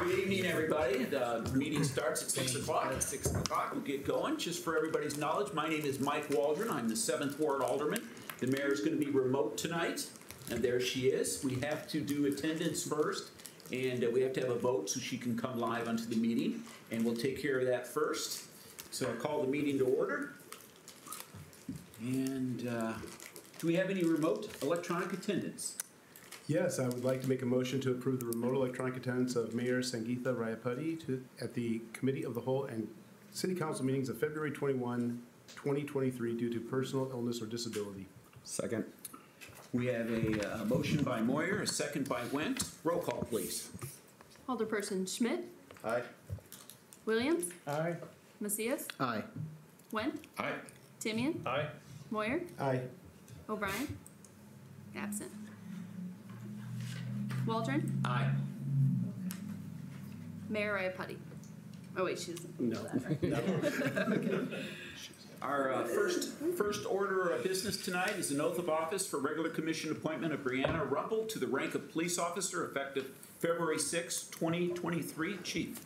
Good evening, everybody. The meeting starts at 6 o'clock. At 6 o'clock, we'll get going. Just for everybody's knowledge, my name is Mike Waldron. I'm the 7th Ward Alderman. The mayor is going to be remote tonight, and there she is. We have to do attendance first, and we have to have a vote so she can come live onto the meeting, and we'll take care of that first. So I'll call the meeting to order. And do we have any remote electronic attendance? Yes, I would like to make a motion to approve the remote electronic attendance of Mayor Sangeetha Rayapati at the Committee of the Whole and City Council meetings of February 21, 2023 due to personal illness or disability. Second. We have a motion by Moyer, a second by Wendt. Roll call, please. Alderperson Schmidt. Aye. Williams. Aye. Macias. Aye. Wendt. Aye. Timian. Aye. Moyer. Aye. O'Brien. Absent. Waldron. Aye. Mayor Rayapati. Oh wait, she's No. Our first order of business tonight is an oath of office for regular commission appointment of Brianna Rumpel to the rank of police officer effective February 6, 2023. Chief.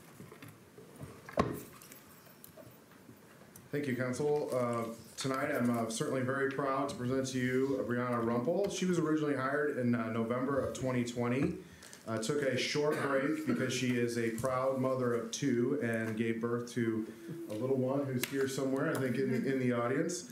Thank you, Council. Tonight, I'm certainly very proud to present to you Brianna Rumpel. She was originally hired in November of 2020. Took a short break because she is a proud mother of two and gave birth to a little one who's here somewhere, I think, in the audience.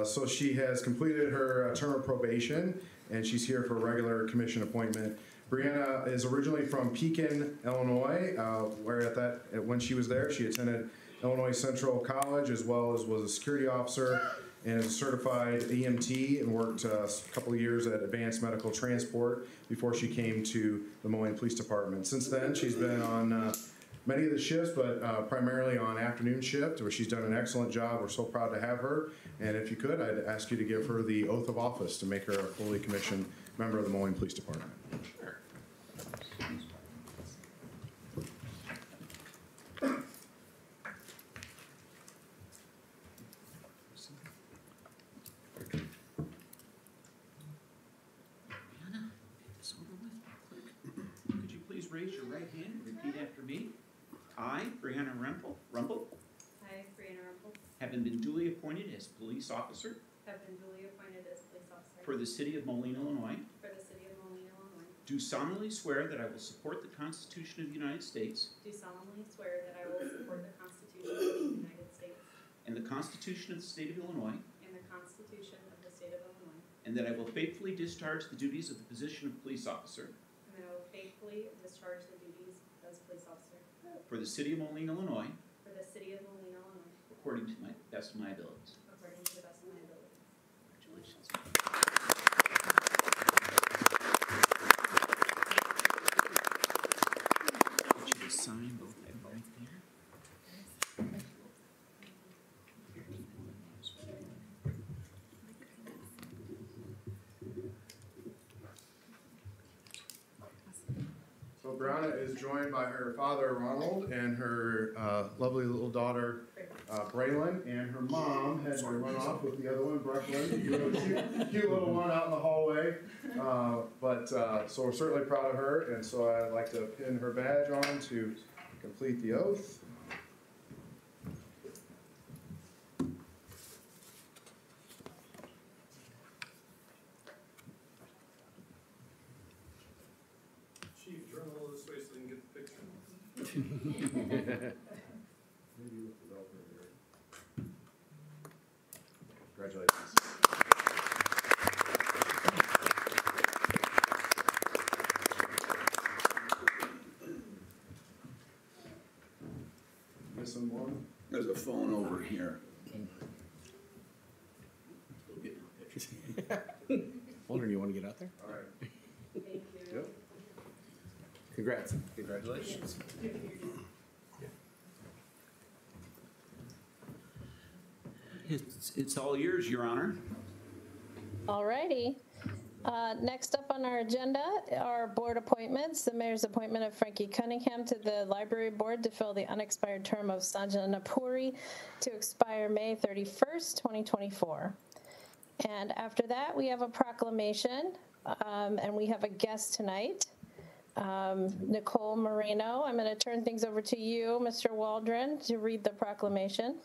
So she has completed her term of probation, and she's here for a regular commission appointment. Brianna is originally from Pekin, Illinois, where when she was there, she attended Illinois Central College, as well as was a security officer and is a certified EMT, and worked a couple of years at Advanced Medical Transport before she came to the Moline Police Department. Since then, she's been on many of the shifts, but primarily on afternoon shift, where she's done an excellent job. We're so proud to have her. And if you could, I'd ask you to give her the oath of office to make her a fully commissioned member of the Moline Police Department. Sure. Raise your right hand and repeat after me. I, Brianna Rumpel, I, Brianna Rumpel, having been duly appointed as police officer have been duly appointed as police officer for the city of Moline, Illinois, do solemnly swear that I will support the Constitution of the United States do solemnly swear that I will support the Constitution of the United States and the Constitution of the state of Illinois, and the Constitution of the state of Illinois, and that I will faithfully discharge the duties of the position of police officer and that I will faithfully discharge the duties as police officer for the city of Moline, Illinois, for the city of Moline, Illinois, according to the best of my abilities. according to the best of my ability. Congratulations. Get you to sign both of them right there. So Brianna is joined by her father, Ronald, and her lovely little daughter, Braylon, and her mom had to run off with the other one, Brooklyn, cute little one out in the hallway. So we're certainly proud of her, and so I'd like to pin her badge on to complete the oath. Chief, turn a little this way so they can get the picture. Maybe with the Velcro there. Congratulations. Missing one? There's a phone over here. Still getting pictures. Wondering, you want to get out there? All right. Thank you. Yep. Congrats. Congratulations. It's all yours, Your Honor. Alrighty. Next up on our agenda are board appointments. The mayor's appointment of Frankie Cunningham to the library board to fill the unexpired term of Sanjana Puri to expire May 31st, 2024. And after that, we have a proclamation, and we have a guest tonight. Nicole Moreno. I'm going to turn things over to you, Mr. Waldron, to read the proclamation.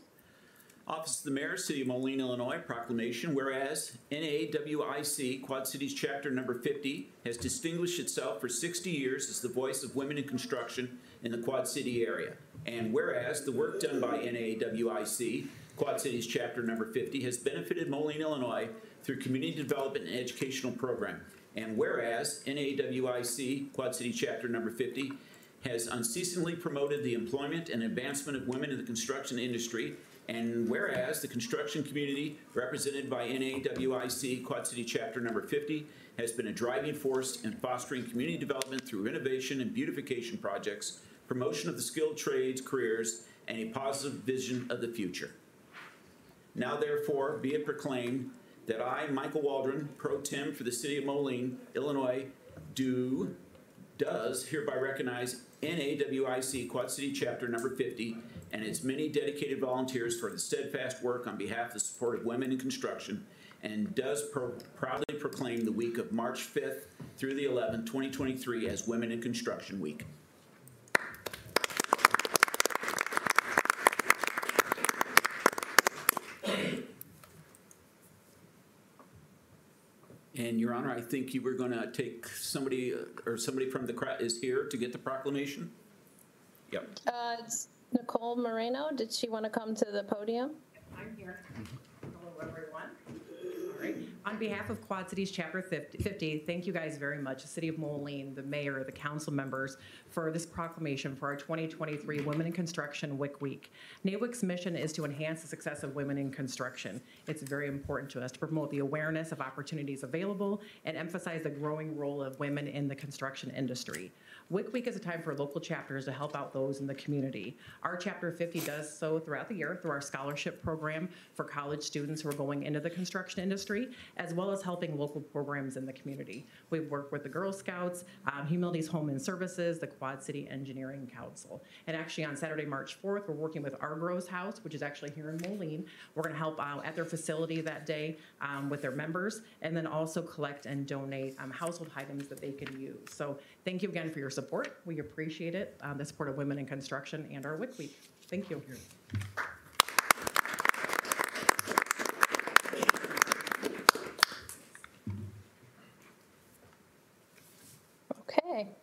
Office of the Mayor, City of Moline, Illinois, proclamation. Whereas NAWIC, Quad Cities Chapter number 50, has distinguished itself for 60 years as the voice of women in construction in the Quad City area. And whereas the work done by NAWIC, Quad Cities Chapter number 50, has benefited Moline, Illinois through community development and educational program. And whereas NAWIC, Quad City Chapter number 50, has unceasingly promoted the employment and advancement of women in the construction industry. And whereas the construction community, represented by NAWIC Quad City Chapter number 50, has been a driving force in fostering community development through innovation and beautification projects, promotion of the skilled trades, careers, and a positive vision of the future. Now therefore be it proclaimed that I, Michael Waldron, Pro Tem for the City of Moline, Illinois, does hereby recognize NAWIC Quad City Chapter number 50 and its many dedicated volunteers for the steadfast work on behalf of the support of women in construction, and does proudly proclaim the week of March 5th through the 11th, 2023 as Women in Construction Week. And Your Honor, I think you were going to take somebody, or somebody from the crowd is here to get the proclamation? Yep. It's Nicole Moreno. Did she want to come to the podium? I'm here. Hello, everyone. All right. On behalf of Quad Cities Chapter 50, thank you guys very much, the City of Moline, the mayor, the council members, for this proclamation for our 2023 Women in Construction WIC Week. NAWIC's mission is to enhance the success of women in construction. It's very important to us to promote the awareness of opportunities available and emphasize the growing role of women in the construction industry. WIC Week is a time for local chapters to help out those in the community. Our Chapter 50 does so throughout the year through our scholarship program for college students who are going into the construction industry, as well as helping local programs in the community. We work with the Girl Scouts, Humanities Home and Services, the Quad City Engineering Council. And actually on Saturday, March 4th, we're working with Our Grows House, which is actually here in Moline. We're gonna help at their facility that day with their members, and then also collect and donate household items that they can use. So thank you again for your support. We appreciate it, the support of women in construction and our WIC Week. Thank you. Okay.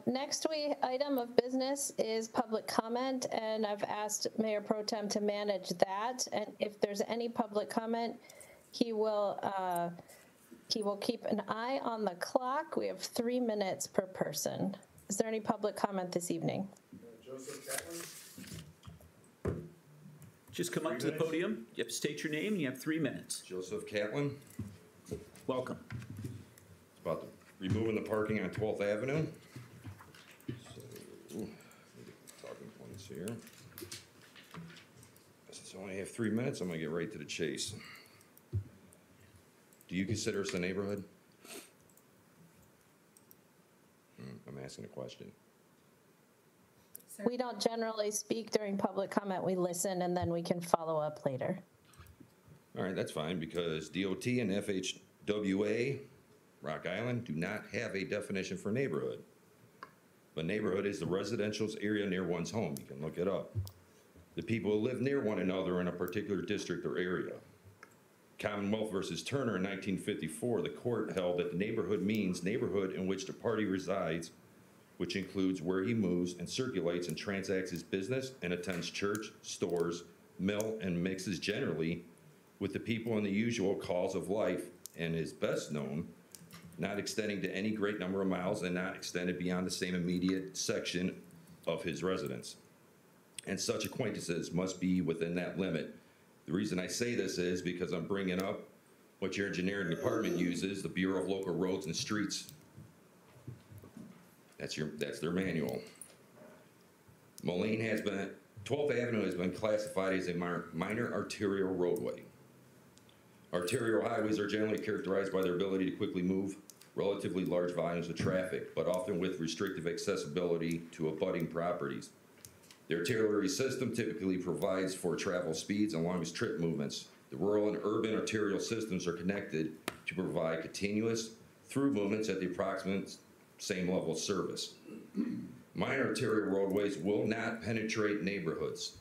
Next item of business is public comment, and I've asked Mayor Pro Tem to manage that. And if there's any public comment, he will keep an eye on the clock. We have 3 minutes per person. Is there any public comment this evening? Joseph Catlin. Just come up to the podium, you have to state your name, and you have 3 minutes. Joseph Catlin. Welcome. It's about removing the parking on 12th Avenue. So, talking points here. Since I only have 3 minutes, I'm gonna get right to the chase. Do you consider us a neighborhood? I'm asking a question. We don't generally speak during public comment. We listen, and then we can follow up later. All right, that's fine, because DOT and FHWA, Rock Island, do not have a definition for neighborhood. But neighborhood is the residential area near one's home. You can look it up. The people who live near one another in a particular district or area. Commonwealth versus Turner in 1954, the court held that the neighborhood means neighborhood in which the party resides, which includes where he moves and circulates and transacts his business and attends church, stores, mill, and mixes generally with the people in the usual calls of life, and is best known, not extending to any great number of miles and not extended beyond the same immediate section of his residence. And such acquaintances must be within that limit. The reason I say this is because I'm bringing up what your engineering department uses, the Bureau of Local Roads and Streets. That's their manual. Moline has been, 12th Avenue has been classified as a minor arterial roadway. Arterial highways are generally characterized by their ability to quickly move relatively large volumes of traffic, but often with restrictive accessibility to abutting properties. The arterial system typically provides for travel speeds and longest trip movements. The rural and urban arterial systems are connected to provide continuous through movements at the approximate same level of service. Minor arterial roadways will not penetrate neighborhoods.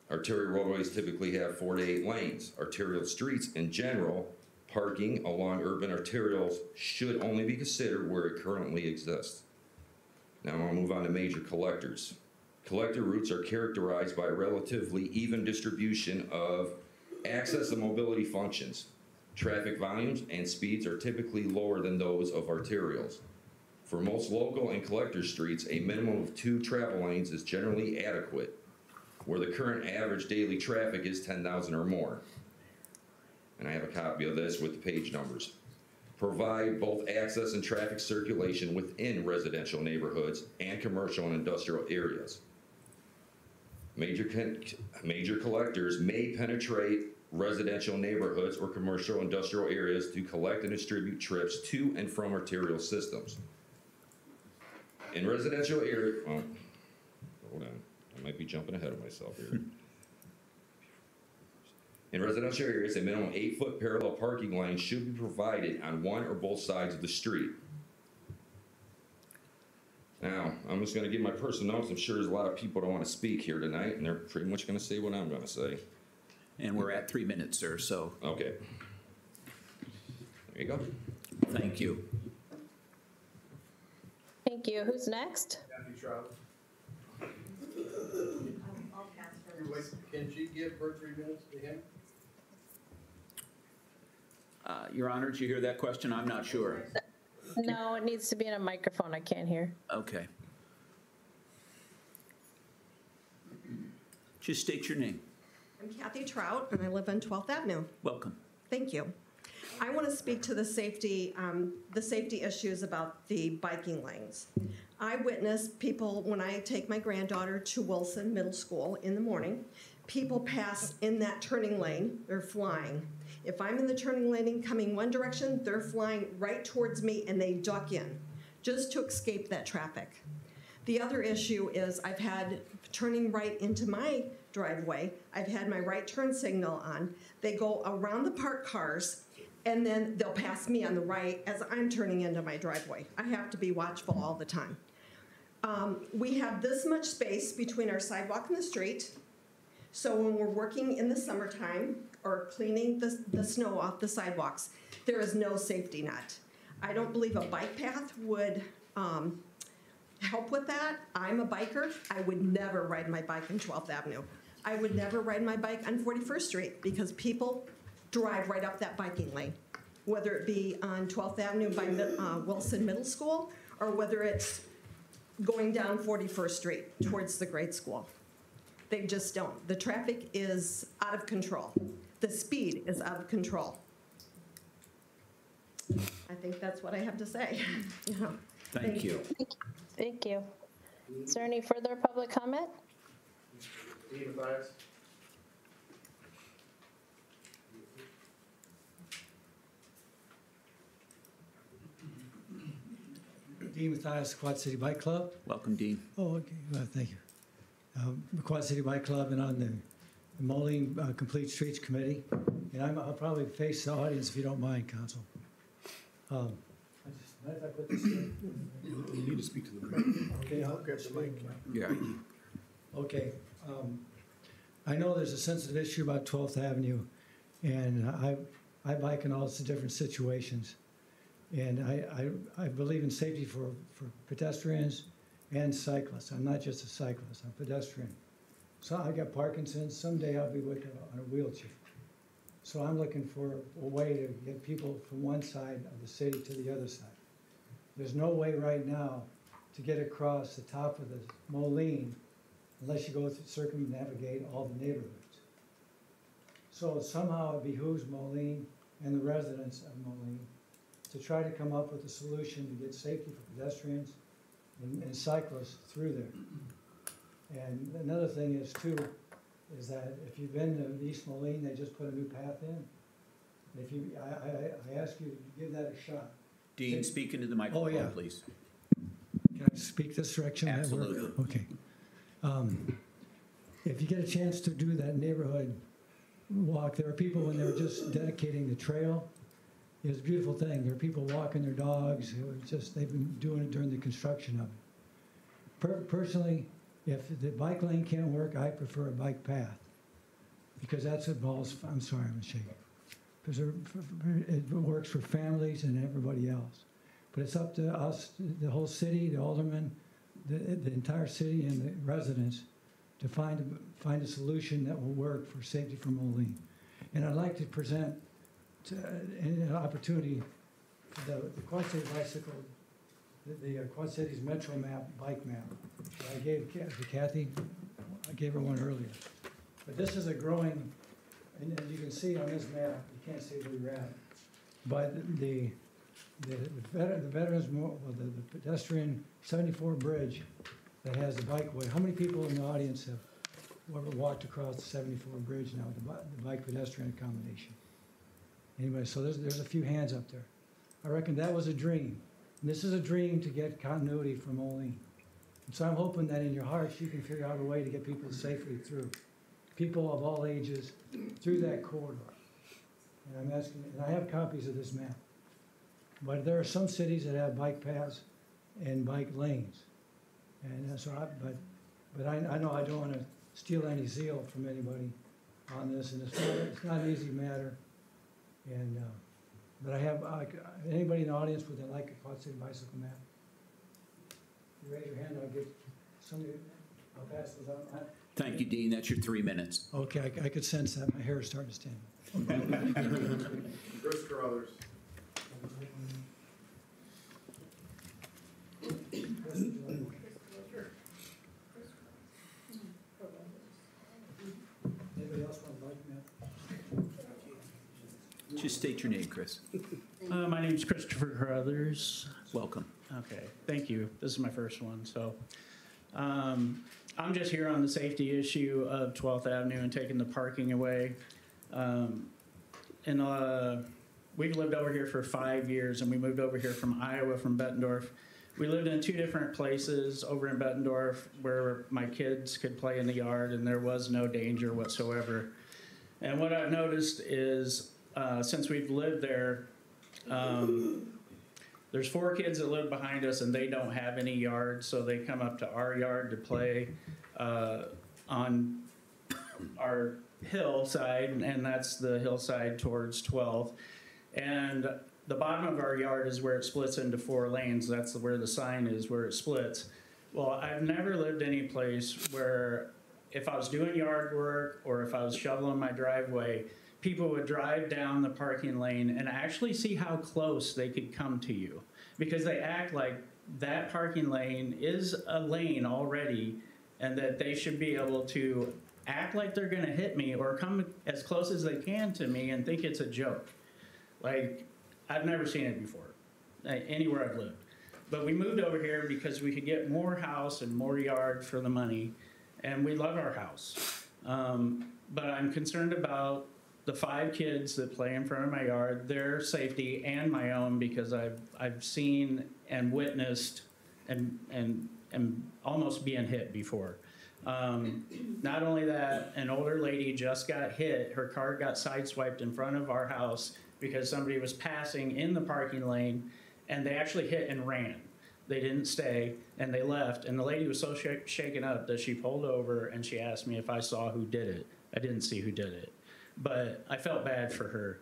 Arterial roadways typically have 4 to 8 lanes. Arterial streets, in general, parking along urban arterials should only be considered where it currently exists. Now I'm going to move on to major collectors. Collector routes are characterized by a relatively even distribution of access and mobility functions. Traffic volumes and speeds are typically lower than those of arterials. For most local and collector streets, a minimum of 2 travel lanes is generally adequate, where the current average daily traffic is 10,000 or more. And I have a copy of this with the page numbers. Provide both access and traffic circulation within residential neighborhoods and commercial and industrial areas. Major collectors may penetrate residential neighborhoods or commercial industrial areas to collect and distribute trips to and from arterial systems. In residential areas, oh, hold on, I might be jumping ahead of myself here. In residential areas, a minimum 8-foot parallel parking lane should be provided on one or both sides of the street. Now, I'm just going to give my personal notes. I'm sure there's a lot of people that want to speak here tonight, and they're pretty much going to say what I'm going to say. And we're at 3 minutes, sir, so Okay. There you go. thank you. Thank you. Who's next? Matthew Trout. I'll pass for now. Can she give her 3 minutes to him? Your Honor, did you hear that question? I'm not sure. No, it needs to be in a microphone. I can't hear. Okay. Just state your name. I'm Kathy Trout, and I live on 12th Avenue. Welcome. Thank you. I want to speak to the safety issues about the biking lanes. I witness people, when I take my granddaughter to Wilson Middle School in the morning, people pass in that turning lane, they're flying. If I'm in the turning lane coming one direction, they're flying right towards me and they duck in, just to escape that traffic. The other issue is I've had turning right into my driveway, I've had my right turn signal on, they go around the parked cars, and then they'll pass me on the right as I'm turning into my driveway. I have to be watchful all the time. We have this much space between our sidewalk and the street, so when we're working in the summertime or cleaning the snow off the sidewalks, there is no safety net. I don't believe a bike path would help with that. I'm a biker. I would never ride my bike on 12th Avenue. I would never ride my bike on 41st Street because people drive right up that biking lane, whether it be on 12th Avenue by Wilson Middle School or whether it's going down 41st Street towards the grade school. They just don't. The traffic is out of control. The speed is out of control. I think that's what I have to say. Yeah. Thank you. Thank you. Is there any further public comment? Dean Mathias. Dean Mathias, Quad City Bike Club. Welcome, Dean. Oh, okay, well, thank you. The Quad City Bike Club and on the Moline Complete Streets Committee. And I'll probably face the audience if you don't mind, Council. Mind if I put this in? You need to speak to the mic. Okay, I'll grab the mic. Yeah. Okay. I know there's a sensitive issue about 12th Avenue, and I bike in all sorts of different situations. And I believe in safety for pedestrians and cyclists. I'm not just a cyclist, I'm a pedestrian. So I got Parkinson's, someday I'll be with on a wheelchair. So I'm looking for a way to get people from one side of the city to the other side. There's no way right now to get across the top of the Moline unless you go to circumnavigate all the neighborhoods. So somehow it behooves Moline and the residents of Moline to try to come up with a solution to get safety for pedestrians and cyclists through there. And another thing is too, is that if you've been to East Moline, they just put a new path in. If you, I ask you to give that a shot. Dean, speak into the microphone, yeah. please. Can I speak this direction? Absolutely. Okay. If you get a chance to do that neighborhood walk, there are people when they're just dedicating the trail, It's a beautiful thing. There are people walking their dogs. It was just, they've been doing it during the construction of it. Personally, if the bike lane can't work, I prefer a bike path. Because that's what involves, I'm sorry, I'm shaking. Because it works for families and everybody else. But it's up to us, the whole city, the aldermen, the entire city and the residents to find a solution that will work for safety for Moline. And I'd like to present an opportunity for the Quad City bicycle, the Quad Cities Metro map, bike map. I gave to Kathy, I gave her one earlier. But this is a growing, and you can see on this map, you can't see where you're at, but the Veterans, well, the pedestrian 74 bridge that has the bikeway. How many people in the audience have ever walked across the 74 bridge now with the bike pedestrian accommodation? Anyway, so there's a few hands up there. I reckon that was a dream. And this is a dream to get continuity from Moline. And so I'm hoping that in your hearts you can figure out a way to get people safely through. People of all ages through that corridor. And I'm asking, and I have copies of this map. But there are some cities that have bike paths and bike lanes. And so but I know I don't want to steal any zeal from anybody on this, and it's not an easy matter. And but I have anybody in the audience would like a Quad City bicycle map? You raise your hand, I'll get somebody. I'll pass those out. Thank you, Dean. That's your 3 minutes. Okay, I could sense that. My hair is starting to stand up. Chris Carruthers. Anybody else want a bike map? Just state your name, Chris. My name's Christopher Carruthers. Welcome. Okay, thank you. This is my first one, so. I'm just here on the safety issue of 12th Avenue and taking the parking away. We've lived over here for 5 years, and we moved over here from Iowa, from Bettendorf. We lived in 2 different places over in Bettendorf where my kids could play in the yard, and there was no danger whatsoever. And what I've noticed is, since we've lived there, there's 4 kids that live behind us, and they don't have any yard, so they come up to our yard to play on our hillside, and that's the hillside towards 12th. And the bottom of our yard is where it splits into 4 lanes. That's where the sign is, where it splits. Well, I've never lived any place where if I was doing yard work or if I was shoveling my driveway, people would drive down the parking lane and actually see how close they could come to you, because they act like that parking lane is a lane already and that they should be able to act like they're gonna hit me or come as close as they can to me and think it's a joke. Like, I've never seen it before, anywhere I've lived. But we moved over here because we could get more house and more yard for the money, and we love our house. But I'm concerned about the 5 kids that play in front of my yard, their safety and my own, because I've seen and witnessed and almost being hit before. Not only that, an older lady just got hit. Her car got sideswiped in front of our house because somebody was passing in the parking lane, and they actually hit and ran. They didn't stay, and they left, and the lady was so shaken up that she pulled over and she asked me if I saw who did it. I didn't see who did it, but I felt bad for her.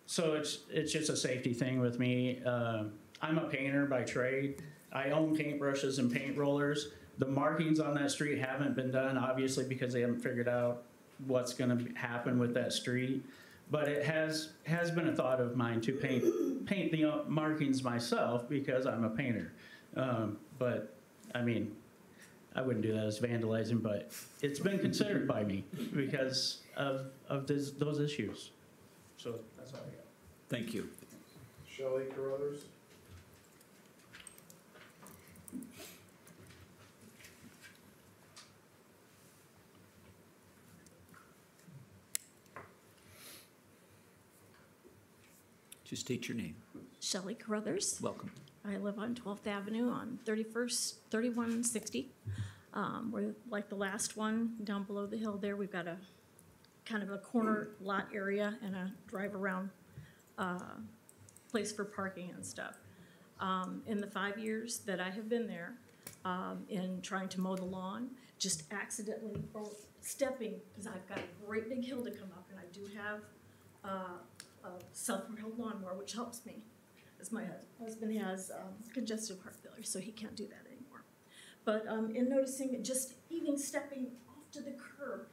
So it's just a safety thing with me. I'm a painter by trade. I own paintbrushes and paint rollers. The markings on that street haven't been done, obviously, because they haven't figured out what's gonna happen with that street. But it has been a thought of mine to paint the markings myself because I'm a painter. But I mean, I wouldn't do that as vandalizing, but it's been considered by me because of those issues. So that's all I got. Thank you. Shelley Carruthers. Just state your name. Shelley Carruthers. Welcome. I live on 12th Avenue on 3160. We're like the last one down below the hill there. We've got a kind of a corner lot area and a drive around place for parking and stuff. In the 5 years that I have been there, in trying to mow the lawn, just accidentally or stepping, because I've got a great big hill to come up, and I do have a self-propelled lawnmower, which helps me, as my husband has congestive heart failure, so he can't do that anymore. But in noticing, just even stepping off to the curb,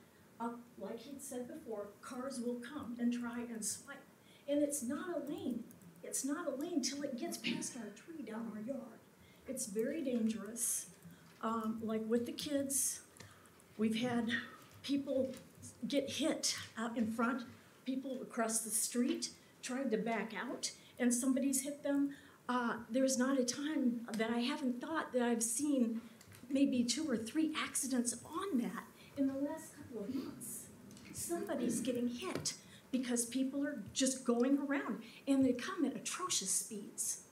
like he said before, cars will come and try and swipe. And it's not a lane. It's not a lane till it gets past our tree down our yard. It's very dangerous. Like with the kids, we've had people get hit out in front, people across the street tried to back out, and somebody's hit them. There's not a time that I haven't thought that I've seen maybe 2 or 3 accidents on that in the last couple of months. Somebody's getting hit because people are just going around, and they come at atrocious speeds.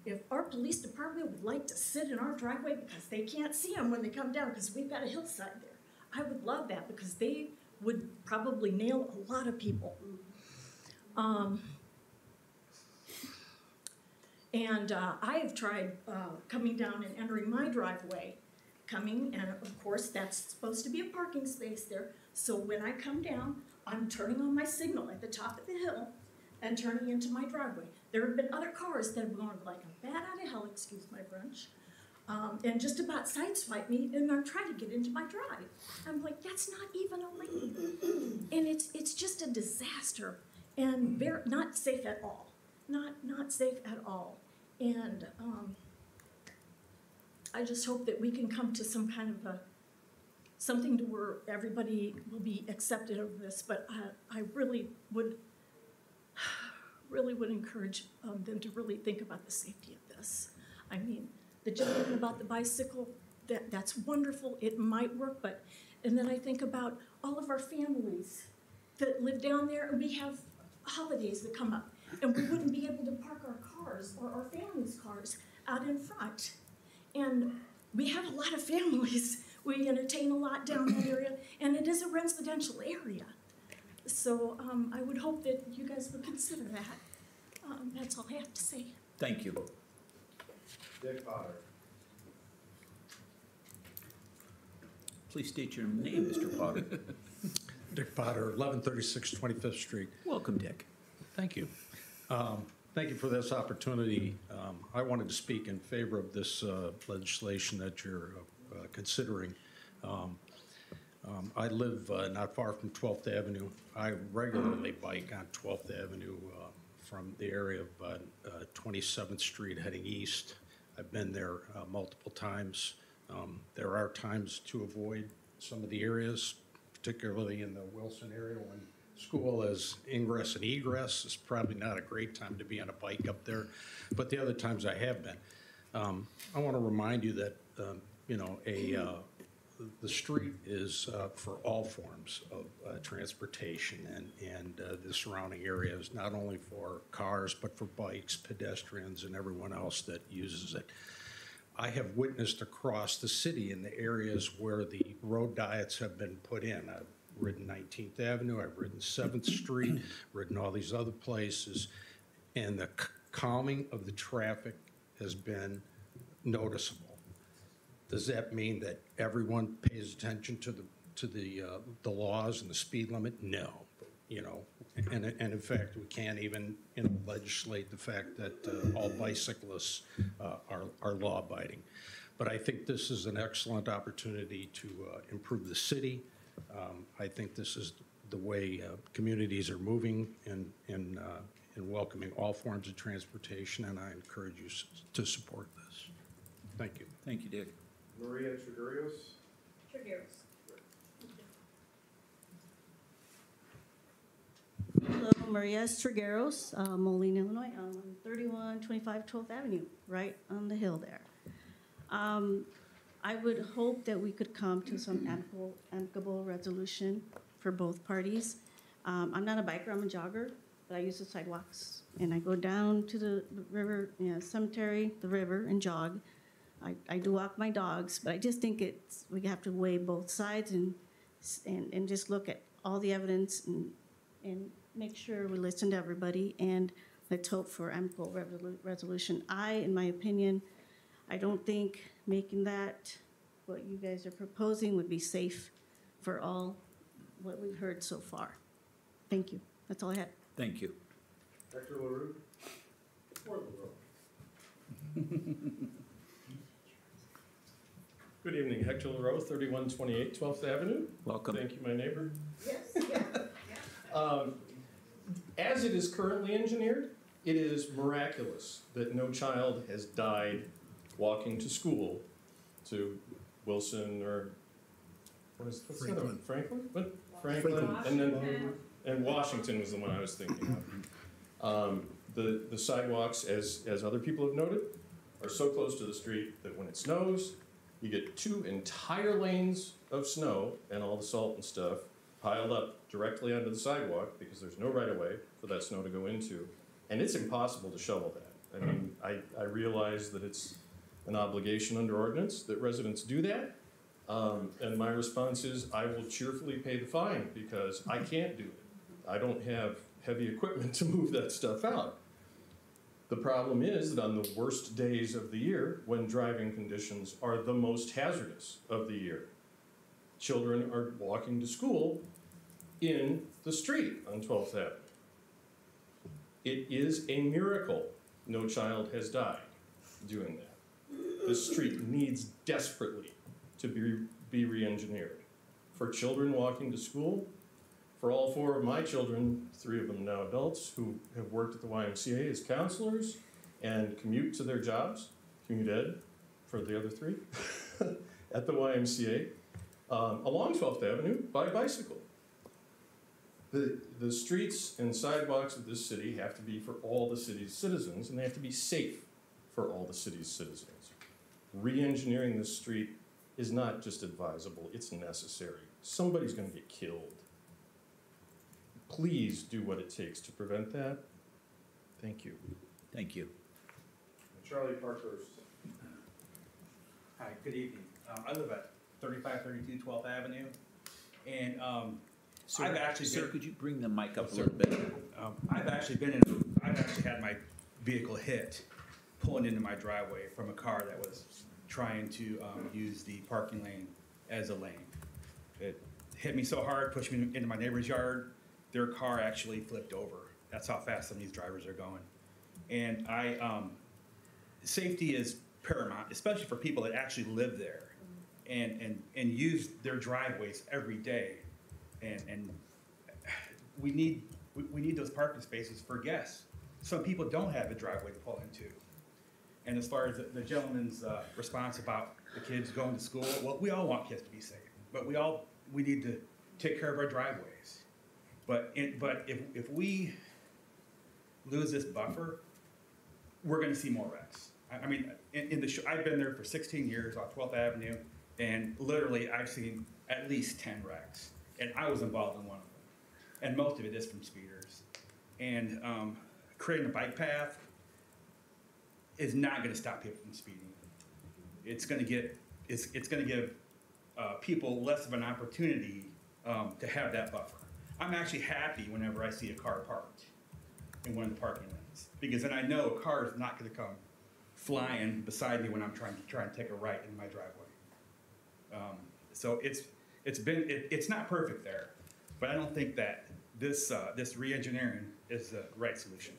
If our police department would like to sit in our driveway because they can't see them when they come down because we've got a hillside there, I would love that because they would probably nail a lot of people. I have tried coming down and entering my driveway, and of course that's supposed to be a parking space there, so when I come down, I'm turning on my signal at the top of the hill and turning into my driveway. There have been other cars that have gone like a bat out of hell, excuse my French, and just about sideswipe me, and I'm trying to get into my drive. I'm like, that's not even a lane. And it's just a disaster, and not safe at all. Not safe at all. And I just hope that we can come to some kind of something to where everybody will be accepted of this, but I really would encourage them to really think about the safety of this. I mean, the gentleman about the bicycle, that's wonderful, it might work, and then I think about all of our families that live down there, and we have holidays that come up, and we wouldn't be able to park our cars or our families' cars out in front. And we have a lot of families. We entertain a lot down that area, and it is a residential area. So I would hope that you guys would consider that. That's all I have to say. Thank you. Dick Potter. Please state your name, Mr. Potter. Dick Potter, 1136 25th Street. Welcome, Dick. Thank you. Thank you for this opportunity. I wanted to speak in favor of this legislation that you're considering. I live not far from 12th Avenue. I regularly bike on 12th Avenue from the area of 27th Street heading east. I've been there multiple times. There are times to avoid some of the areas, particularly in the Wilson area when school is ingress and egress. It's probably not a great time to be on a bike up there, but the other times I have been. I want to remind you that, the street is for all forms of transportation, and the surrounding areas, not only for cars, but for bikes, pedestrians, and everyone else that uses it. I have witnessed across the city in the areas where the road diets have been put in. I've ridden 19th Avenue, I've ridden 7th Street, ridden all these other places, and the calming of the traffic has been noticeable. Does that mean that everyone pays attention to the laws and the speed limit? No, and in fact, we can't even legislate the fact that all bicyclists are law-abiding. But I think this is an excellent opportunity to improve the city. I think this is the way communities are moving in welcoming all forms of transportation, and I encourage you to support this. Thank you. Thank you, Dick. Maria Trigueros. Hello, Maria Trigueros, Moline, Illinois, 3125 12th Avenue, right on the hill there. I would hope that we could come to some amicable resolution for both parties. I'm not a biker, I'm a jogger, but I use the sidewalks, and I go down to the river, cemetery, the river, and jog. I do walk my dogs, but I just think we have to weigh both sides and just look at all the evidence and make sure we listen to everybody, and let's hope for amicable resolution. In my opinion, I don't think making that what you guys are proposing would be safe for all what we've heard so far. Thank you. That's all I had. Thank you. Dr. LaRue? Or LaRue? Good evening, Hector LaRue, 3128 12th Avenue. Welcome. Thank you, my neighbor. Yes, As it is currently engineered, it is miraculous that no child has died walking to school to Wilson or, what's Franklin. Franklin? What? Franklin, and Washington was the one I was thinking of. The sidewalks, as other people have noted, are so close to the street that when it snows, you get 2 entire lanes of snow and all the salt and stuff piled up directly onto the sidewalk because there's no right of way for that snow to go into. And it's impossible to shovel that. I mean, I realize that it's an obligation under ordinance that residents do that. And my response is I will cheerfully pay the fine because I can't do it. I don't have heavy equipment to move that stuff out. The problem is that on the worst days of the year, when driving conditions are the most hazardous of the year, children are walking to school in the street on 12th Avenue. It is a miracle no child has died doing that. The street needs desperately to be re-engineered. For children walking to school, for all 4 of my children, 3 of them now adults, who have worked at the YMCA as counselors and commute to their jobs, commute ed for the other 3, at the YMCA, along 12th Avenue by bicycle. The streets and sidewalks of this city have to be for all the city's citizens, and they have to be safe for all the city's citizens. Re-engineering this street is not just advisable, it's necessary. Somebody's gonna get killed. Please do what it takes to prevent that. Thank you. Thank you. Charlie Parkhurst. Hi, good evening. I live at 3532 12th Avenue, and Sir, I've actually could you bring the mic up a little bit? I've actually had my vehicle hit pulling into my driveway from a car that was trying to use the parking lane as a lane. It hit me so hard, pushed me into my neighbor's yard. Their car actually flipped over. That's how fast some of these drivers are going. And safety is paramount, especially for people that actually live there and use their driveways every day. And we need those parking spaces for guests. Some people don't have a driveway to pull into. And as far as the gentleman's response about the kids going to school, well, we all want kids to be safe, but we need to take care of our driveways. But if we lose this buffer, we're going to see more wrecks. I mean, I've been there for 16 years on 12th Avenue, and literally I've seen at least 10 wrecks, and I was involved in one of them. And most of it is from speeders. And creating a bike path is not going to stop people from speeding. It's going to give people less of an opportunity to have that buffer. I'm actually happy whenever I see a car parked in one of the parking lanes, because then I know a car is not going to come flying beside me when I'm trying to take a right in my driveway. So it's not perfect there, but I don't think that this re-engineering is the right solution.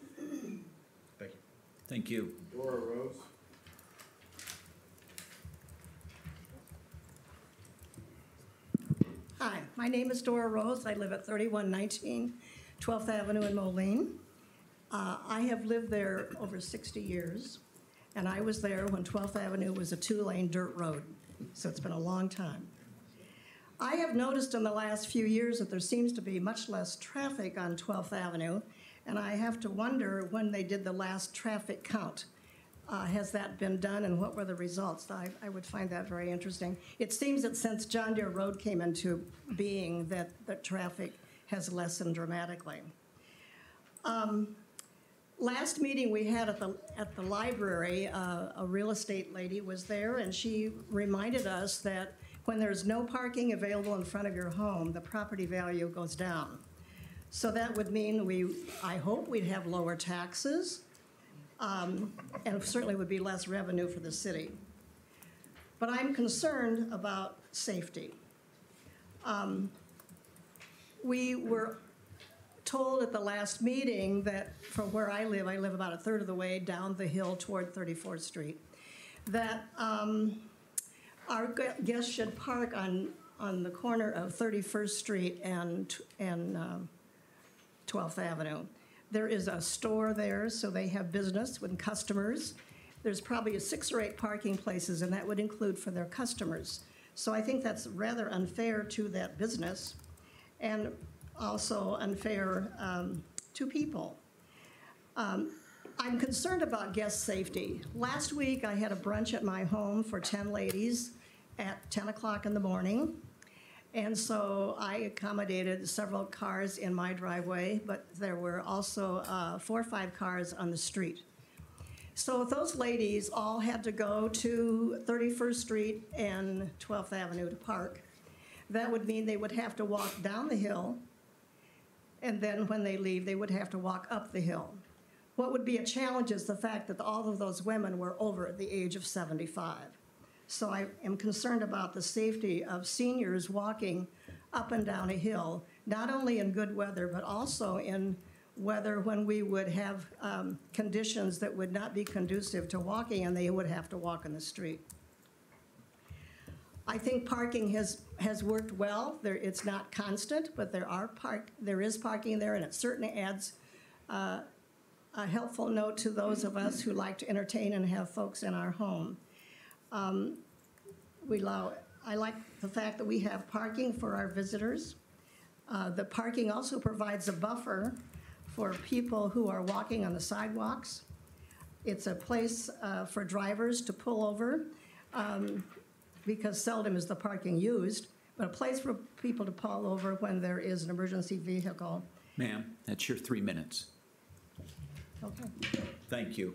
Thank you. Thank you. Dora Rose. Hi, my name is Dora Rose. I live at 3119 12th Avenue in Moline. I have lived there over 60 years, and I was there when 12th Avenue was a 2-lane dirt road, so it's been a long time. I have noticed in the last few years that there seems to be much less traffic on 12th Avenue, and I have to wonder when they did the last traffic count. Has that been done, and what were the results? I would find that very interesting. It seems that since John Deere Road came into being that the traffic has lessened dramatically. Last meeting we had at the library, a real estate lady was there, and she reminded us that when there's no parking available in front of your home, the property value goes down. So that would mean I hope we'd have lower taxes, and it certainly would be less revenue for the city. But I'm concerned about safety. We were told at the last meeting that from where I live about a third of the way down the hill toward 34th Street, that our guests should park on the corner of 31st Street and 12th Avenue. There is a store there, so they have business with customers. There's probably 6 or 8 parking places, and that would include for their customers. So I think that's rather unfair to that business and also unfair to people. I'm concerned about guest safety. Last week, I had a brunch at my home for 10 ladies at 10 o'clock in the morning. And so I accommodated several cars in my driveway, but there were also 4 or 5 cars on the street. So those ladies all had to go to 31st Street and 12th Avenue to park. That would mean they would have to walk down the hill, and then when they leave, they would have to walk up the hill. What would be a challenge is the fact that all of those women were over the age of 75. So I am concerned about the safety of seniors walking up and down a hill, not only in good weather, but also in weather when we would have conditions that would not be conducive to walking, and they would have to walk in the street. I think parking has worked well. It's not constant, but there is parking there, and it certainly adds a helpful note to those of us who like to entertain and have folks in our home. I like the fact that we have parking for our visitors. The parking also provides a buffer for people who are walking on the sidewalks. It's a place for drivers to pull over because seldom is the parking used, but a place for people to pull over when there is an emergency vehicle. Ma'am, that's your 3 minutes. Okay. Thank you.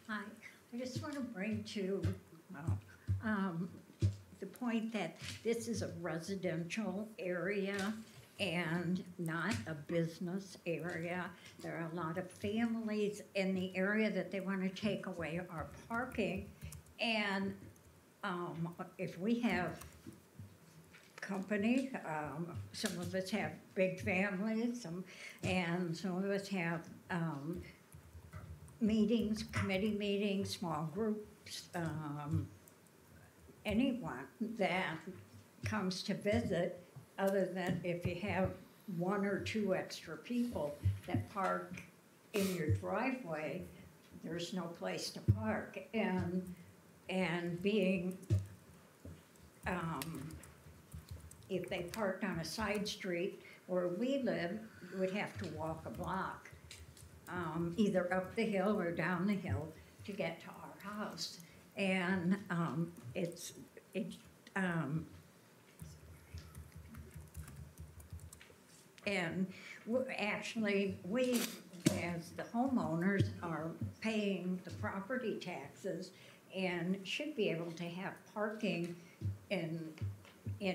Hi, I just want to bring to the point that this is a residential area and not a business area. There are a lot of families in the area that they want to take away our parking. And if we have company, some of us have big families, and some of us have meetings, committee meetings, small groups, anyone that comes to visit, other than if you have 1 or 2 extra people that park in your driveway, there's no place to park. And being, if they parked on a side street where we live, would have to walk a block, either up the hill or down the hill to get to our house. And actually, we, as the homeowners, are paying the property taxes and should be able to have parking in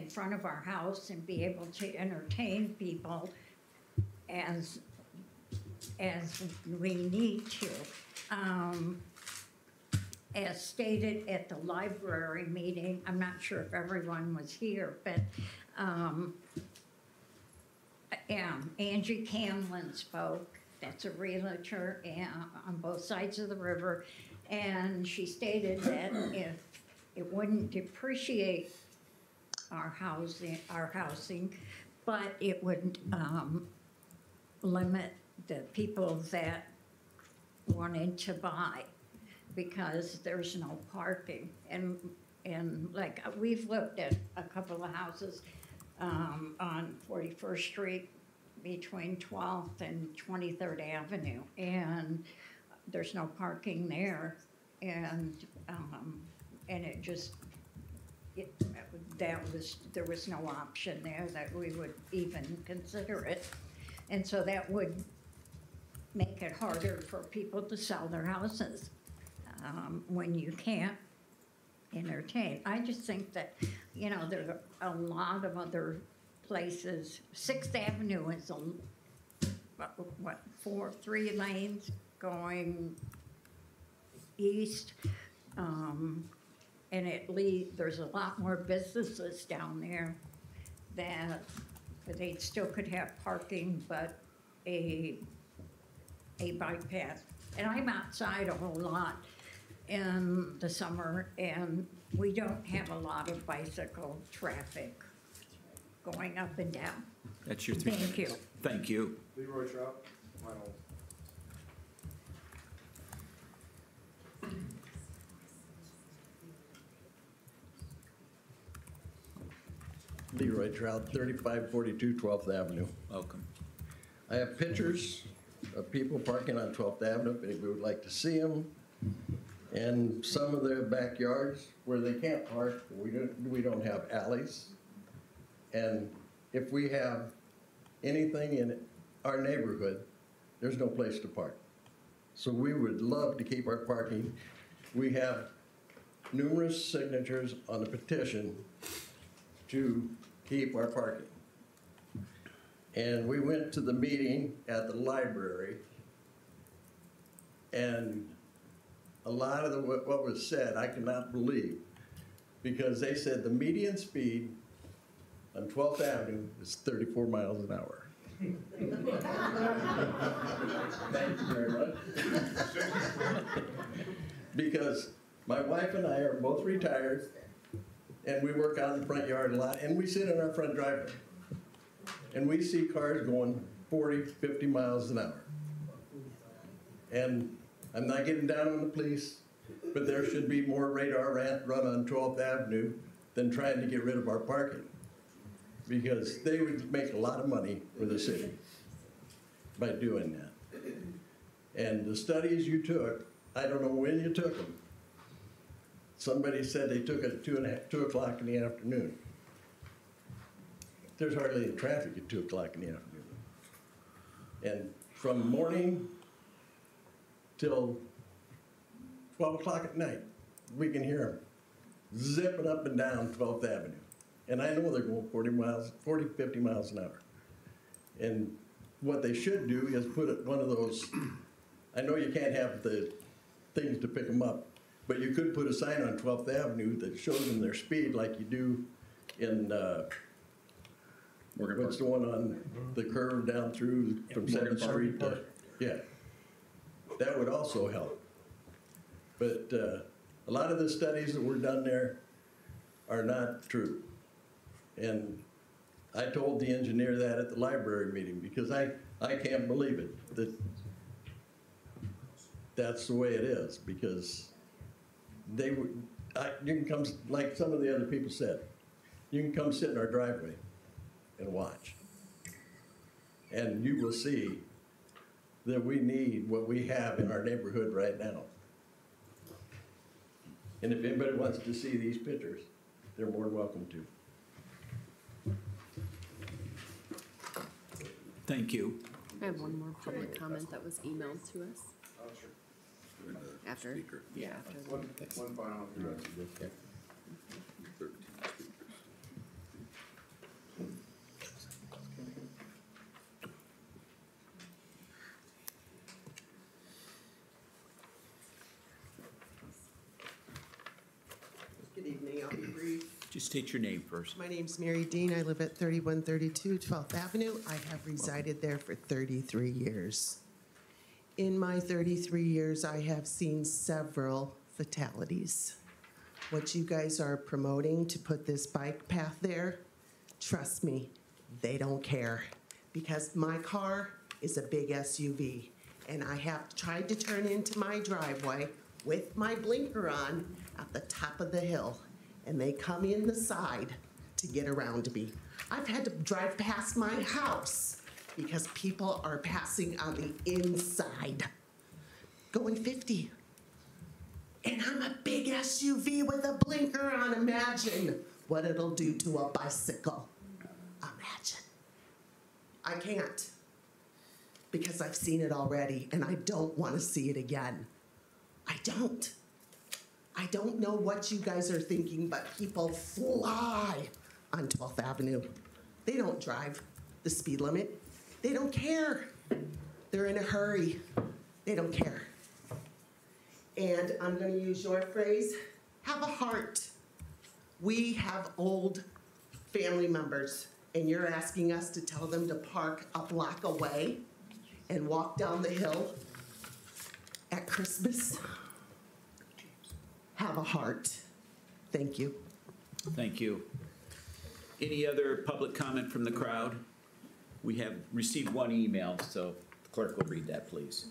front of our house and be able to entertain people as we need to. As stated at the library meeting, I'm not sure if everyone was here, but Angie Camlin spoke. That's a realtor on both sides of the river, and she stated that if it wouldn't depreciate our housing, but it would limit the people that wanted to buy, because there's no parking. And like, we've looked at a couple of houses on 41st Street between 12th and 23rd Avenue, and there's no parking there. And it just, there was no option there that we would even consider it. And so that would make it harder for people to sell their houses when you can't entertain. I just think that, you know, there's a lot of other places. 6th Avenue is three lanes going east. And there's a lot more businesses down there that they still could have parking, but a bike path. And I'm outside a whole lot in the summer, and we don't have a lot of bicycle traffic going up and down. That's your 3 minutes. Thank you. Thank you. Leroy Trout, final. Leroy Trout, 3542 12th Avenue. Welcome. I have pictures of people parking on 12th Avenue, if anybody would like to see them. And some of their backyards where they can't park, we don't have alleys. And if we have anything in our neighborhood, there's no place to park. So we would love to keep our parking. We have numerous signatures on the petition to keep our parking. And we went to the meeting at the library, and a lot of what was said, I cannot believe, because they said the median speed on 12th Avenue is 34 miles an hour. Thank you very much. Because my wife and I are both retired, and we work out in the front yard a lot, and we sit in our front driveway. And we see cars going 40, 50 miles an hour. And I'm not getting down on the police, but there should be more radar run on 12th Avenue than trying to get rid of our parking. Because they would make a lot of money for the city by doing that. And the studies you took, I don't know when you took them. Somebody said they took it at 2 o'clock in the afternoon. There's hardly any traffic at 2 o'clock in the afternoon. And from morning till 12 o'clock at night, we can hear them zipping up and down 12th Avenue. And I know they're going 40, 50 miles an hour. And what they should do is put one of those, I know you can't have the things to pick them up, but you could put a sign on 12th Avenue that shows them their speed like you do in, what's the one on the curve down through from 7th Street? Yeah. That would also help. But a lot of the studies that were done there are not true. And I told the engineer that at the library meeting because I can't believe it, that that's the way it is, because they would, you can come, like some of the other people said, you can come sit in our driveway and watch. And you will see that we need what we have in our neighborhood right now. And if anybody wants to see these pictures, they're more than welcome to. Thank you. I have one more public comment that was emailed to us. Oh, sure. After, yeah, after. One final. Okay. Good evening, I'll be brief. Just state your name first. My name's Mary Dean. I live at 3132 12th Avenue. I have resided there for 33 years. In my 33 years, I have seen several fatalities. What you guys are promoting to put this bike path there, trust me, they don't care. Because my car is a big SUV, and I have tried to turn into my driveway with my blinker on at the top of the hill, and they come in the side to get around me. I've had to drive past my house because people are passing on the inside, going 50. And I'm a big SUV with a blinker on. Imagine what it'll do to a bicycle. Imagine. I can't. because I've seen it already and I don't want to see it again. I don't. I don't know what you guys are thinking, but people fly on 12th Avenue. They don't drive the speed limit. They don't care. They're in a hurry. They don't care. And I'm going to use your phrase, have a heart. We have old family members, and you're asking us to tell them to park a block away and walk down the hill at Christmas. Have a heart. Thank you. Thank you. Any other public comment from the crowd? We have received one email, so the clerk will read that, please.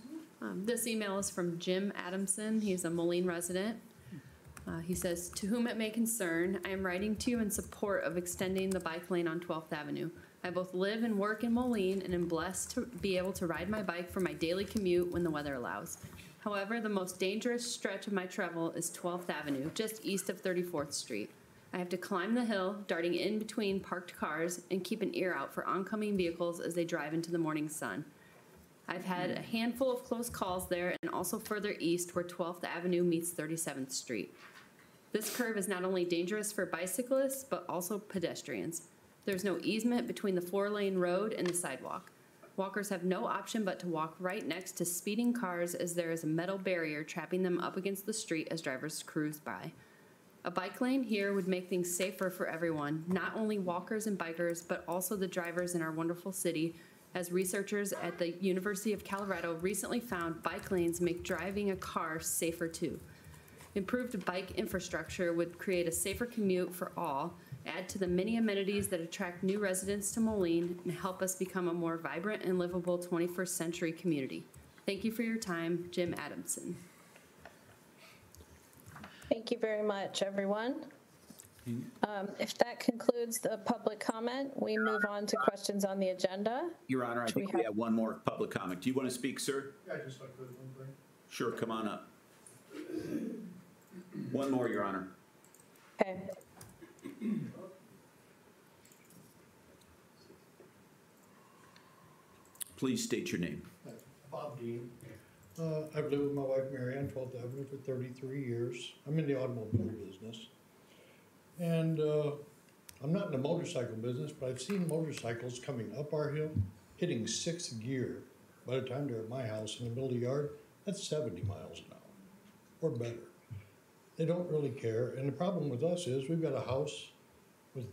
This email is from Jim Adamson. He's a Moline resident. He says, "To whom it may concern, I am writing to you in support of extending the bike lane on 12th Avenue. I both live and work in Moline and am blessed to be able to ride my bike for my daily commute when the weather allows. However, the most dangerous stretch of my travel is 12th Avenue, just east of 34th Street. I have to climb the hill, darting in between parked cars, and keep an ear out for oncoming vehicles as they drive into the morning sun. I've had a handful of close calls there and also further east where 12th Avenue meets 37th Street. This curve is not only dangerous for bicyclists, but also pedestrians. There's no easement between the 4-lane road and the sidewalk. Walkers have no option but to walk right next to speeding cars as there is a metal barrier trapping them up against the street as drivers cruise by. A bike lane here would make things safer for everyone, not only walkers and bikers, but also the drivers in our wonderful city, as researchers at the University of Colorado recently found bike lanes make driving a car safer too. Improved bike infrastructure would create a safer commute for all, add to the many amenities that attract new residents to Moline, and help us become a more vibrant and livable 21st century community. Thank you for your time, Jim Adamson." Thank you very much, everyone. If that concludes the public comment, we move on to questions on the agenda. Your Honor, I think we have one more public comment. Do you want to speak, sir? Yeah, just like one thing. Sure, come on up. One more, Your Honor. Okay. Please state your name. Bob Dean. I've lived with my wife Mary on 12th Avenue for 33 years. I'm in the automobile business. And I'm not in the motorcycle business, but I've seen motorcycles coming up our hill, hitting 6th gear. By the time they're at my house in the middle of the yard, that's 70 miles an hour or better. They don't really care. And the problem with us is we've got a house with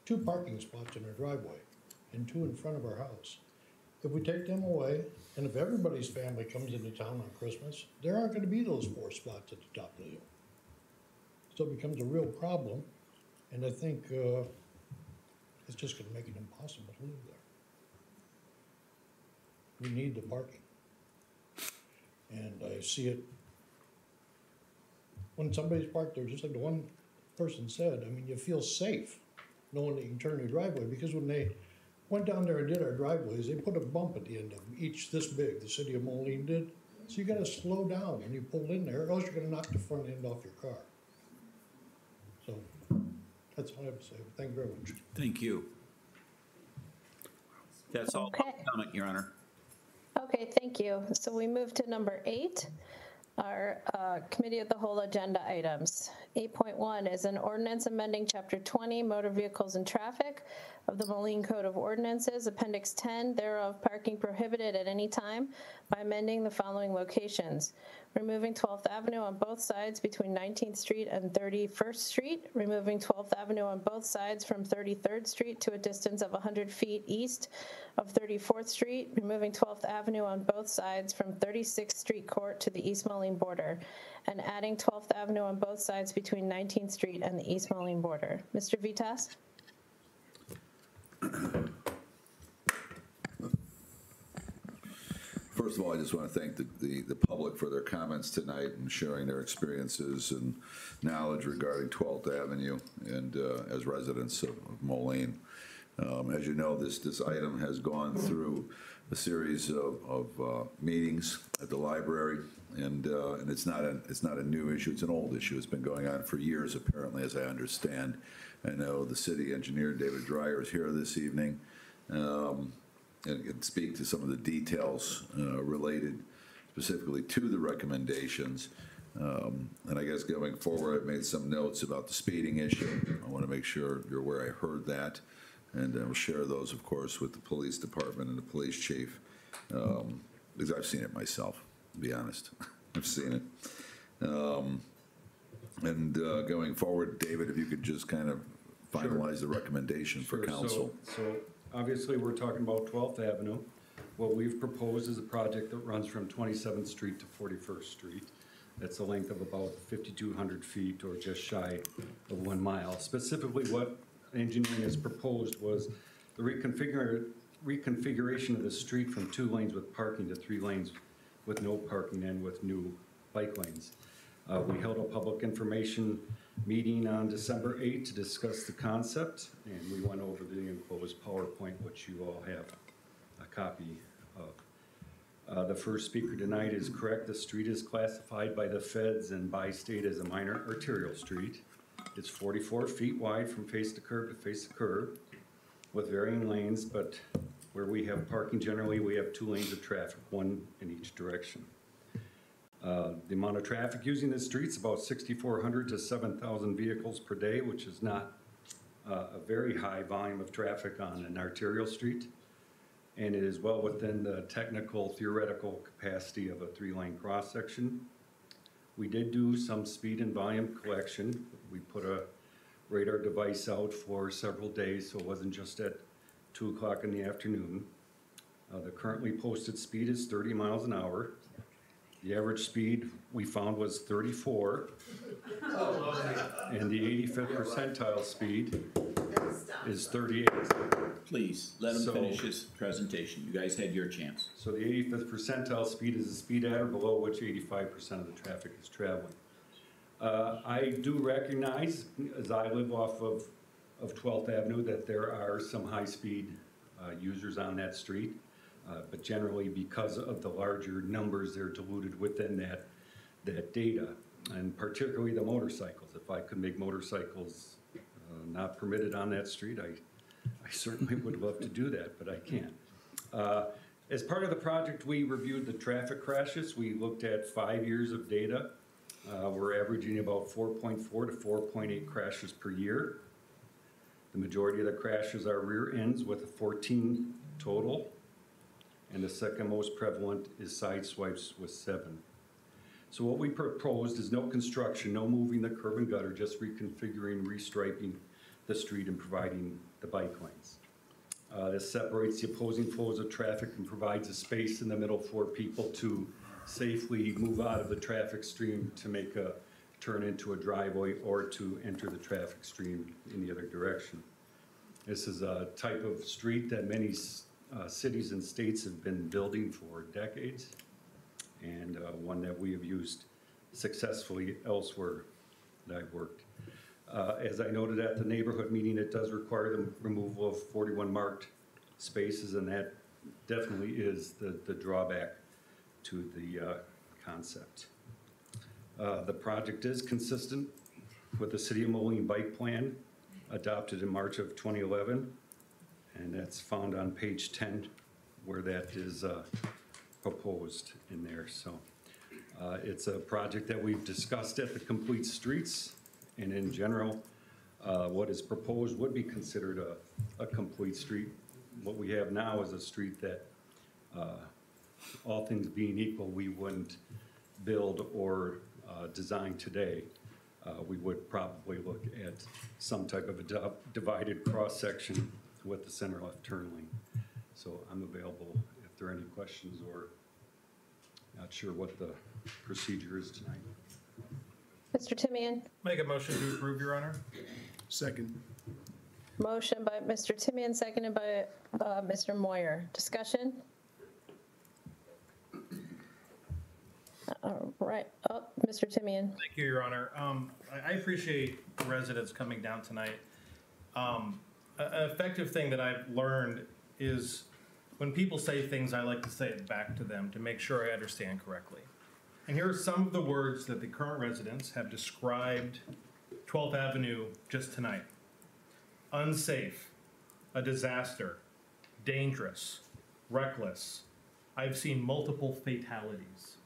2 parking spots in our driveway and 2 in front of our house. If we take them away, and if everybody's family comes into town on Christmas, there aren't going to be those 4 spots at the top of the hill. So it becomes a real problem, and I think it's just going to make it impossible to live there. We need the parking. And I see it when somebody's parked there, just like the one person said, I mean, you feel safe knowing that you can turn your driveway, because when they went down there and did our driveways, they put a bump at the end of them, each this big, the city of Moline did. So you gotta slow down when you pull in there, or else you're gonna knock the front end off your car. So, that's all I have to say. Thank you very much. Thank you. That's all public comment, Your Honor. Okay, thank you. So we move to number 8, our Committee of the Whole agenda items. 8.1 is an ordinance amending Chapter 20, Motor Vehicles and Traffic of the Moline Code of Ordinances, Appendix 10, thereof parking prohibited at any time, by amending the following locations: removing 12th Avenue on both sides between 19th Street and 31st Street, removing 12th Avenue on both sides from 33rd Street to a distance of 100 feet east of 34th Street, removing 12th Avenue on both sides from 36th Street Court to the East Moline border, and adding 12th Avenue on both sides between 19th Street and the East Moline border. Mr. Vitas? First of all, I just want to thank the public for their comments tonight and sharing their experiences and knowledge regarding 12th Avenue and as residents of Moline. As you know, this item has gone through a series of meetings at the library, and it's not a new issue. It's an old issue. It's been going on for years, apparently, as I understand. I know the city engineer, David Dreyer, is here this evening. and speak to some of the details related specifically to the recommendations. And I guess going forward, I've made some notes about the speeding issue. I want to make sure you're aware I heard that, and I'll share those, of course, with the police department and the police chief, because I've seen it myself, to be honest. I've seen it. And going forward, David, if you could just kind of finalize the recommendation for council. So obviously, we're talking about 12th Avenue. What we've proposed is a project that runs from 27th Street to 41st Street. That's a length of about 5,200 feet or just shy of 1 mile. Specifically, what engineering has proposed was the reconfiguration of the street from 2 lanes with parking to 3 lanes with no parking and with new bike lanes. We held a public information meeting on December 8th to discuss the concept, and we went over the enclosed PowerPoint, which you all have a copy of. The first speaker tonight is correct. The street is classified by the feds and by state as a minor arterial street. It's 44 feet wide from face to curb, with varying lanes, but where we have parking, generally we have 2 lanes of traffic, 1 in each direction. The amount of traffic using the streets about 6,400 to 7,000 vehicles per day, which is not a very high volume of traffic on an arterial street. And it is well within the technical theoretical capacity of a 3-lane cross-section. We did do some speed and volume collection. We put a radar device out for several days, so it wasn't just at 2 o'clock in the afternoon. The currently posted speed is 30 miles an hour. The average speed we found was 34. And the 85th percentile speed is 38. Please, let him finish his presentation. You guys had your chance. So the 85th percentile speed is a speed at or below which 85% of the traffic is traveling. I do recognize, as I live off of 12th Avenue, that there are some high-speed users on that street. But generally, because of the larger numbers, they're diluted within that data, and particularly the motorcycles. If I could make motorcycles not permitted on that street, I certainly would love to do that, but I can't. As part of the project, we reviewed the traffic crashes. We looked at 5 years of data. We're averaging about 4.4 to 4.8 crashes per year. The majority of the crashes are rear ends with 14 total. And the second most prevalent is side swipes with 7. So what we proposed is no construction, no moving the curb and gutter, just reconfiguring, restriping the street and providing the bike lanes. This separates the opposing flows of traffic and provides a space in the middle for people to safely move out of the traffic stream to make a turn into a driveway or to enter the traffic stream in the other direction. This is a type of street that many cities and states have been building for decades, and one that we have used successfully elsewhere that I've worked. As I noted at the neighborhood meeting, it does require the removal of 41 marked spaces, and that definitely is the drawback to the concept. The project is consistent with the City of Moline Bike Plan adopted in March of 2011. And that's found on page 10 where that is proposed in there. So it's a project that we've discussed at the Complete Streets. And in general, what is proposed would be considered a complete street. What we have now is a street that, all things being equal, we wouldn't build or design today. We would probably look at some type of a divided cross-section with the center left turn lane. So I'm available if there are any questions or not sure what the procedure is tonight. Mr. Timian? Make a motion to approve, Your Honor. Second. Motion by Mr. Timian, seconded by Mr. Moyer. Discussion? All right. Oh, Mr. Timian. Thank you, Your Honor. I appreciate the residents coming down tonight. An effective thing that I've learned is when people say things, I like to say it back to them to make sure I understand correctly. And here are some of the words that the current residents have described 12th Avenue just tonight. Unsafe, a disaster, dangerous, reckless. I've seen multiple fatalities.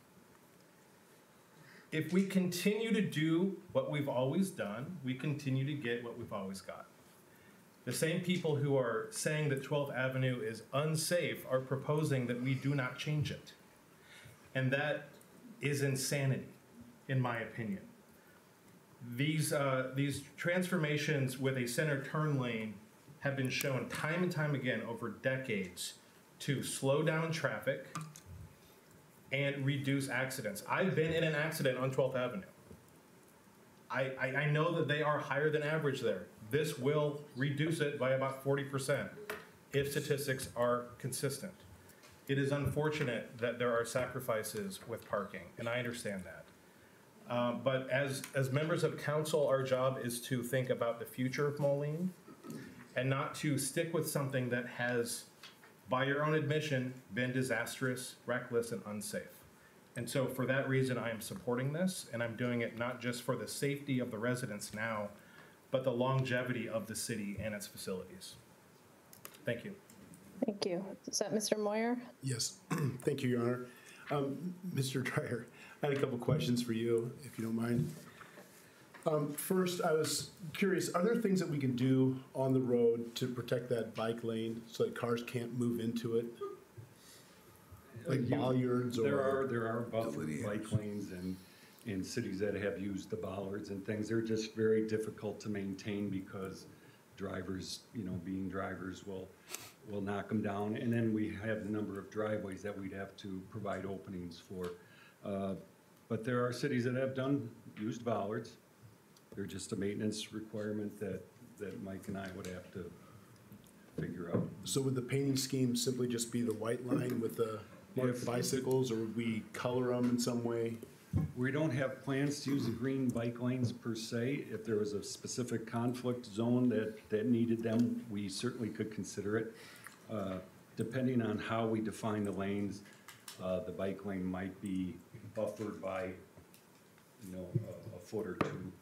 If we continue to do what we've always done, we continue to get what we've always got. The same people who are saying that 12th Avenue is unsafe are proposing that we do not change it. And that is insanity, in my opinion. These transformations with a center turn lane have been shown time and time again over decades to slow down traffic and reduce accidents. I've been in an accident on 12th Avenue. I know that they are higher than average there. This will reduce it by about 40% if statistics are consistent. It is unfortunate that there are sacrifices with parking, and I understand that. But as members of council, our job is to think about the future of Moline and not to stick with something that has, by your own admission, been disastrous, reckless, and unsafe. And so for that reason, I am supporting this, and I'm doing it not just for the safety of the residents now, but the longevity of the city and its facilities. Thank you. Thank you. Is that Mr. Moyer? Yes, thank you, Your Honor. Mr. Dreyer, I had a couple questions for you, if you don't mind. First, I was curious, are there things that we can do on the road to protect that bike lane so that cars can't move into it? Like bollards or? There are buffer bike lanes in cities that have used the bollards and things. They're just very difficult to maintain because drivers, being drivers, will knock them down. And then we have the number of driveways that we'd have to provide openings for. But there are cities that have used bollards. They're just a maintenance requirement that Mike and I would have to figure out. So would the painting scheme simply just be the white line with the marked bicycles, or would we color them in some way? We don't have plans to use the green bike lanes per se. If there was a specific conflict zone that needed them, we certainly could consider it. Depending on how we define the lanes, the bike lane might be buffered by, a foot or two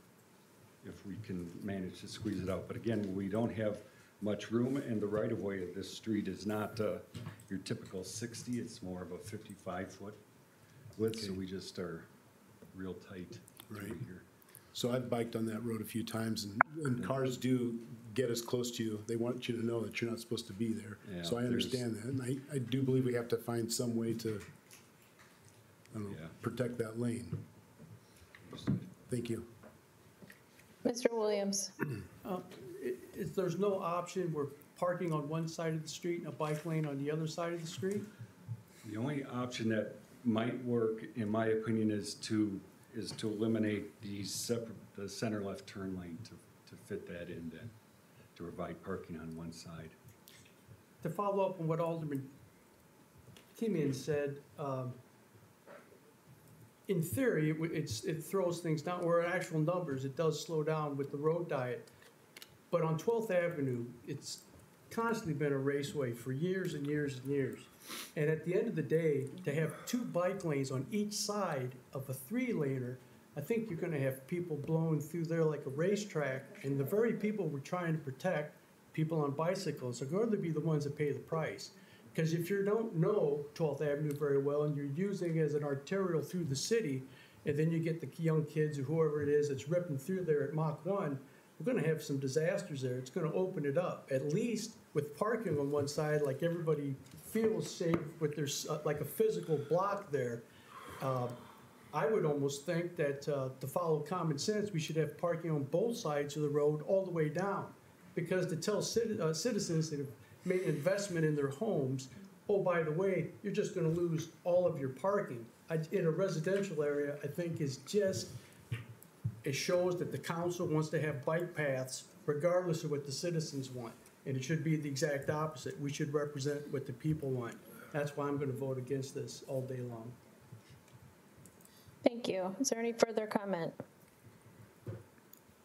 if we can manage to squeeze it out. But again, we don't have much room, and the right-of-way of this street is not your typical 60. It's more of a 55-foot width, okay. So we just are real tight right here. So I've biked on that road a few times, and when cars do get as close to you, they want you to know that you're not supposed to be there. Yeah, so I understand that, and I do believe we have to find some way to protect that lane. Thank you. Mr. Williams. If there's no option, we're parking on one side of the street and a bike lane on the other side of the street? The only option that might work, in my opinion, is to eliminate the center left turn lane to fit that in, then to provide parking on one side. To follow up on what Alderman Timian said, in theory, it throws things down, or in actual numbers, it does slow down with the road diet. But on 12th Avenue, it's constantly been a raceway for years and years and years. And at the end of the day, to have two bike lanes on each side of a three-laner, I think you're going to have people blowing through there like a racetrack. And the very people we're trying to protect, people on bicycles, are going to be the ones that pay the price. Because if you don't know 12th Avenue very well and you're using it as an arterial through the city, and then you get the young kids or whoever it is that's ripping through there at Mach 1, we're going to have some disasters there. It's going to open it up, at least with parking on one side, like everybody feels safe with their, like a physical block there. I would almost think that to follow common sense, we should have parking on both sides of the road all the way down. Because to tell citizens that have made an investment in their homes, oh, by the way, you're just going to lose all of your parking. In a residential area, I think is just, it shows that the council wants to have bike paths regardless of what the citizens want. And it should be the exact opposite. We should represent what the people want. That's why I'm going to vote against this all day long. Thank you. Is there any further comment?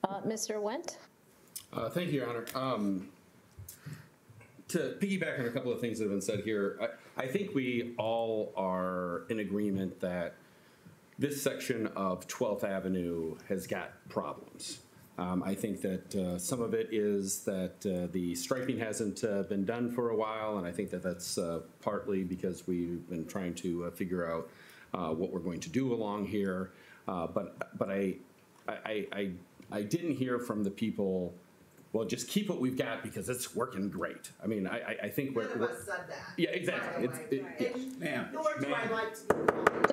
Mr. Wendt? Thank you, Your Honor. To piggyback on a couple of things that have been said here, I think we all are in agreement that this section of 12th Avenue has got problems. I think that some of it is that the striping hasn't been done for a while, and I think that that's partly because we've been trying to figure out what we're going to do along here. But I didn't hear from the people, well, just keep what we've got because it's working great. I mean, I think None of us said that. Yeah, exactly. Ma'am. Nor do I like to.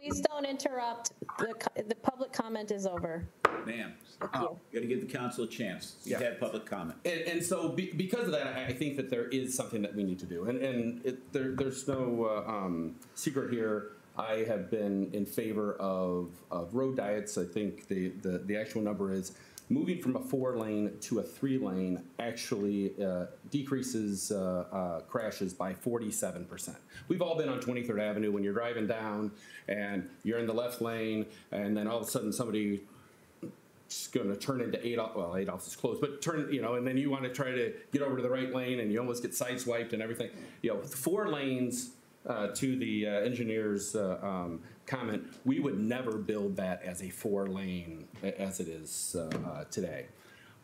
Please don't interrupt. The public comment is over. Ma'am, you got to give the council a chance. You've had public comment. And so because of that, I think that there is something that we need to do. And there's no secret here. I have been in favor of road diets. I think the actual number is moving from a 4-lane to a 3-lane actually decreases crashes by 47%. We've all been on 23rd Avenue when you're driving down and you're in the left lane and then all of a sudden somebody going to turn into Adolph, well, Adolph is close, but and then you want to try to get over to the right lane and you almost get sideswiped and everything. 4 lanes, to the engineer's comment, we would never build that as a 4-lane as it is today.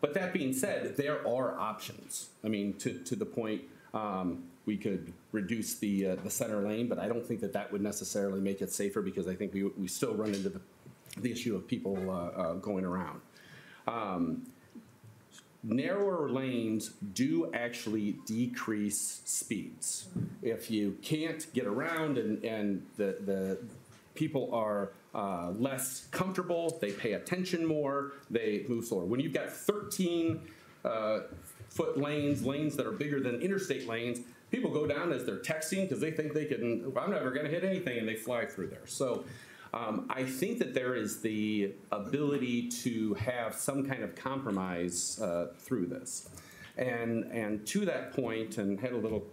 But that being said, there are options. I mean, to the point, we could reduce the center lane, but I don't think that would necessarily make it safer because I think we still run into the issue of people going around. Narrower lanes do actually decrease speeds. If you can't get around and the people are less comfortable, they pay attention more, they move slower. When you've got 13-foot lanes that are bigger than interstate lanes, people go down as they're texting because they think they can, I'm never going to hit anything, and they fly through there. So I think that there is the ability to have some kind of compromise through this. And to that point, and had a little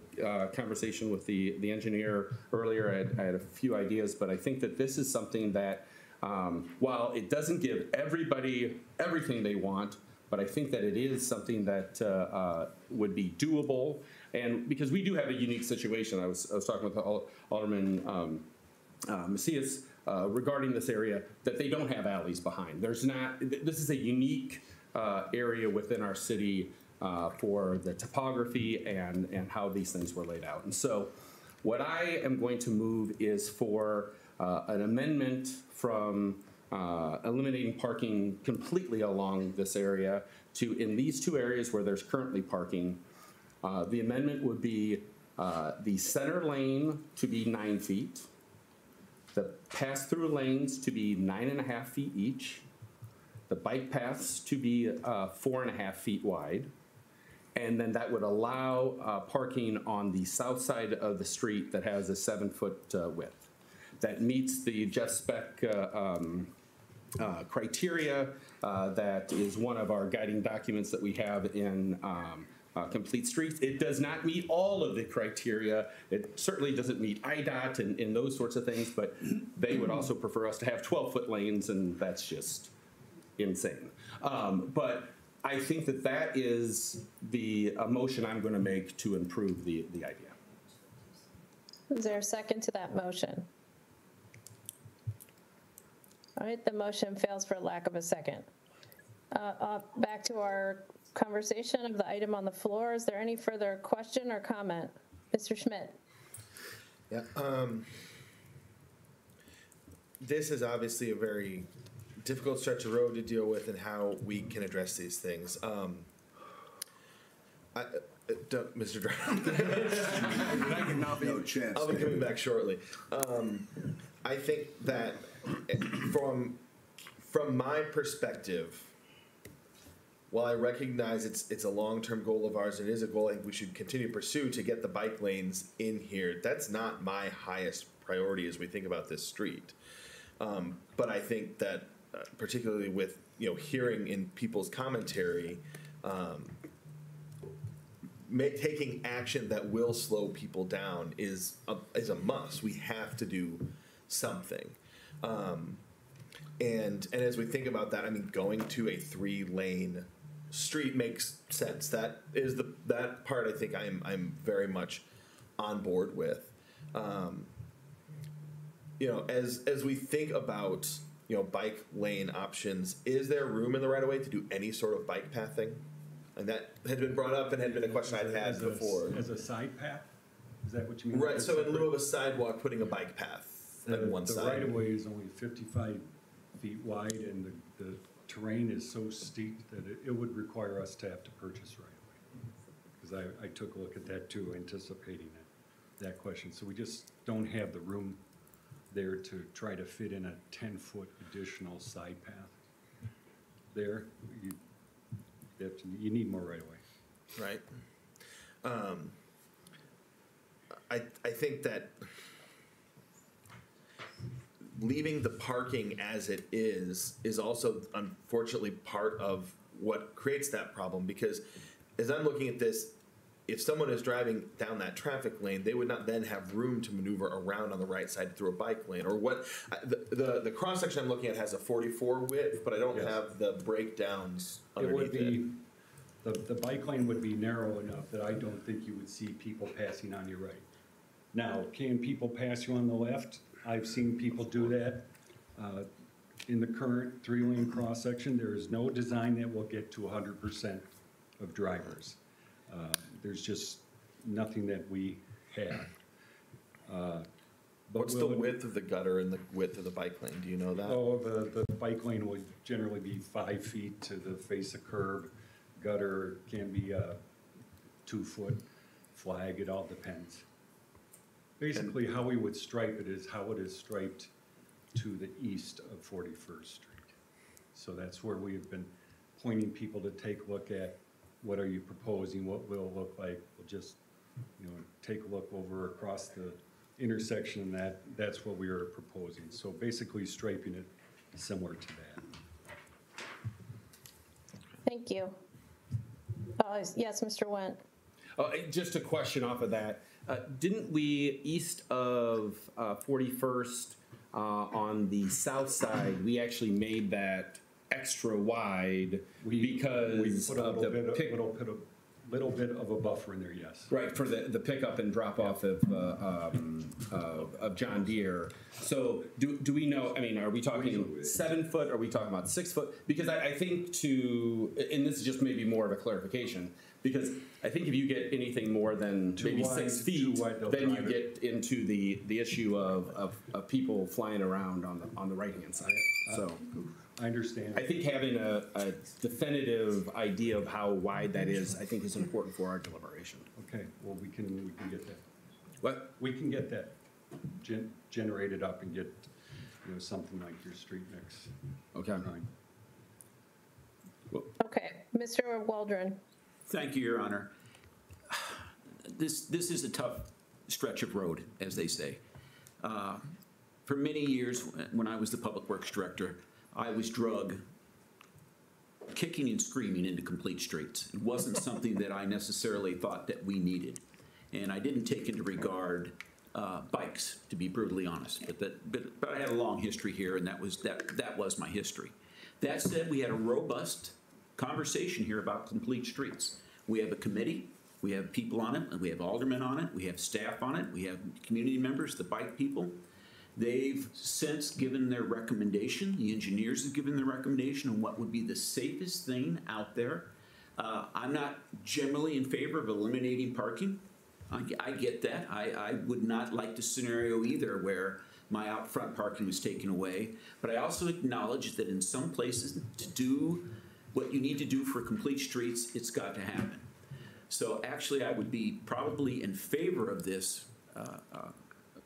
conversation with the engineer earlier, I had a few ideas, but I think that this is something that, while it doesn't give everybody everything they want, but I think that it is something that would be doable. And because we do have a unique situation, I was talking with Alderman Macias regarding this area, that they don't have alleys behind. There's not, this is a unique area within our city for the topography and how these things were laid out. And so what I am going to move is for an amendment from eliminating parking completely along this area to, in these 2 areas where there's currently parking, the amendment would be the center lane to be 9 feet, the pass-through lanes to be 9.5 feet each, the bike paths to be 4.5 feet wide, and then that would allow parking on the south side of the street that has a 7-foot width. That meets the Just Spec criteria. That is one of our guiding documents that we have in Complete Streets. It does not meet all of the criteria. It certainly doesn't meet IDOT and those sorts of things, but they would also prefer us to have 12-foot lanes, and that's just insane. But I think that is the motion I'm going to make to improve the idea. Is there a second to that motion? All right, the motion fails for lack of a second. Back to our conversation of the item on the floor. Is there any further question or comment? Mr. Schmidt. Yeah. This is obviously a very difficult stretch of road to deal with and how we can address these things. Mr. Brown. No chance. I'll be coming back shortly. I think that from my perspective, while I recognize it's a long-term goal of ours, and it is a goal I think we should continue to pursue to get the bike lanes in here, that's not my highest priority as we think about this street. But I think that particularly with hearing in people's commentary, taking action that will slow people down is a must. We have to do something. And as we think about that, I mean, going to a 3-lane street makes sense. That is that part I think I'm very much on board with. As we think about bike lane options. Is there room in the right of way to do any sort of bike pathing? And that had been brought up and had been a question I'd had before. As a side path? Is that what you mean? Right, so in lieu of a sidewalk, putting a bike path on one side. The right-of-way is only 55 feet wide, and the terrain is so steep that it would require us to have to purchase right-of-way. Because I took a look at that too, anticipating that question. So we just don't have the room there to try to fit in a 10-foot additional side path. There, you need more right-of-way. Right. I think that leaving the parking as it is also unfortunately part of what creates that problem, because as I'm looking at this, if someone is driving down that traffic lane, they would not then have room to maneuver around on the right side through a bike lane. Or what the cross section I'm looking at has a 44 width, but I don't have the breakdowns underneath it. The bike lane would be narrow enough that I don't think you would see people passing on your right. Now, can people pass you on the left? I've seen people do that. In the current 3-lane cross section, there is no design that will get to 100% of drivers. There's just nothing that we have. What's the width of the gutter and the width of the bike lane? Do you know that? Oh, the bike lane would generally be 5 feet to the face of curb. Gutter can be a 2-foot flag. It all depends. Basically, how we would stripe it is how it is striped to the east of 41st Street. So that's where we have been pointing people to take a look at what are you proposing, what will it look like. We'll just, take a look over across the intersection, and that's what we are proposing. So basically striping it similar to that. Thank you. Yes, Mr. Wendt. Just a question off of that. Didn't we, east of 41st, on the south side, we actually made that extra wide because we put a little bit of a buffer in there, yes. Right, for the pickup and drop off of John Deere. So do we know, are we talking 7 foot? Are we talking about 6 foot? Because I think and this is just maybe more of a clarification, because I think if you get anything more than maybe 6 feet, then you get into the issue of people flying around on the right-hand side. So I understand. I think having a definitive idea of how wide that is, I think, is important for our deliberation. Okay, well, we can get that. What? We can get that generated up and get, something like your street mix. Okay. Okay, Mr. Waldron. Thank you, Your Honor. This is a tough stretch of road, as they say. For many years, when I was the Public Works Director, I was drug kicking and screaming into complete streets. It wasn't something that I necessarily thought that we needed. And I didn't take into regard bikes, to be brutally honest. But I had a long history here, and that was my history. That said, we had a robust conversation here about complete streets. We have a committee, we have people on it, and we have aldermen on it, we have staff on it, we have community members, the bike people. They've since given their recommendation. The engineers have given their recommendation on what would be the safest thing out there. I'm not generally in favor of eliminating parking. I get that. I would not like the scenario either where my out front parking was taken away. But I also acknowledge that in some places, to do what you need to do for complete streets, it's got to happen. So actually, I would be probably in favor of this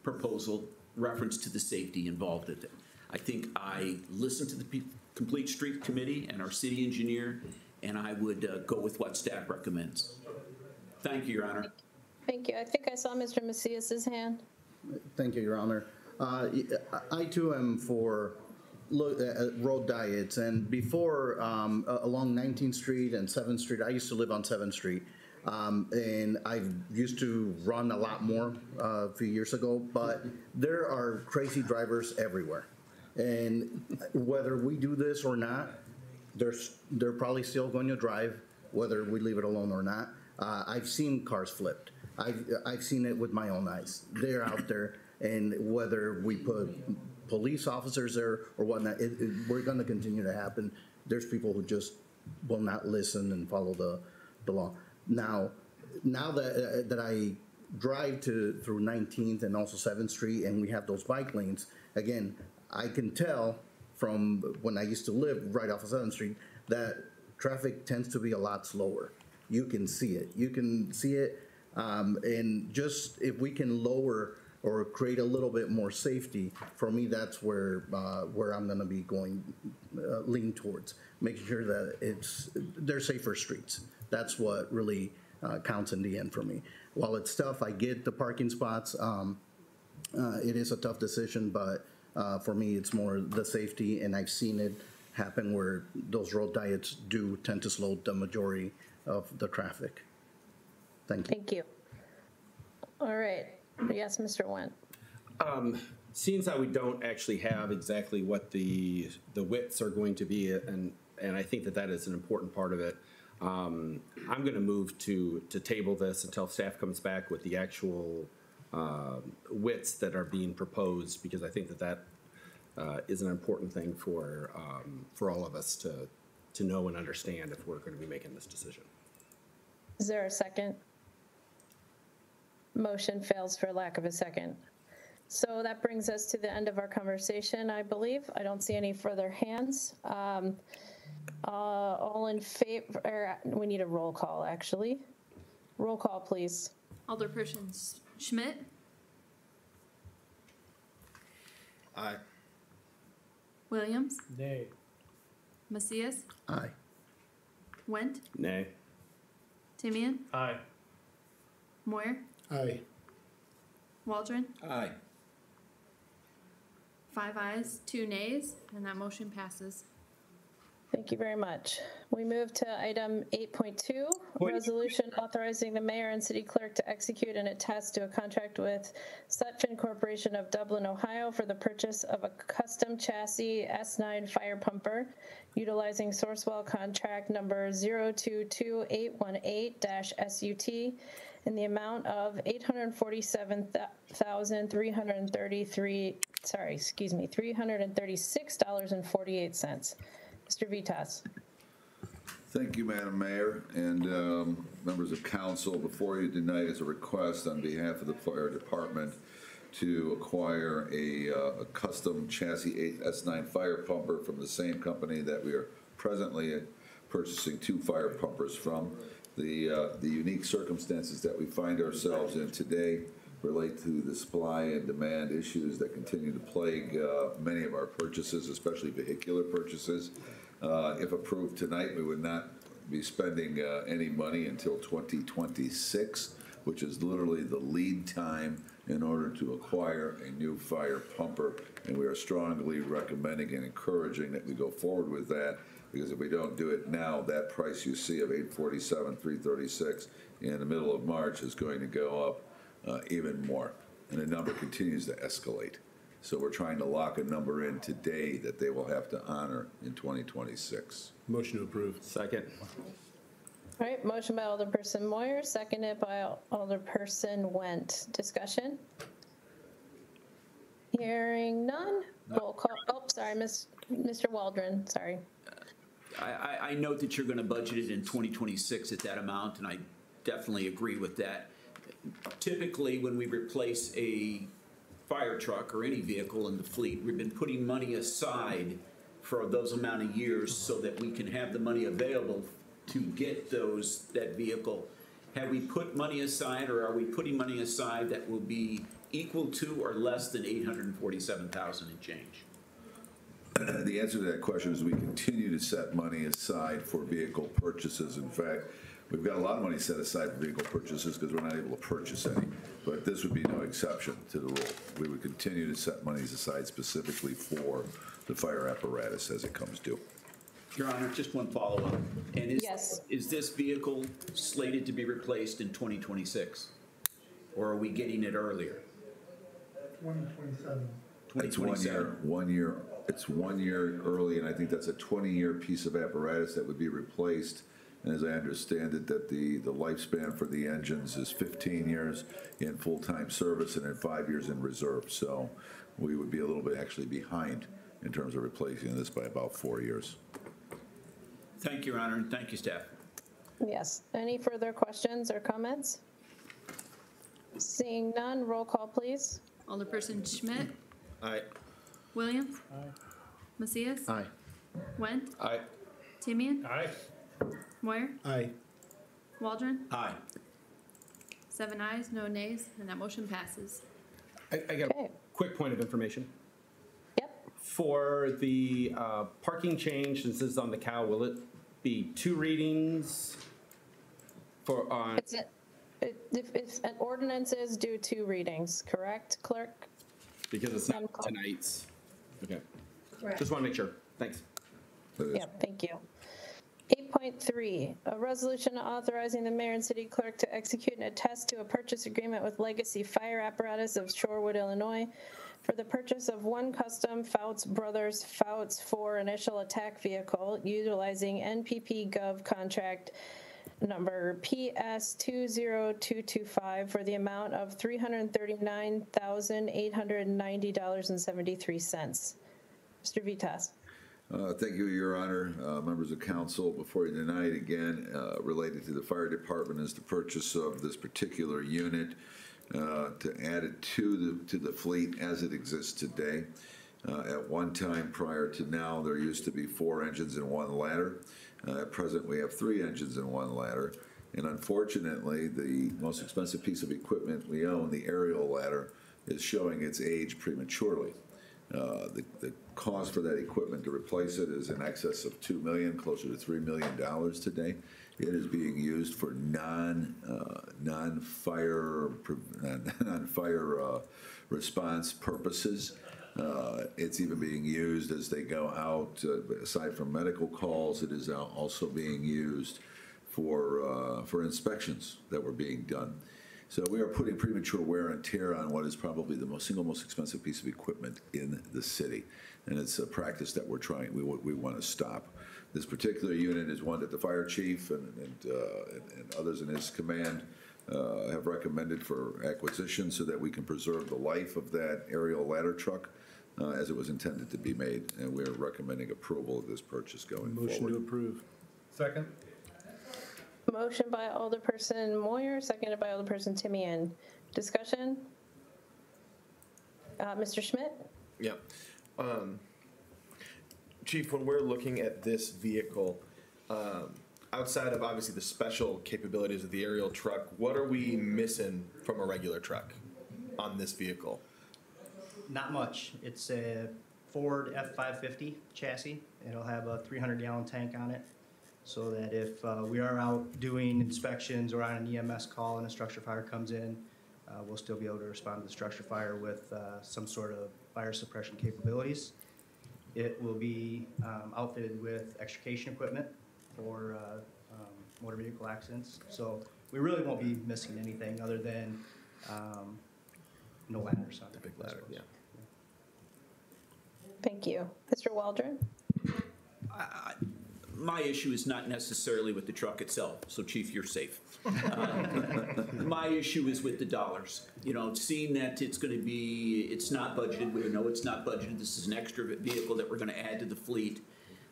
proposal reference to the safety involved in it. I think I listened to the Complete Street Committee and our city engineer, and I would go with what staff recommends. Thank you, Your Honor. Thank you. I think I saw Mr. Macias's hand. Thank you, Your Honor. I too am for road diets, and before along 19th Street and 7th Street, I used to live on 7th Street. And I used to run a lot more a few years ago, but there are crazy drivers everywhere. And whether we do this or not, they're probably still going to drive, whether we leave it alone or not. I've seen cars flipped. I've seen it with my own eyes. They're out there. And whether we put police officers there or whatnot, we're gonna continue to happen. There's people who just will not listen and follow the law. Now that I drive through 19th and also 7th Street, and we have those bike lanes, again, I can tell from when I used to live right off of 7th Street that traffic tends to be a lot slower. You can see it. And just if we can lower or create a little bit more safety, for me, that's where I'm gonna be going, lean towards, making sure that they're safer streets. That's what really counts in the end for me. While it's tough, I get the parking spots. It is a tough decision, but for me, it's more the safety, and I've seen it happen where those road diets do tend to slow the majority of the traffic. Thank you. Thank you. All right. Yes, Mr. Wendt. Seeing how we don't actually have exactly what the widths are going to be, and I think that is an important part of it, I'm going to move to table this until staff comes back with the actual widths that are being proposed, because I think that is an important thing for all of us to know and understand if we're going to be making this decision. Is there a second? Motion fails for lack of a second. So that brings us to the end of our conversation, I believe. I don't see any further hands. All in favor, we need a roll call, actually. Roll call, please. Alderperson Schmidt? Aye. Williams? Nay. Macias? Aye. Wendt? Nay. Timian? Aye. Moyer? Aye. Waldron? Aye. 5 ayes, 2 nays, and that motion passes. Thank you very much. We move to item 8.2, resolution authorizing the mayor and city clerk to execute and attest to a contract with Sutphin Corporation of Dublin, Ohio for the purchase of a custom chassis S9 fire pumper utilizing Sourcewell contract number 022818-SUT in the amount of $336.48. Mr. Vitas. Thank you, Madam Mayor, and members of council. Before you tonight is a request on behalf of the fire department to acquire a custom chassis S9 fire pumper from the same company that we are presently purchasing 2 fire pumpers from. The unique circumstances that we find ourselves in today relate to the supply and demand issues that continue to plague many of our purchases, especially vehicular purchases. If approved tonight, we would not be spending any money until 2026, which is literally the lead time in order to acquire a new fire pumper. And we are strongly recommending and encouraging that we go forward with that, because if we don't do it now, that price you see of $847, $336 in the middle of March is going to go up even more. And the number continues to escalate. So we're trying to lock a number in today that they will have to honor in 2026. Motion to approve. Second. All right, motion by Alderperson Moyer, seconded by Alderperson Wendt. Discussion? Hearing none. Roll call. Oh, sorry, Mr. Waldron, sorry. I note that you're going to budget it in 2026 at that amount, and I definitely agree with that. Typically, when we replace a fire truck or any vehicle in the fleet, we've been putting money aside for those amount of years so that we can have the money available to get that vehicle. Have we put money aside, or are we putting money aside that will be equal to or less than $847,000 and change? The answer to that question is we continue to set money aside for vehicle purchases. In fact, we've got a lot of money set aside for vehicle purchases because we're not able to purchase any, but this would be no exception to the rule. We would continue to set monies aside specifically for the fire apparatus as it comes due. Your Honor, just one follow-up. And is this vehicle slated to be replaced in 2026? Or are we getting it earlier? 2027. It's 1 year. It's 1 year early, and I think that's a 20-year piece of apparatus that would be replaced And as I understand it, that the lifespan for the engines is 15 years in full-time service and then 5 years in reserve. So we would be a little bit actually behind in terms of replacing this by about 4 years. Thank you, Your Honor, and thank you, staff. Yes. Any further questions or comments? Seeing none, roll call, please. Alderperson Schmidt? Aye. Williams? Aye. Macias? Aye. Went? Aye. Timian? Aye. Moyer? Aye. Waldron? Aye. 7 ayes, no nays, and that motion passes. I got a quick point of information. Yep. For the parking change, since this is on the cow, will it be 2 readings for on? If an ordinance is due 2 readings, correct, clerk? Because it's not tonight's. Okay. Correct. Just want to make sure. Thanks. Yeah, thank you. 8.3, a resolution authorizing the mayor and city clerk to execute and attest to a purchase agreement with Legacy Fire Apparatus of Shorewood, Illinois, for the purchase of 1 custom Fouts Brothers Fouts 4 initial attack vehicle utilizing NPP Gov contract number PS20225 for the amount of $339,890.73. Mr. Vitas. Thank you, Your Honor. Members of council, before you tonight, again, related to the fire department is the purchase of this particular unit to add it to the fleet as it exists today. At one time prior to now, there used to be 4 engines and 1 ladder. At present, we have 3 engines and 1 ladder. And unfortunately, the most expensive piece of equipment we own, the aerial ladder, is showing its age prematurely. The cost for that equipment to replace it is in excess of $2 million, closer to $3 million today. It is being used for non-fire response purposes. It's even being used as they go out, aside from medical calls, it is also being used for inspections that were being done. So we are putting premature wear and tear on what is probably the single most expensive piece of equipment in the city. And it's a practice that we want to stop. This particular unit is one that the fire chief and others in his command have recommended for acquisition so that we can preserve the life of that aerial ladder truck as it was intended to be made. And we're recommending approval of this purchase going forward. Motion to approve. Second. Motion by Alderperson Moyer, seconded by Alderperson Timian. Discussion? Mr. Schmidt? Yeah. Chief, when we're looking at this vehicle, outside of obviously the special capabilities of the aerial truck, what are we missing from a regular truck on this vehicle? Not much. It's a Ford F550 chassis. It'll have a 300-gallon tank on it, so that if we are out doing inspections or on an EMS call and a structure fire comes in, we'll still be able to respond to the structure fire with some sort of fire suppression capabilities. It will be outfitted with extrication equipment for motor vehicle accidents. So we really won't be missing anything other than no ladders on it. The big ladder, yeah. Thank you. Mr. Waldron? My issue is not necessarily with the truck itself, so Chief, you're safe. My issue is with the dollars. You know, seeing that it's not budgeted, we know it's not budgeted, this is an extra vehicle that we're gonna add to the fleet.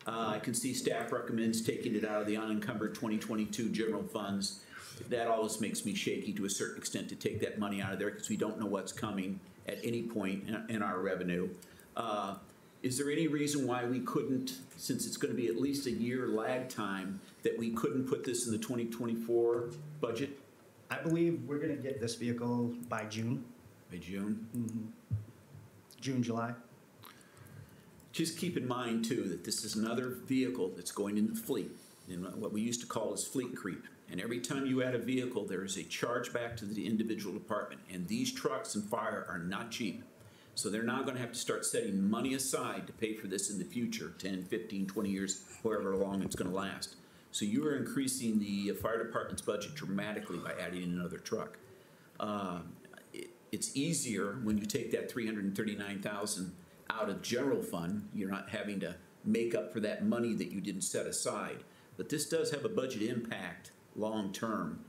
I can see staff recommends taking it out of the unencumbered 2022 general funds. That always makes me shaky to a certain extent to take that money out of there because we don't know what's coming at any point in our revenue. Is there any reason why we couldn't, since it's going to be at least a year lag time, that we couldn't put this in the 2024 budget? I believe we're going to get this vehicle by June. By June? Mm-hmm. June, July. Just keep in mind, too, that this is another vehicle that's going into the fleet, in what we used to call as fleet creep. And every time you add a vehicle, there is a charge back to the individual department. And these trucks and fire are not cheap. So they're now going to have to start setting money aside to pay for this in the future, 10, 15, 20 years, however long it's going to last. So you are increasing the fire department's budget dramatically by adding another truck. It's easier when you take that $339,000 out of general fund. You're not having to make up for that money that you didn't set aside. but this does have a budget impact long-term.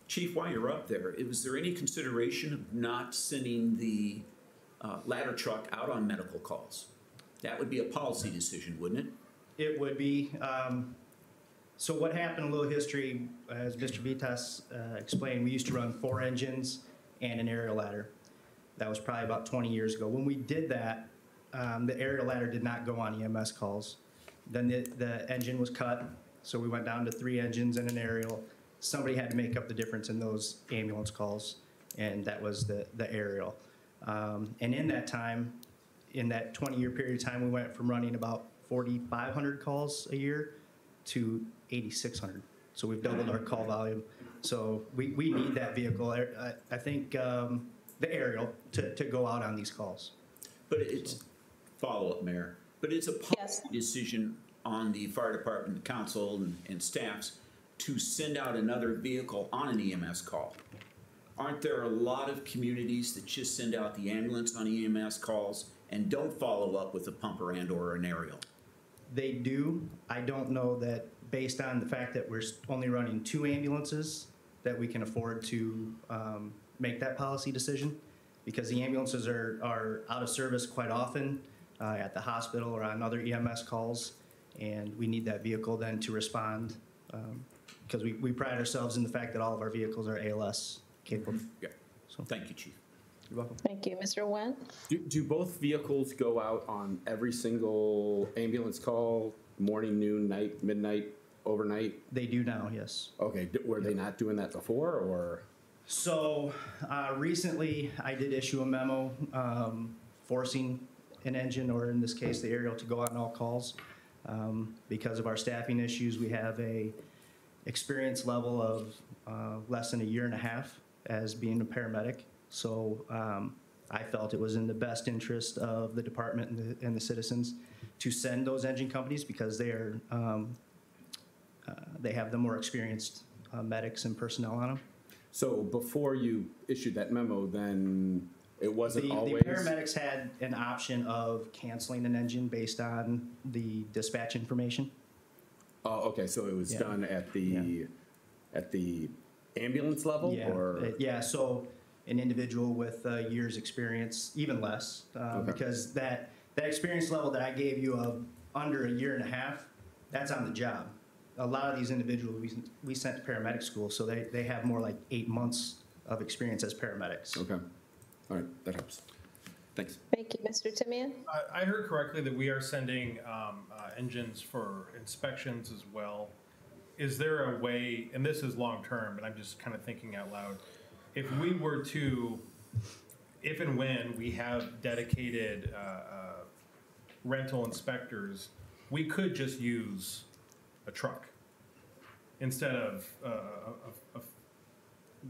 Chief, while you're up there, was there any consideration of not sending the ladder truck out on medical calls? That would be a policy decision, wouldn't it? It would be. So what happened, a little history, as Mr. Vitas explained, we used to run 4 engines and an aerial ladder. That was probably about 20 years ago. When we did that, the aerial ladder did not go on EMS calls. Then the engine was cut, so we went down to 3 engines and an aerial. Somebody had to make up the difference in those ambulance calls, and that was the aerial. And in that time, in that 20-year period of time, we went from running about 4,500 calls a year to 8,600. So we've doubled our call volume. So we need that vehicle. I think the aerial to go out on these calls. But it's, follow-up, Mayor, but it's a policy decision on the fire department, council, and staffs to send out another vehicle on an EMS call. Aren't there a lot of communities that just send out the ambulance on EMS calls and don't follow up with a pumper and/or an aerial? They do. I don't know that based on the fact that we're only running 2 ambulances that we can afford to make that policy decision, because the ambulances are out of service quite often at the hospital or on other EMS calls, and we need that vehicle then to respond because we pride ourselves in the fact that all of our vehicles are ALS capable. Yeah. So thank you, Chief. You're welcome. Thank you. Mr. Wen? Do both vehicles go out on every single ambulance call, morning, noon, night, midnight, overnight? They do now, yes. Okay, were they not doing that before, or? So recently, I did issue a memo forcing an engine, or in this case, the aerial, to go on all calls. Because of our staffing issues, we have a experience level of less than 1.5 years as being a paramedic. So I felt it was in the best interest of the department and the citizens to send those engine companies, because they are they have the more experienced medics and personnel on them. So before you issued that memo, then it wasn't always? The paramedics had an option of canceling an engine based on the dispatch information. Oh, okay, so it was done at the ambulance level? Yeah, or? Yeah, so an individual with years experience, even less, because that experience level that I gave you of under 1.5 years, that's on the job. A lot of these individuals we sent to paramedic school, so they have more like 8 months of experience as paramedics. Okay, all right, that helps. Thanks. Thank you. Mr. Timian? I heard correctly that we are sending engines for inspections as well. Is there a way, and this is long-term, but I'm just kind of thinking out loud, if we were to, if and when we have dedicated rental inspectors, we could just use a truck instead of a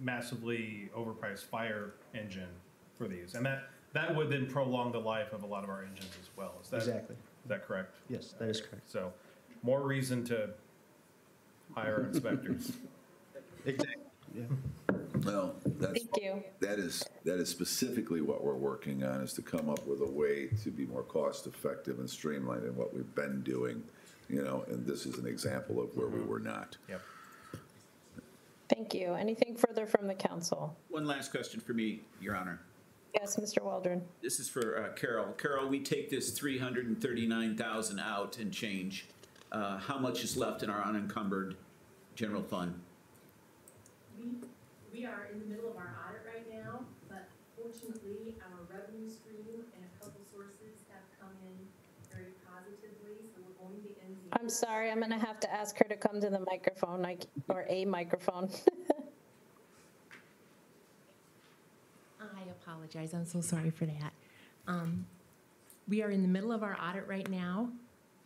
massively overpriced fire engine for these, and that would then prolong the life of a lot of our engines as well. Is that Exactly. Is that correct? Yes, that is correct. So, more reason to hire inspectors. Exactly. Yeah. Well, Thank you. that is specifically what we're working on, is to come up with a way to be more cost effective and streamlined in what we've been doing, and this is an example of where we were not. Yep. Thank you. Anything further from the council? One last question for me, Your Honor. Yes, Mr. Waldron. This is for Carol. Carol, we take this $339,000 out and change. How much is left in our unencumbered general fund? We are in the middle of our audit right now, but fortunately, our revenue stream and a couple sources have come in very positively, so we're going to end the. I'm sorry, I'm going to have to ask her to come to the microphone, or a microphone. I apologize. I'm so sorry for that. We are in the middle of our audit right now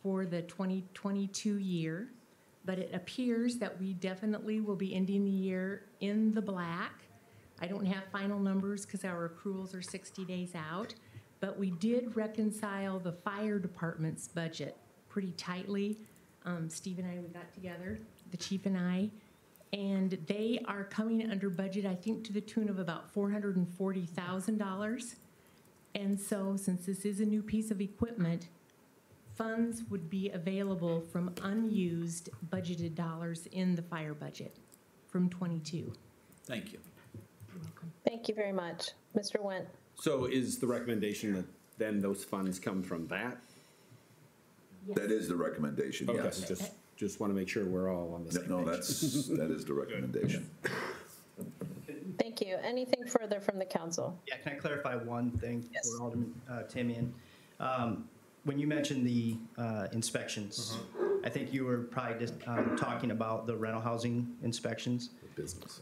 for the 2022 year, but it appears that we definitely will be ending the year in the black. I don't have final numbers because our accruals are 60 days out, but we did reconcile the fire department's budget pretty tightly. Steve and I, we got together, the chief and I, and they are coming under budget, I think, to the tune of about $440,000. And so, since this is a new piece of equipment, funds would be available from unused budgeted dollars in the fire budget from '22. Thank you. Thank you very much. Mr. Wendt? So is the recommendation that then those funds come from that? That is the recommendation, Okay, yes. just want to make sure we're all on the same page. No, that is the recommendation. Thank you. Anything further from the council? Yeah, can I clarify one thing for Alderman Timian? When you mentioned the inspections, I think you were probably just talking about the rental housing inspections. Business.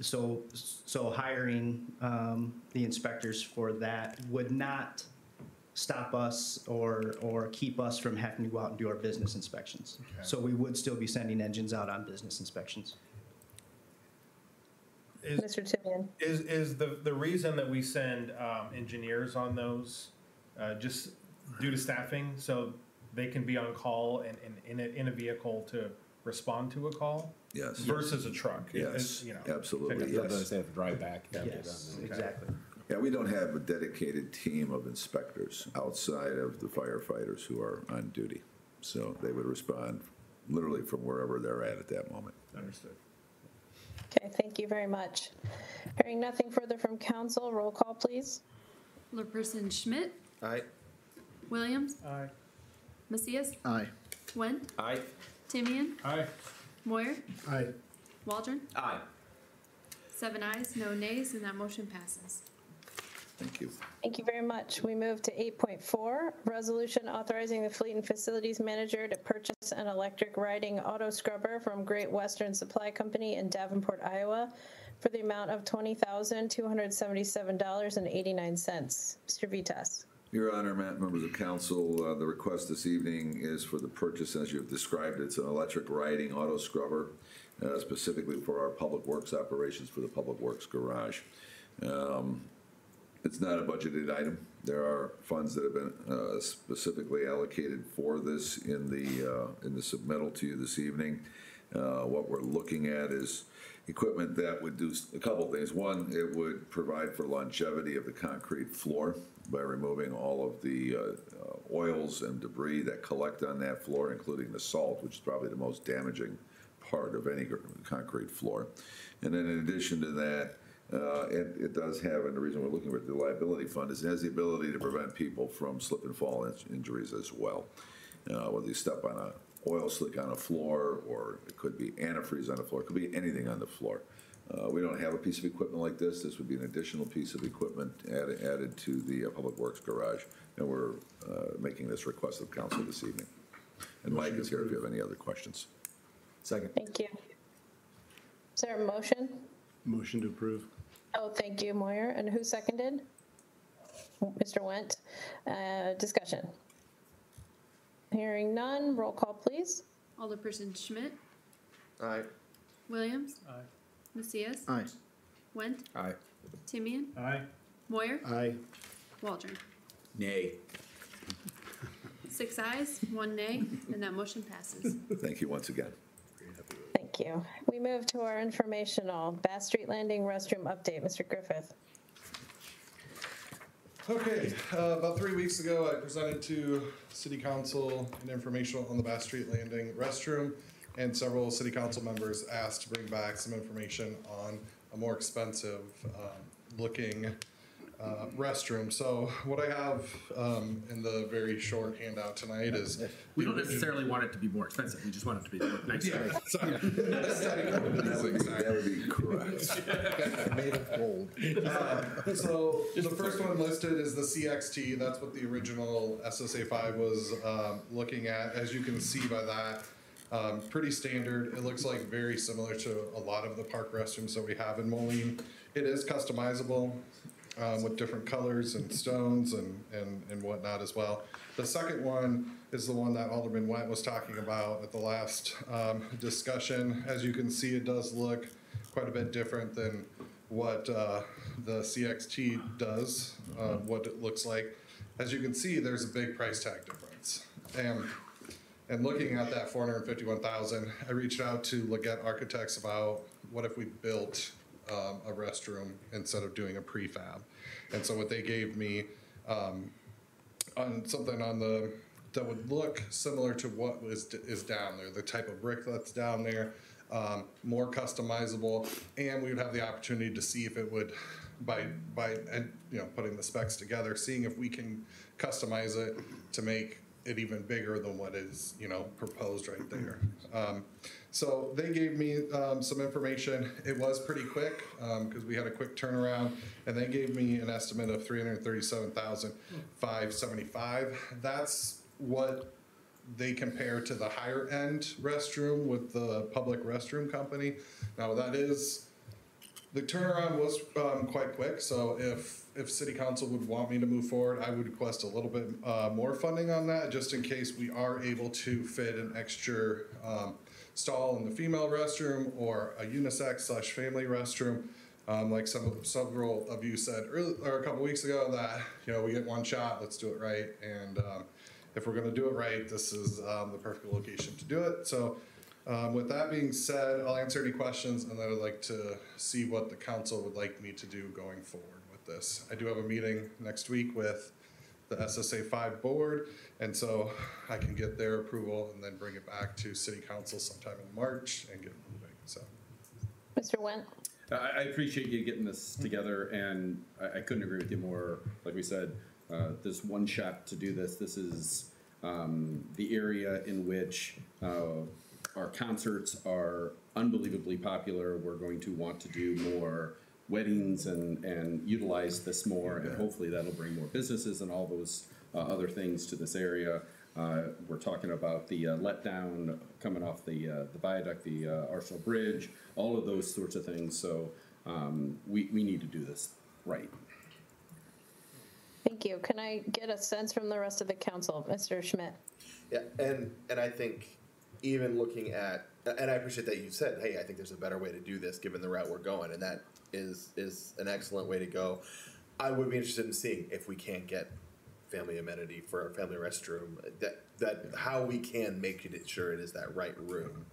So hiring the inspectors for that would not stop us or keep us from having to go out and do our business inspections. Okay. So we would still be sending engines out on business inspections. Mr. Timian? Is the reason that we send engineers on those just due to staffing, so they can be on call and in a vehicle to respond to a call? Yes. Versus a truck? Yes, You know, absolutely, yes. They have to drive back. Yes, exactly. Yeah, we don't have a dedicated team of inspectors outside of the firefighters who are on duty. So they would respond literally from wherever they're at that moment. Understood. Okay, thank you very much. Hearing nothing further from council, roll call, please. Alderperson Schmidt, Aye. Williams, Aye. Macias, Aye. Wendt, Aye. Timian, Aye. Moyer, Aye. Waldron. Aye. 7 ayes, no nays, and that motion passes. Thank you. Thank you very much. We move to 8.4, resolution authorizing the fleet and facilities manager to purchase an electric riding auto scrubber from Great Western Supply Company in Davenport, Iowa, for the amount of $20,277.89. Mr. Vitas. Your Honor, members of council, the request this evening is for the purchase, as you've described, it's an electric riding auto scrubber, specifically for our public works operations for the public works garage. It's not a budgeted item. There are funds that have been specifically allocated for this in the submittal to you this evening. What we're looking at is equipment that would do a couple things. One, it would provide for longevity of the concrete floor by removing all of the oils and debris that collect on that floor, including the salt, which is probably the most damaging part of any concrete floor. And then in addition to that, it does have, and the reason we're looking at the liability fund is it has the ability to prevent people from slip and fall injuries as well. Whether you step on a oil slick on a floor, or it could be antifreeze on the floor, it could be anything on the floor. We don't have a piece of equipment like this. This would be an additional piece of equipment added to the Public Works garage, and we're making this request of council this evening. And Mike is here if you have any other questions. Second. Thank you. Is there a motion? Motion to approve. Oh, thank you, Moyer. And who seconded? Mr. Wendt. Discussion. Hearing none, roll call, please. Alderperson Schmidt, Aye. Williams, Aye. Macias, Aye. Wendt, Aye. Timian, Aye. Moyer, Aye. Waldron. Nay. 6 ayes, 1 nay, and that motion passes. Thank you once again. Thank you. We move to our informational Bass Street Landing restroom update. Mr. Griffith. Okay, about 3 weeks ago, I presented to City Council an informational on the Bass Street Landing restroom, and several City Council members asked to bring back some information on a more expensive looking restroom. So what I have in the very short handout tonight is... We don't necessarily want it to be more expensive, we just want it to be nicer. Yeah, sorry. That would be correct. Made of gold. So the first one listed is the CXT. That's what the original SSA5 was looking at. As you can see by that, pretty standard. It looks like very similar to a lot of the park restrooms that we have in Moline. It is customizable with different colors and stones and whatnot as well. The second one is the one that Alderman Wendt was talking about at the last discussion. As you can see, it does look quite a bit different than what the CXT does, what it looks like. As you can see, there's a big price tag difference. And looking at that $451,000, I reached out to Leggett Architects about what if we built a restroom instead of doing a prefab. And so what they gave me on something on the that would look similar to what is down there, the type of brick that's down there, more customizable, and we would have the opportunity to see if it would, by and putting the specs together, seeing if we can customize it to make it even bigger than what is proposed right there. So they gave me some information. It was pretty quick because we had a quick turnaround, and they gave me an estimate of $337,575. That's what they compare to the higher end restroom with the public restroom company. Now that is, the turnaround was quite quick, so if city council would want me to move forward, I would request a little bit more funding on that, just in case we are able to fit an extra stall in the female restroom or a unisex/family restroom. Like several of you said or a couple weeks ago, that we get one shot, let's do it right. And if we're going to do it right, this is the perfect location to do it. So with that being said, I'll answer any questions, and then I'd like to see what the council would like me to do going forward with this. I do have a meeting next week with the SSA 5 board, and so I can get their approval and then bring it back to city council sometime in March and get moving. So, Mr. Wendt. I appreciate you getting this together, and I couldn't agree with you more. Like we said, there's one shot to do this. This is the area in which our concerts are unbelievably popular. We're going to want to do more weddings and utilize this more, and hopefully that'll bring more businesses and all those other things to this area. We're talking about the letdown coming off the viaduct, the Arsenal Bridge, all of those sorts of things. So we need to do this right. Thank you. Can I get a sense from the rest of the council, Mr. Schmidt? Yeah, and I think even looking at, and I appreciate that you said, hey, I think there's a better way to do this given the route we're going, and that is an excellent way to go. I would be interested in seeing if we can't get family amenity for a family restroom, that how we can make it sure it is that right room.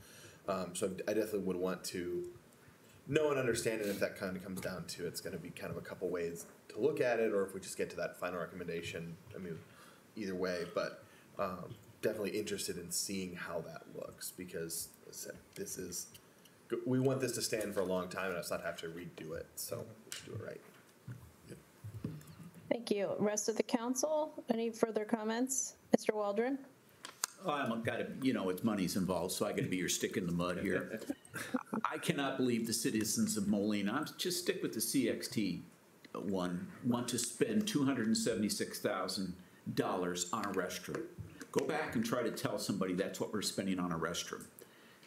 So I definitely would want to know and understand, and if that kind of comes down to it's going to be kind of a couple ways to look at it, or if we just get to that final recommendation. I mean, either way, but definitely interested in seeing how that looks, because as I said, we want this to stand for a long time and us not have to redo it, so let's do it right. Thank you. Rest of the council, any further comments? Mr. Waldron? I've got to, it's money's involved, so I got to be your stick in the mud here. I cannot believe the citizens of Moline, I'll just stick with the CXT one, want to spend $276,000 on a restroom. Go back and try to tell somebody that's what we're spending on a restroom.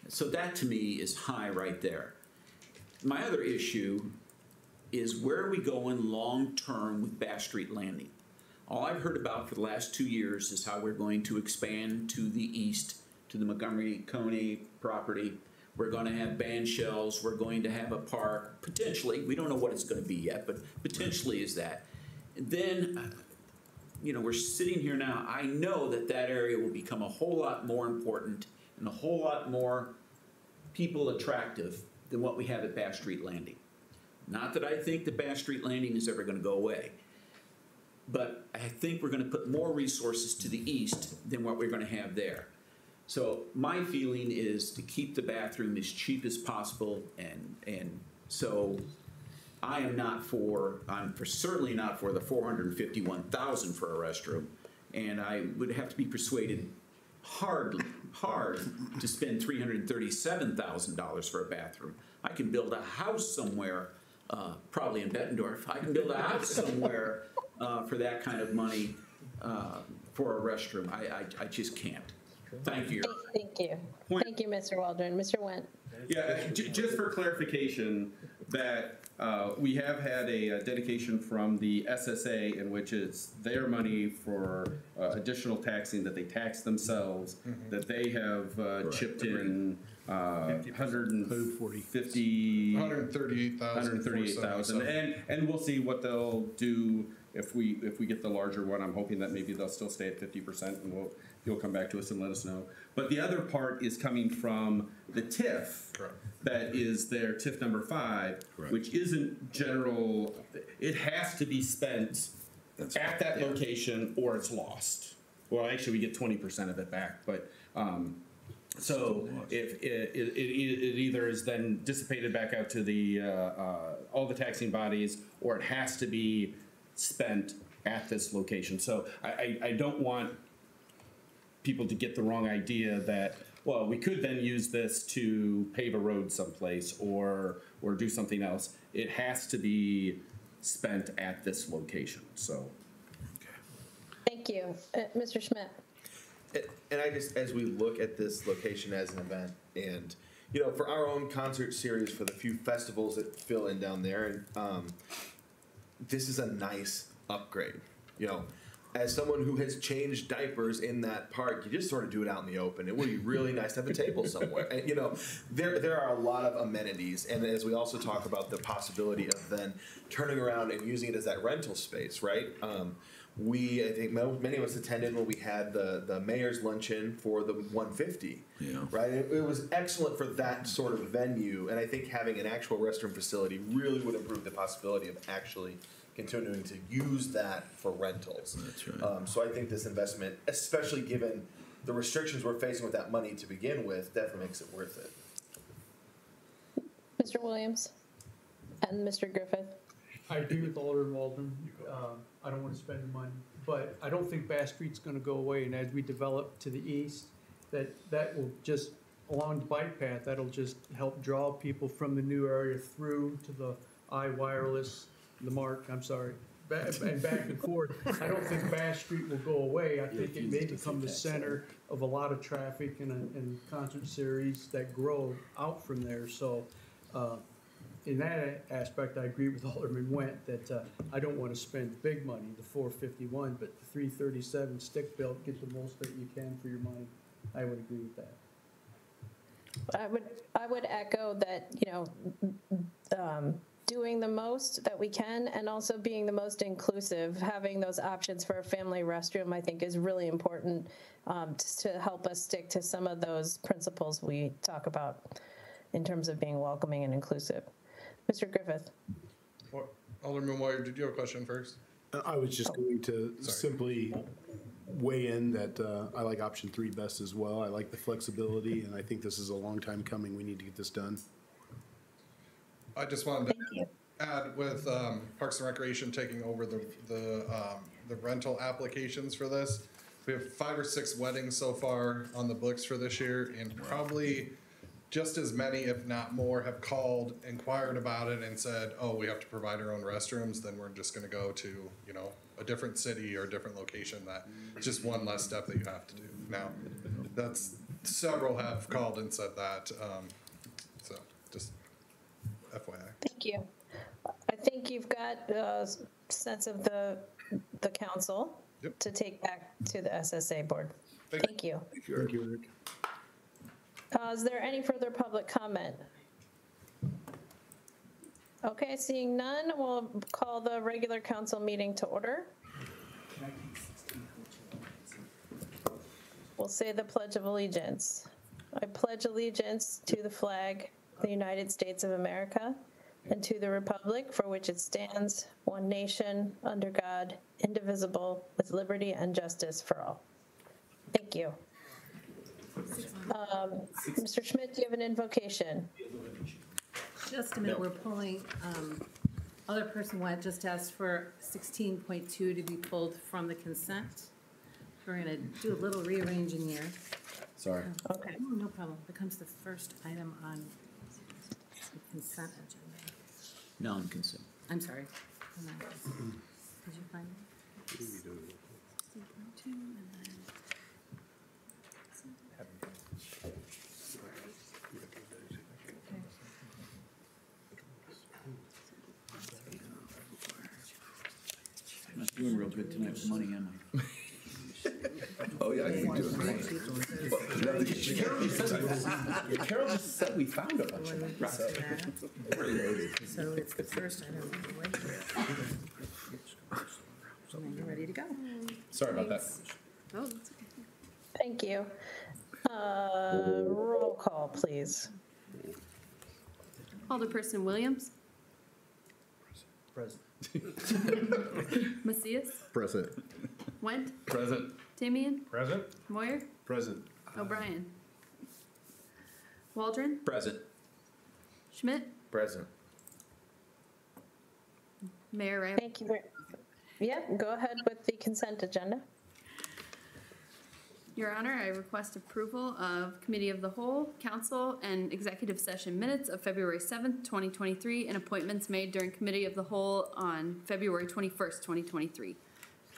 So that to me is high right there. My other issue is, where are we going long-term with Bass Street Landing? All I've heard about for the last 2 years is how we're going to expand to the east, to the Montgomery-Coney property. We're going to have band shells. We're going to have a park, potentially. We don't know what it's going to be yet, but potentially is that. And then, we're sitting here now. I know that that area will become a whole lot more important and a whole lot more people attractive than what we have at Bass Street Landing. Not that I think the Bass Street Landing is ever going to go away, but I think we're going to put more resources to the east than what we're going to have there. So my feeling is to keep the bathroom as cheap as possible, and so I'm certainly not for the $451,000 for a restroom, and I would have to be persuaded hard to spend $337,000 for a bathroom. I can build a house somewhere, probably in Bettendorf. I can build a house somewhere for that kind of money for a restroom. I just can't. Thank you. Thank you. Thank you, Mr. Waldron. Mr. Wendt. Yeah, just for clarification, that we have had a dedication from the SSA in which it's their money for additional taxing that they tax themselves, that they have chipped in $138,000, and we'll see what they'll do if we get the larger one. I'm hoping that maybe they'll still stay at 50%, and you'll come back to us and let us know. But the other part is coming from the TIF. Correct. That is their TIF number 5, correct, which isn't general. It has to be spent at that location or it's lost. well, actually, we get 20% of it back, but, so if it either is then dissipated back out to the, all the taxing bodies, or it has to be spent at this location. So I don't want people to get the wrong idea that, well, we could then use this to pave a road someplace or do something else. It has to be spent at this location, so. Thank you. Mr. Schmidt? And I just, as we look at this location as an event, and, you know, for our own concert series, for the few festivals that fill in down there, and this is a nice upgrade, you know. As someone who has changed diapers in that park, you just sort of do it out in the open. It would be really nice to have a table somewhere. And, you know, there are a lot of amenities, and as we also talk about the possibility of then turning around and using it as that rental space, right? I think many of us attended when we had the mayor's luncheon for the 150, right? It was excellent for that sort of venue, and I think having an actual restroom facility really would improve the possibility of actually continuing to use that for rentals. That's right. So I think this investment, especially given the restrictions we're facing with that money to begin with, definitely makes it worth it. Mr. Williams? And Mr. Griffith? I agree with Alderman Waldron. I don't want to spend the money, but I don't think Bass Street's going to go away. And as we develop to the east, that will just, along the bike path, that'll just help draw people from the new area through to the iWireless, and back and forth. I don't think Bass Street will go away. I think it may become the center of a lot of traffic and concert series that grow out from there. So in that aspect, I agree with Alderman Went that I don't want to spend big money, the $451, but the $337 stick built, get the most that you can for your money. I would agree with that. I would echo that, you know, doing the most that we can and also being the most inclusive, having those options for a family restroom, I think is really important to help us stick to some of those principles we talk about in terms of being welcoming and inclusive. Mr. Griffith. Alderman Moyer, did you have a question first? I was just going to simply weigh in that I like option 3 best as well. I like the flexibility, and I think this is a long time coming. We need to get this done. I just wanted to add with Parks and Recreation taking over the rental applications for this. We have 5 or 6 weddings so far on the books for this year, and probably just as many, if not more, have called, inquired about it, and said, "Oh, we have to provide our own restrooms." Then we're just going to go to, you know, a different city or a different location. That's just one less step that you have to do. Now, that's several have called and said that. So just FYI. Thank you. I think you've got a sense of the council to take back to the SSA board. Thank you. Thank you, Eric. Is there any further public comment? Okay, seeing none, we'll call the regular council meeting to order. We'll say the Pledge of Allegiance. I pledge allegiance to the flag of the United States of America and to the republic for which it stands, one nation, under God, indivisible, with liberty and justice for all. Thank you. Mr. Schmidt, do you have an invocation? Just a minute, we're pulling, other person just asked for 16.2 to be pulled from the consent. We're gonna do a little rearranging here. Sorry. Okay. Oh, no problem. Becomes the first item on the consent agenda. Non-consent. I'm sorry. Did you find it? 16.2 and then. I'm not doing real good tonight with money, am I? Oh, yeah, you're doing great. Carol just said we found a bunch of them. So it's the first item on the way here. And then you're ready to go. Sorry about that. Oh, that's okay. Thank you. Roll call, please. Alderperson Williams? Present. Macias? Present. Went? Present. Timian? Present? Moyer? Present. O'Brien? Waldron? Present. Schmidt? Present. Mayor Ram? Thank you. Yep, go ahead with the consent agenda. Your Honor, I request approval of Committee of the Whole, Council, and Executive Session minutes of February 7th, 2023, and appointments made during Committee of the Whole on February 21st, 2023.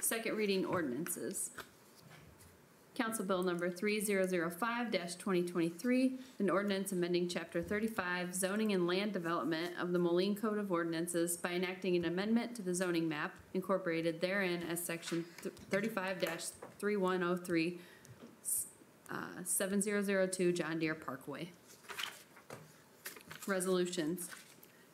Second reading ordinances. Council Bill Number 3005-2023, an ordinance amending Chapter 35 Zoning and Land Development of the Moline Code of Ordinances by enacting an amendment to the zoning map incorporated therein as Section 35-3103, 7002 John Deere Parkway. Resolutions.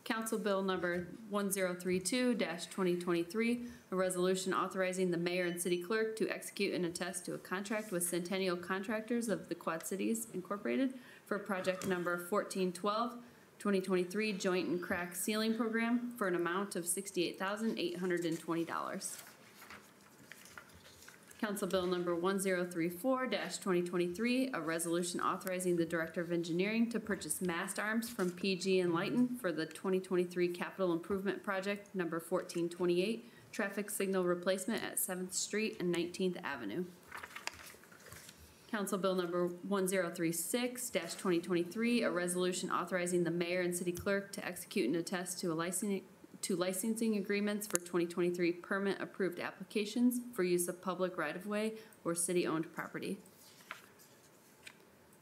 Council Bill Number 1032-2023, a resolution authorizing the mayor and city clerk to execute and attest to a contract with Centennial Contractors of the Quad Cities Incorporated for project number 1412, 2023 Joint and Crack Ceiling Program for an amount of $68,820. Council Bill Number 1034-2023, a resolution authorizing the Director of Engineering to purchase mast arms from PG and Lighton for the 2023 Capital Improvement Project Number 1428, traffic signal replacement at 7th Street and 19th Avenue. Council Bill Number 1036-2023, a resolution authorizing the mayor and city clerk to execute and attest to licensing agreements for 2023 permit-approved applications for use of public right-of-way or city-owned property.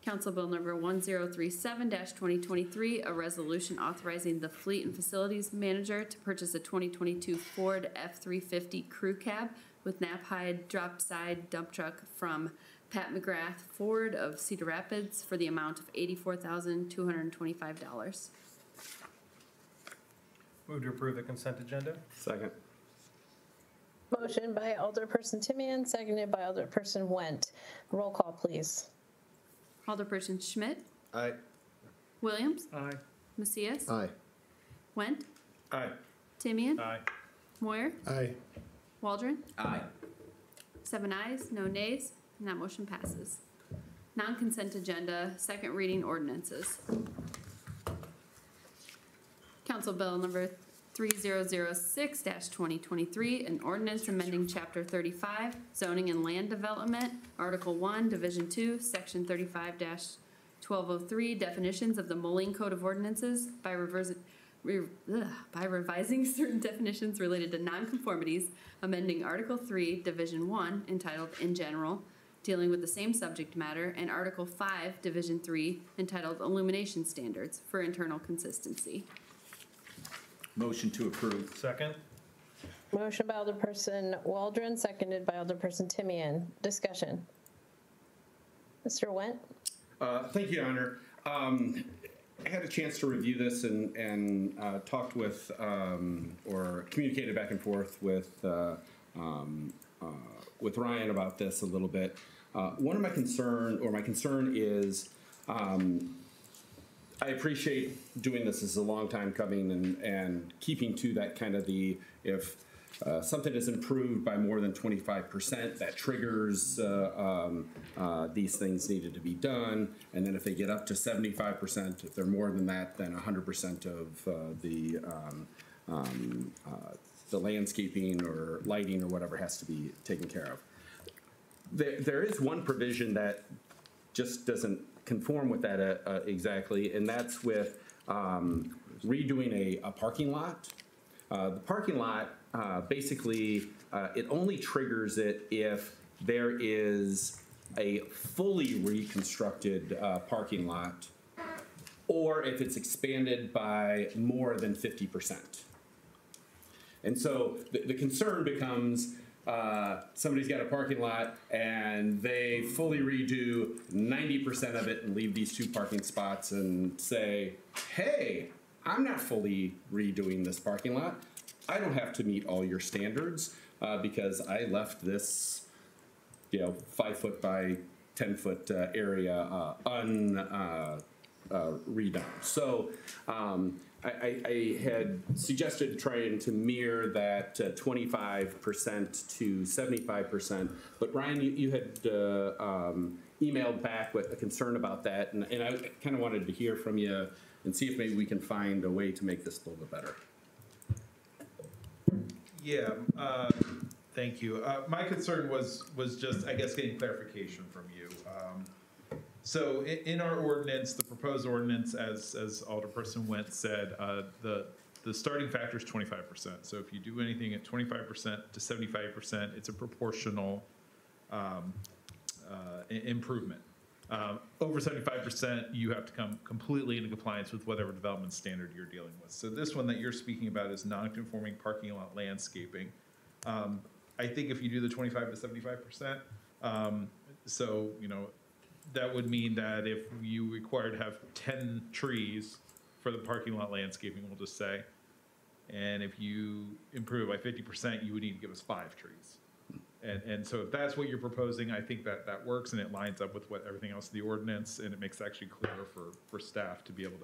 Council Bill Number 1037-2023, a resolution authorizing the Fleet and Facilities Manager to purchase a 2022 Ford F-350 Crew Cab with Knapheide drop-side dump truck from Pat McGrath Ford of Cedar Rapids for the amount of $84,225. Move to approve the consent agenda. Second. Motion by Alderperson Timian, seconded by Alderperson Went. Roll call, please. Alderperson Schmidt? Aye. Williams? Aye. Macias? Aye. Went? Aye. Timian? Aye. Moyer? Aye. Waldron? Aye. 7 ayes, no nays, and that motion passes. Non-consent agenda, second reading ordinances. Council Bill Number 3006-2023, an ordinance amending Chapter 35, Zoning and Land Development, Article 1, Division 2, Section 35-1203, definitions of the Moline Code of Ordinances by revising certain definitions related to nonconformities, amending Article 3, Division 1, entitled In General, dealing with the same subject matter, and Article 5, Division 3, entitled Illumination Standards for internal consistency. Motion to approve. Second? Motion by Alderperson Waldron, seconded by Alderperson Timian. Discussion. Mr. Went? Thank you, Your Honor. I had a chance to review this and talked with or communicated back and forth with Ryan about this a little bit. One of my concern is I appreciate doing this. This is a long time coming and keeping to that kind of if something is improved by more than 25%, that triggers these things needed to be done. And then if they get up to 75%, if they're more than that, then 100% of the landscaping or lighting or whatever has to be taken care of. There is one provision that just doesn't conform with that exactly, and that's with redoing a parking lot. The parking lot, basically, it only triggers it if there is a fully reconstructed parking lot or if it's expanded by more than 50%. And so the concern becomes somebody's got a parking lot and they fully redo 90% of it and leave these 2 parking spots and say, hey, I'm not fully redoing this parking lot. I don't have to meet all your standards because I left this 5-foot by 10-foot area redone. So I had suggested trying to mirror that 25% to 75%, but Ryan, you had emailed back with a concern about that, and I kind of wanted to hear from you and see if maybe we can find a way to make this a little bit better. Yeah, thank you. My concern was just, I guess, getting clarification from you. So in our ordinance, the proposed ordinance, as Alderperson Wentz said, the starting factor is 25%. So if you do anything at 25% to 75%, it's a proportional improvement. Over 75%, you have to come completely into compliance with whatever development standard you're dealing with. So this one that you're speaking about is non-conforming parking lot landscaping. I think if you do the 25 to 75%, so, you know, that would mean that if you require to have 10 trees for the parking lot landscaping, we'll just say, and if you improve by 50%, you would need to give us 5 trees. And so if that's what you're proposing, I think that works, and it lines up with what everything else in the ordinance, and it makes it actually clearer for staff to be able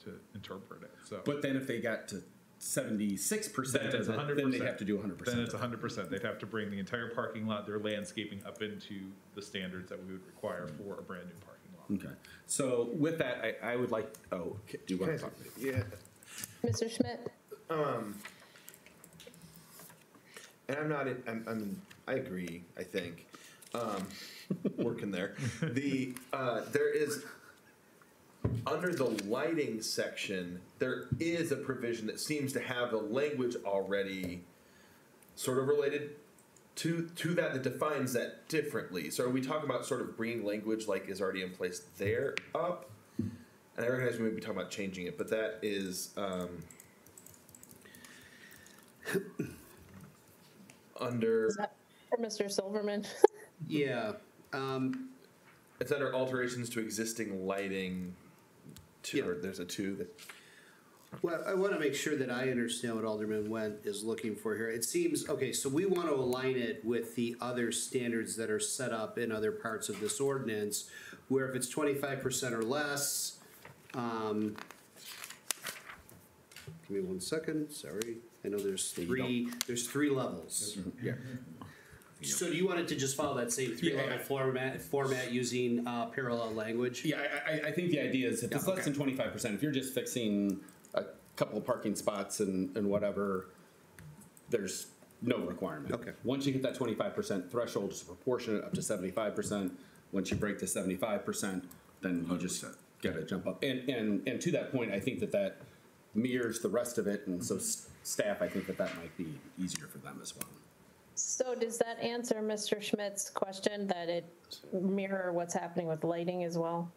to interpret it. So, but then if they got to 76%, then it's 100%. Then they'd have to do 100%. Then it's 100%. They'd have to bring the entire parking lot, their landscaping, up into the standards that we would require for a brand new parking lot. Okay. So with that, I would like. Oh, do you want to talk? Yeah. Mr. Schmidt? And I'm not, I agree, I think, working there. There is, under the lighting section, there is a provision that seems to have the language already sort of related to that defines that differently. So are we talking about sort of bringing language like is already in place there up? And I recognize we may be talking about changing it, but that is, under. Is that for Mr. Silverman? Yeah. It's under alterations to existing lighting. Or there's a 2 that. Well, I want to make sure that I understand what Alderman Went is looking for here. It seems, okay, so we want to align it with the other standards that are set up in other parts of this ordinance, where if it's 25% or less, give me 1 second, sorry. I know there's three levels. Yeah. So do you want it to just follow that same 3-level format using parallel language? Yeah, I think the idea is if it's less than 25%, if you're just fixing a couple of parking spots and whatever, there's no requirement. Okay. Once you hit that 25% threshold, it's proportionate up to 75%. Once you break to 75%, then you just got to jump up. And to that point, I think that mirrors the rest of it, and so staff, I think that might be easier for them as well. So does that answer Mr. Schmidt's question that it mirror what's happening with lighting as well?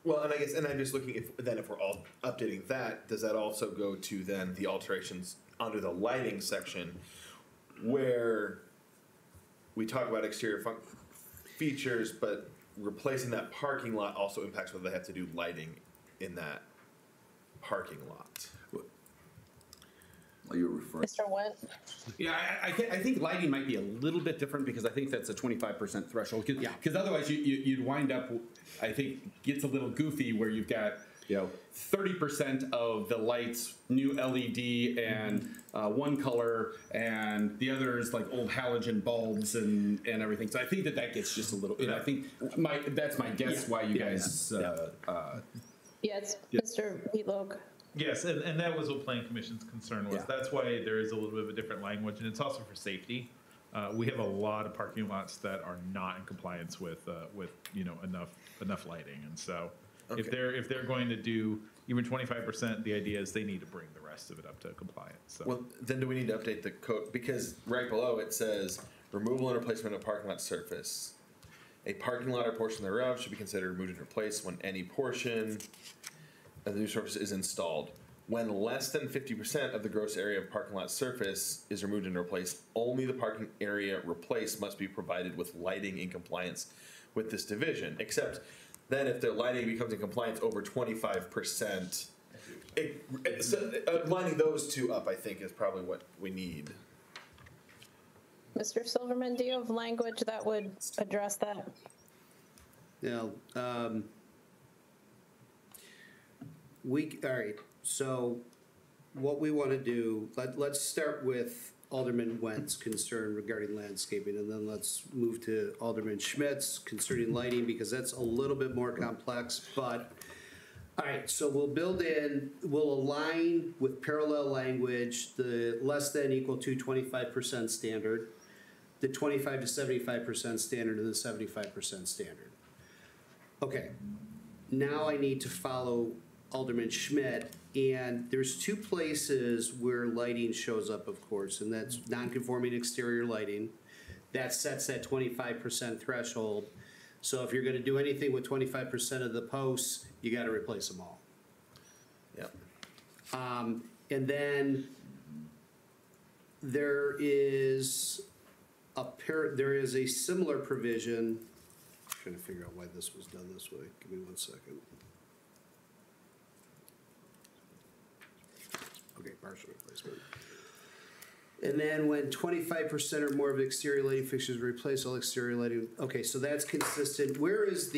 Well, and I guess, and I'm just looking if we're all updating that, does that also go to then the alterations under the lighting section where we talk about exterior features, but replacing that parking lot also impacts whether they have to do lighting in that parking lot? Are you referring? Mr. Went? Yeah, I think lighting might be a little bit different because I think that's a 25% threshold. Because otherwise you'd wind up, I think, gets a little goofy where you've got 30% of the lights new LED and one color, and the others like old halogen bulbs and everything. So I think that gets just a little. I think that's my guess why you guys. Yes, Mr. Wheatlock. Yes, and that was what Plan Commission's concern was. Yeah. That's why there is a little bit of a different language, and it's also for safety. We have a lot of parking lots that are not in compliance with enough lighting, and so if they're going to do even 25%, the idea is they need to bring the rest of it up to compliance. So. Well, then do we need to update the code? Because right below it says removal and replacement of parking lot surface. A parking lot or portion thereof should be considered removed and replaced when any portion of the new surface is installed. When less than 50% of the gross area of parking lot surface is removed and replaced, only the parking area replaced must be provided with lighting in compliance with this division. Except then if the lighting becomes in compliance over 25%, lining those two up, I think, is probably what we need. Mr. Silverman, do you have language that would address that? all right, so what we want to do, let's start with Alderman Wentz' concern regarding landscaping, and then let's move to Alderman Schmidt's concerning lighting, because that's a little bit more complex, but, all right, so we'll align with parallel language, the less than equal to 25% standard, the 25 to 75% standard, and the 75% standard. Okay, now I need to follow Alderman Schmidt, and there's two places where lighting shows up, of course, and that's non-conforming exterior lighting. That sets that 25% threshold. So if you're gonna do anything with 25% of the posts, you gotta replace them all. Yep. And then there is a similar provision. I'm trying to figure out why this was done this way. Give me 1 second. Okay, partial replacement. And then when 25% or more of exterior lighting fixtures replace all exterior lighting, okay, so that's consistent. Where is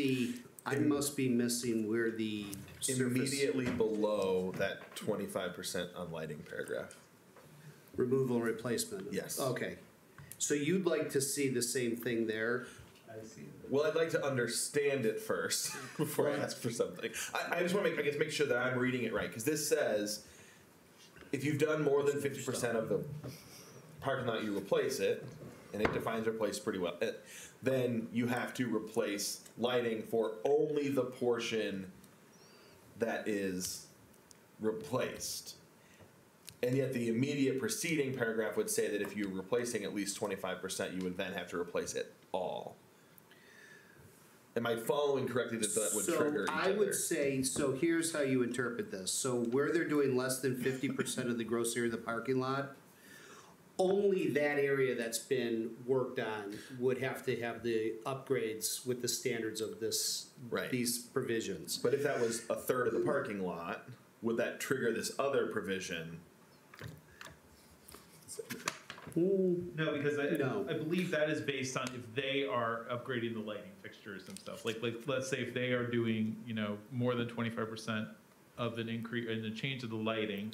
I must be missing where the surface. Immediately below that 25% on lighting paragraph. Removal and replacement? Yes. Okay. So you'd like to see the same thing there? I see. Well, I'd like to understand it first before I ask for something. I just want to make sure that I'm reading it right, because this says if you've done more than 50% of the parking lot, you replace it, and it defines replace pretty well. Then you have to replace lighting for only the portion that is replaced. And yet the immediate preceding paragraph would say that if you're replacing at least 25%, you would then have to replace it all. Am I following correctly that would trigger each other? I would say, so here's how you interpret this. So where they're doing less than 50% of the gross area of the parking lot, only that area that's been worked on would have to have the upgrades with the standards of these provisions. But if that was a third of the parking lot, would that trigger this other provision? No, because I believe that is based on if they are upgrading the lighting fixtures themselves. Like let's say if they are doing, more than 25% of an increase in the change of the lighting,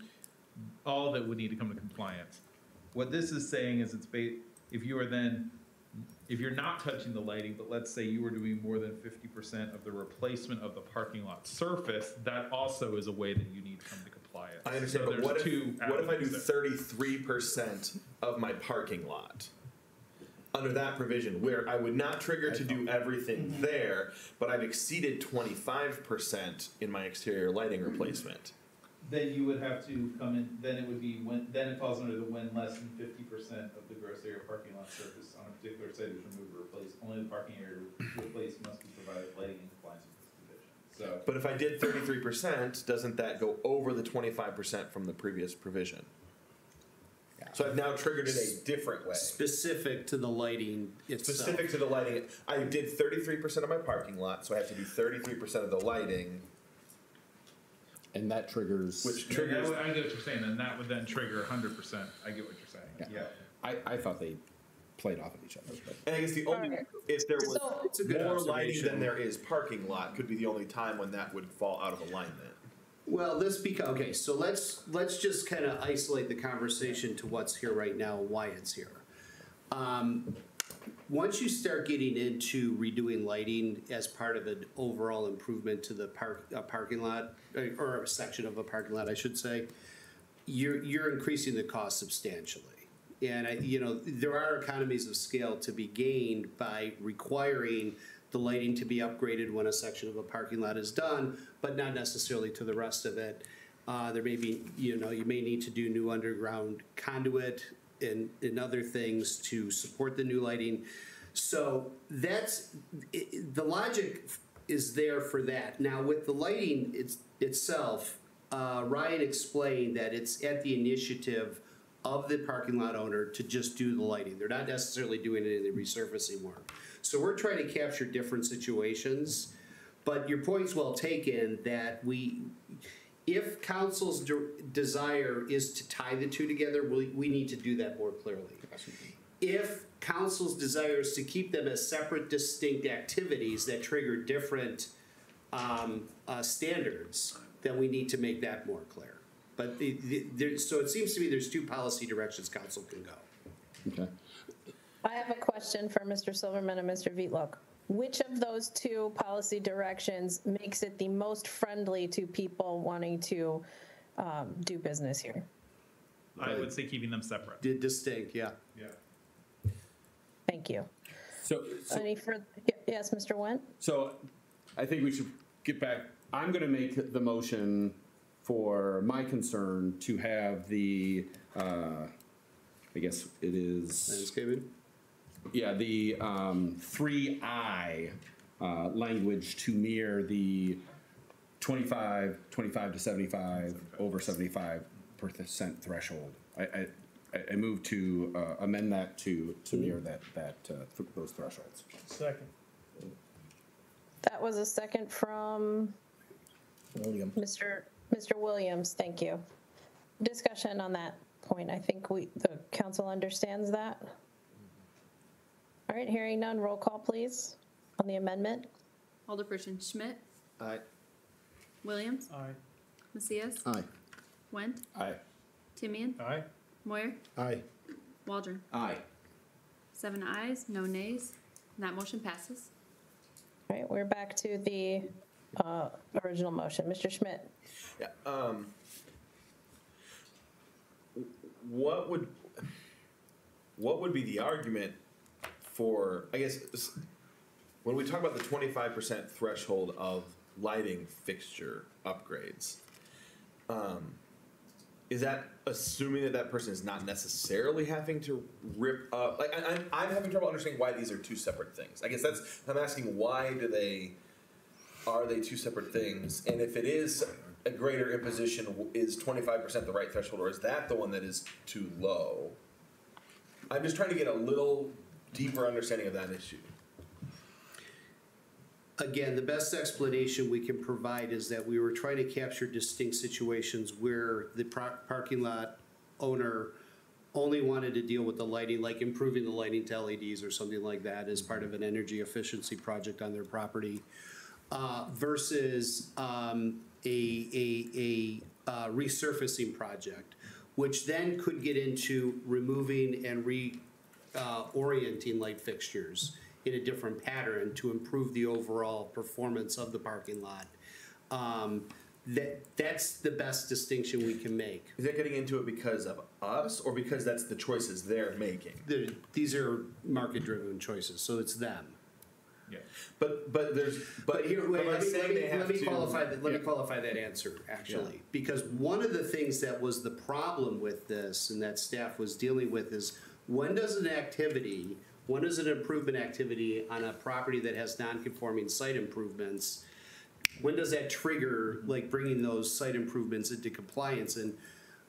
all of it would need to come to compliance. What this is saying is if you're not touching the lighting, but let's say you were doing more than 50% of the replacement of the parking lot surface, that also is a way that you need to come to compliance. I understand, so but what if I do 33% of my parking lot? Under that provision, where I would not trigger to do everything there, but I've exceeded 25% in my exterior lighting replacement. Then you would have to come in, then it falls under the when less than 50% of the gross area parking lot surface on a particular site is removed or replaced. Only the parking area replaced must be provided lighting in compliance with this provision. So, but if I did 33%, doesn't that go over the 25% from the previous provision? So I've now triggered it a different way. Specific to the lighting itself. Specific to the lighting. I did 33% of my parking lot, so I have to do 33% of the lighting. And that triggers. Which triggers. I get what you're saying, and that would then trigger 100%. I get what you're saying. Yeah. I thought they played off of each other. But. And I guess the only, if there was more lighting than there is parking lot, could be the only time when that would fall out of alignment. Well, okay, so let's just kind of isolate the conversation to what's here right now, why it's here. Once you start getting into redoing lighting as part of an overall improvement to the parking lot, or a section of a parking lot, I should say, you're increasing the cost substantially. And there are economies of scale to be gained by requiring the lighting to be upgraded when a section of a parking lot is done, but not necessarily to the rest of it. There may be, you may need to do new underground conduit and other things to support the new lighting. So the logic is there for that. Now with the lighting itself, Ryan explained that it's at the initiative of the parking lot owner to just do the lighting. They're not necessarily doing any of the resurfacing work. So we're trying to capture different situations, but your point's well taken that if council's desire is to tie the two together, we need to do that more clearly. If council's desire is to keep them as separate, distinct activities that trigger different standards, then we need to make that more clear. But so it seems to me there's two policy directions council can go. Okay. I have a question for Mr. Silverman and Mr. Vitlock. Which of those two policy directions makes it the most friendly to people wanting to do business here? I would say keeping them separate. Distinct, yeah. Yeah. Thank you. So Any further? Yes, Mr. Wendt? So I think we should get back. I'm going to make the motion for my concern to have the, I guess it is. Landscaping? Yeah, the 3I language to mirror the 25 to 75, over 75% threshold. I move to amend that to mirror those thresholds. Second. That was a second from Mr. Williams. Thank you. Discussion on that point. I think the council understands that. All right, hearing none, roll call, please, on the amendment. Alderperson Schmidt, Aye. Williams, Aye. Macias, Aye. Wendt, Aye. Timian, Aye. Moyer, Aye. Waldron. Aye. 7 ayes, no nays, and that motion passes. All right, we're back to the original motion. Mr. Schmidt? Yeah, what would be the argument for, I guess, when we talk about the 25% threshold of lighting fixture upgrades, is that assuming that that person is not necessarily having to rip up? Like, I'm having trouble understanding why these are two separate things. I guess I'm asking, why are they two separate things? And if it is a greater imposition, is 25% the right threshold, or is that the one that is too low? I'm just trying to get a little deeper understanding of that issue. Again, the best explanation we can provide is that we were trying to capture distinct situations where the parking lot owner only wanted to deal with the lighting, like improving the lighting to LEDs or something like that as part of an energy efficiency project on their property, versus a resurfacing project, which then could get into removing and reorienting light fixtures in a different pattern to improve the overall performance of the parking lot. That's the best distinction we can make. Is that getting into it because of us, or because that's the choices they're making? These are market-driven choices, so it's them. Yeah. But here, wait, let me qualify that answer, actually. Yeah. Because one of the things that was the problem with this and that staff was dealing with is, when does an improvement activity on a property that has non-conforming site improvements, when does that trigger, like, bringing those site improvements into compliance? And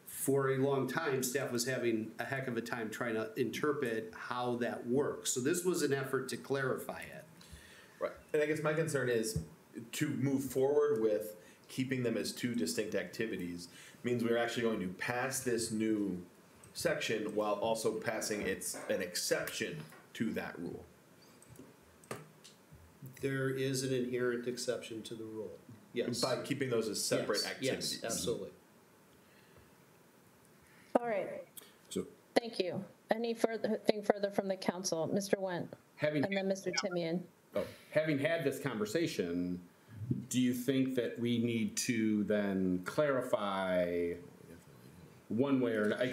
for a long time, staff was having a heck of a time trying to interpret how that works. So this was an effort to clarify it. Right, and I guess my concern is to move forward with keeping them as two distinct activities means we're actually going to pass this new section while also passing an exception to that rule. There is an inherent exception to the rule. Yes. By keeping those as separate activities. Yes, absolutely. All right. Thank you. Anything further from the council? Mr. Wendt? And then Mr. Timian. Having had this conversation, do you think that we need to then clarify one way or another?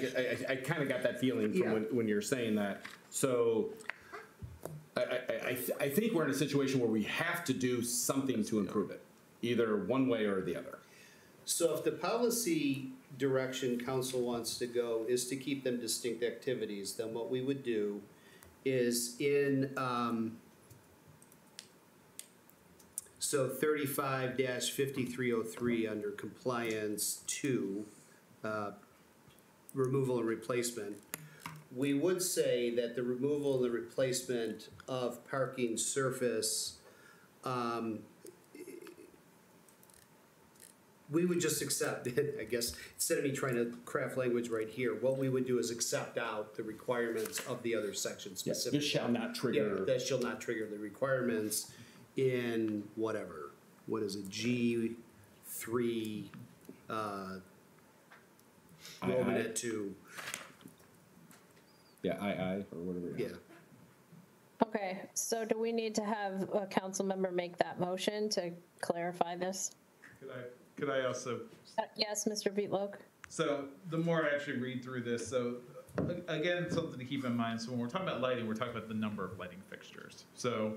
I kind of got that feeling from when you're saying that. So I think we're in a situation where we have to do something to improve it, either one way or the other. So if the policy direction council wants to go is to keep them distinct activities, then what we would do is in so 35-5303 under compliance 2, removal and replacement, we would say that the removal and the replacement of parking surface, we would just accept it, I guess, instead of me trying to craft language right here, what we would do is accept out the requirements of the other sections specifically. This shall not trigger. Yeah, that shall not trigger the requirements in whatever, what is it, G4 3, roman it to, Yeah, or whatever. yeah. Okay, so do we need to have a council member make that motion to clarify this? Could I also, Yes, Mr. Beatlook? so the more I actually read through this, so again, something to keep in mind. So when we're talking about lighting, we're talking about the number of lighting fixtures. So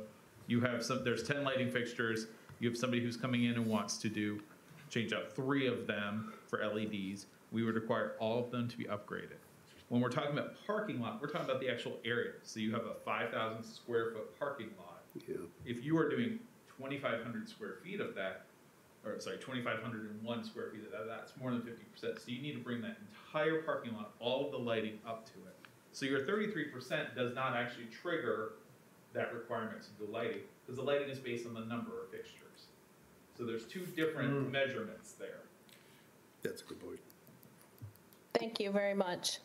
you have there's 10 lighting fixtures. You have somebody who's coming in and wants to change out 3 of them for LEDs. We would require all of them to be upgraded. When we're talking about parking lot, we're talking about the actual area. So you have a 5,000 square foot parking lot. Yeah. If you are doing 2,500 square feet of that, or sorry, 2,501 square feet of that, that's more than 50%. So you need to bring that entire parking lot, all of the lighting up to it. So your 33% does not actually trigger that requirement to do lighting, because the lighting is based on the number of fixtures. So there's 2 different measurements there. That's a good point. Thank you very much.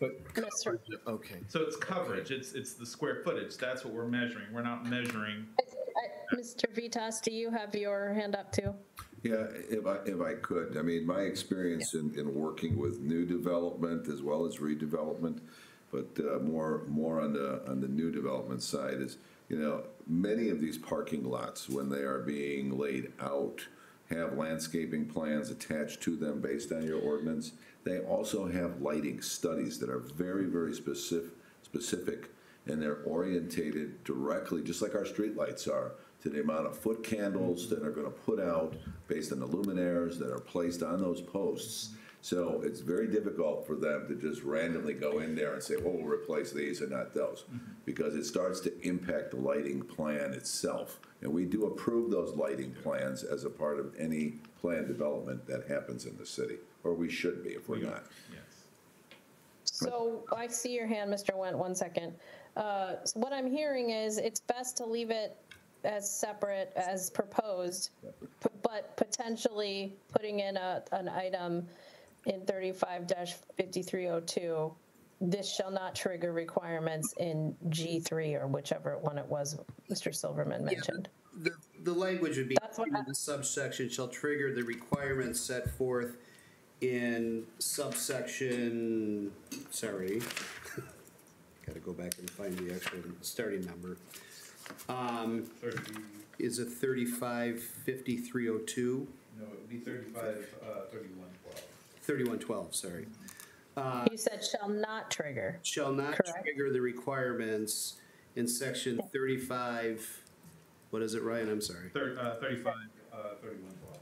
Mr. Okay. So it's coverage, it's the square footage, that's what we're measuring. We're not measuring. Mr. Vitas, do you have your hand up too? Yeah, if I could, I mean, my experience in working with new development as well as redevelopment, but more on the new development side is, many of these parking lots, when they are being laid out, have landscaping plans attached to them based on your ordinance. They also have lighting studies that are very, very specific, and they're orientated directly, just like our streetlights are, to the amount of foot candles that are going to put out based on the luminaires that are placed on those posts. So it's very difficult for them to just randomly go in there and say, well, we'll replace these and not those, because it starts to impact the lighting plan itself. And we do approve those lighting plans as a part of any plan development that happens in the city, or we should be if we're not. So I see your hand, Mr. Wendt, 1 second. So what I'm hearing is it's best to leave it as separate as proposed, but potentially putting in an item in 35-5302, this shall not trigger requirements in G3 or whichever one it was Mr. Silverman mentioned. The language would be, the subsection shall trigger the requirements set forth in subsection, sorry, gotta go back and find the actual starting number. Is it 35-5302? No, it would be 3112. 3112, sorry. You said shall not trigger. Shall not Correct. trigger the requirements in section 35, what is it, Ryan? I'm sorry. 3112.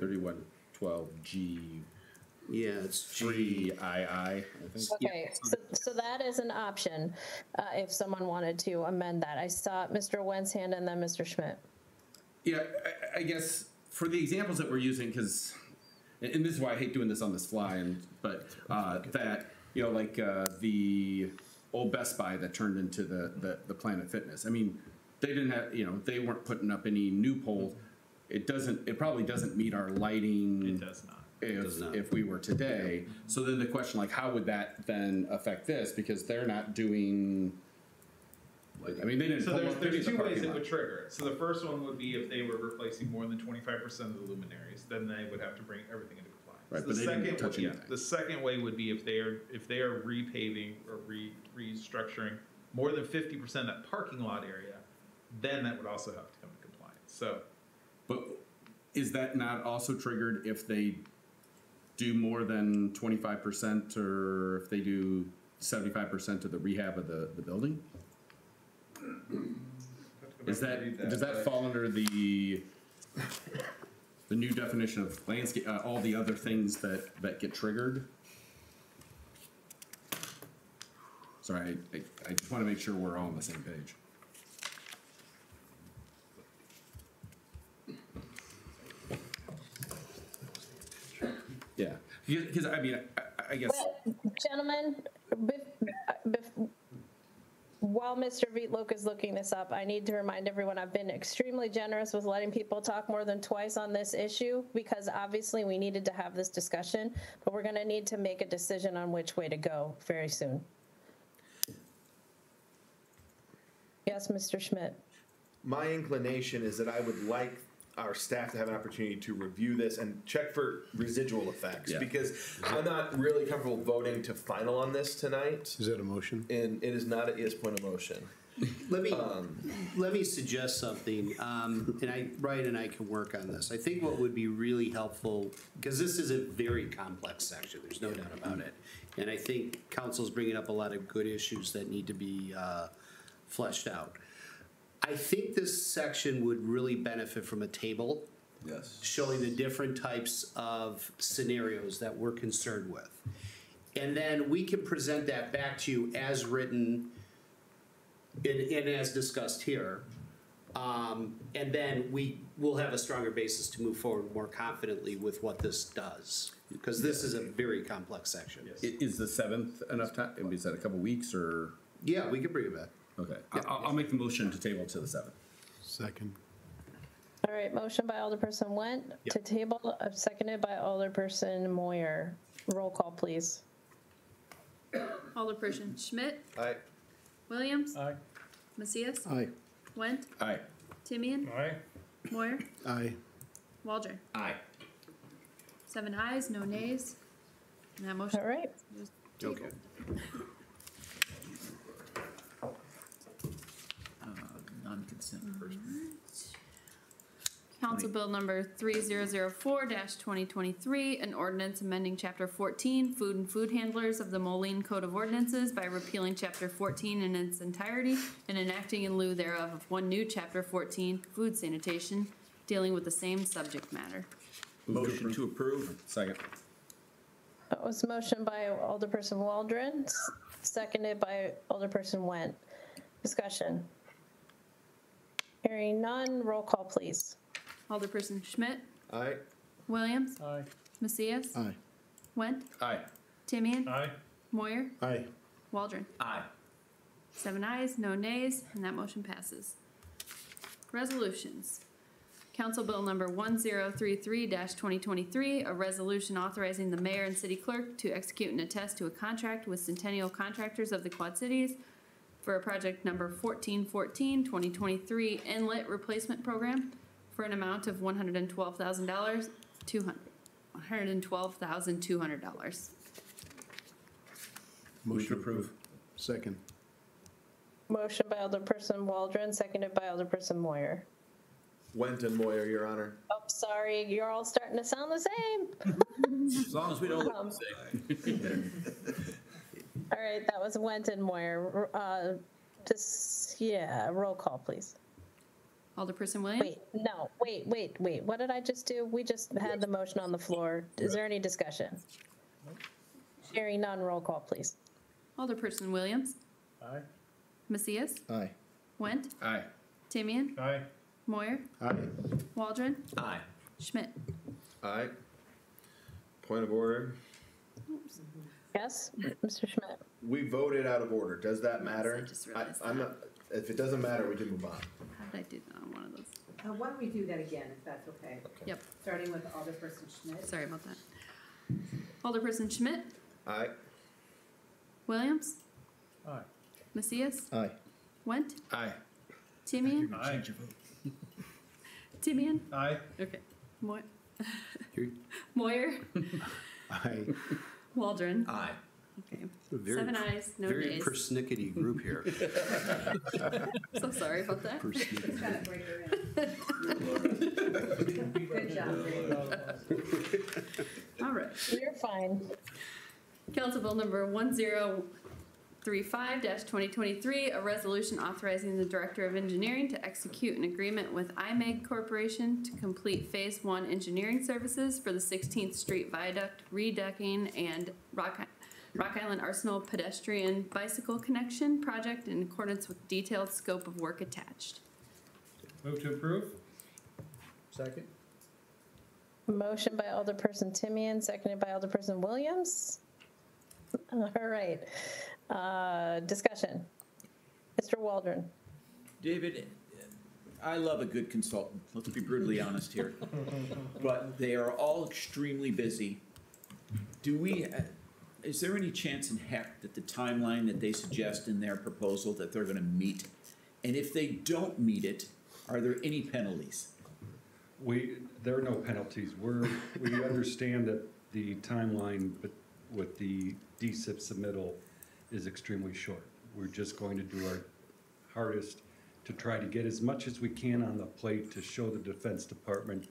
3112G. Yeah, it's G. 3II, I think. Okay, so that is an option if someone wanted to amend that. I saw Mr. Wendt's hand and then Mr. Schmidt. Yeah, I guess for the examples that we're using, because, and this is why I hate doing this on this fly, but that, like the old Best Buy that turned into the Planet Fitness. I mean, they didn't have, they weren't putting up any new poles. It probably doesn't meet our lighting. It does not. If we were today. So then the question, like, how would that then affect this? Because they're not doing, I mean, they didn't. So there's the 2 ways parking it lot. would trigger it. So the first one would be if they were replacing more than 25% of the luminaries, then they would have to bring everything into compliance. Right, So but the they didn't second touch anything. The second way would be if they are repaving or restructuring more than 50% of that parking lot area, then that would also have to come into compliance. So, but is that not also triggered if they do more than 25%, or if they do 75% of the rehab of the building? Does that fall under the new definition of landscape, all the other things that get triggered? Sorry, I just want to make sure we're all on the same page. Yeah, because I mean, I guess. Well, gentlemen, while Mr. Vitlok is looking this up, I need to remind everyone I've been extremely generous with letting people talk more than twice on this issue, because obviously we needed to have this discussion, but we're going to need to make a decision on which way to go very soon. Yes, Mr. Schmidt. My inclination is that I would like our staff to have an opportunity to review this and check for residual effects, Yeah. because I'm not really comfortable voting to final on this tonight. Is that a motion? And it is not a yes point of motion. Let me suggest something, and Brian and I can work on this. I think what would be really helpful, because this is a very complex section, there's no doubt about it. And I think council's bringing up a lot of good issues that need to be fleshed out. I think this section would really benefit from a table. Yes. Showing the different types of scenarios that we're concerned with. And then we can present that back to you as written and as discussed here. And then we will have a stronger basis to move forward more confidently with what this does. Because this is a very complex section. Is the 7th enough time? Is that a couple weeks or? Yeah, we can bring it back. Okay, I'll make the motion to table to the 7th. Second. All right, motion by Alderperson Went to table, seconded by Alderperson Moyer. Roll call, please. Alderperson Schmidt, Aye. Williams, Aye. Macias, Aye. Went, Aye. Timian, Aye. Moyer, Aye. Waldron. Aye. 7 ayes, no nays, and that motion All right. is Okay. tabled. Non-consent first. Council Bill number 3004-2023, an ordinance amending Chapter 14, Food and Food Handlers of the Moline Code of Ordinances by repealing Chapter 14 in its entirety and enacting in lieu thereof of one new Chapter 14, Food Sanitation, dealing with the same subject matter. Motion to approve. Second. That was motion by Alderperson Waldron, seconded by Alderperson Went. Discussion. Hearing none, roll call, please. Alderperson Schmidt, Aye. Williams, Aye. Macias, Aye. Went, Aye. Timian, Aye. Moyer, Aye. Waldron. Aye. 7 ayes, no nays, and that motion passes. Resolutions. Council Bill number 1033-2023, a resolution authorizing the mayor and city clerk to execute and attest to a contract with Centennial Contractors of the Quad Cities for a project number 1414-2023 inlet replacement program for an amount of $112,200. Motion to approve. Second. Motion by Alderperson Waldron, seconded by Alderperson Moyer. Went and Moyer, Your Honor. Oh, sorry, you're all starting to sound the same. As long as we don't look the same. All right, that was Went and Moyer. Roll call, please. Alderperson Williams? Wait. What did I just do? We just had the motion on the floor. Is there any discussion? Hearing none, roll call, please. Alderperson Williams? Aye. Macias? Aye. Went, Aye. Timian, Aye. Moyer, Aye. Waldron, Aye. Schmidt. Aye. Point of order. Yes, Mr. Schmidt? We voted out of order. Does that matter? I just realized I'm not, if it doesn't matter, we can move on. How did I do that on one of those? Why don't we do that again, if that's okay? Yep, Starting with Alderperson Schmidt. sorry about that. Alderperson Schmidt, Aye. Williams, Aye. Macias, Aye. Went, Aye. Timian, Aye. Timian, Aye. okay, Moyer, Aye. Waldron. Aye. Okay, Very 7 ayes, no Very nays. persnickety group here. So sorry about that. Just gotta break her in. Good job, Brady. All right. You're fine. Council Bill number 1035-2023, a resolution auzing the Director of Engineering to execute an agreement with IMEG Corporation to complete Phase 1 engineering services for the 16th Street Viaduct redecking and Rock Island Arsenal pedestrian bicycle connection project in accordance with detailed scope of work attached. Move to approve? Second. Motion by Alderperson Timian, seconded by Alderperson Williams. All right. Discussion. Mr. Waldron. David, I love a good consultant. Let's be brutally honest here. But they are all extremely busy. Is there any chance in heck that the timeline that they suggest in their proposal that they're going to meet? And if they don't meet it, are there any penalties? There are no penalties. We understand that the timeline with the DSIP submittal is extremely short. We're just going to do our hardest to try to get as much as we can on the plate to show the Defense Department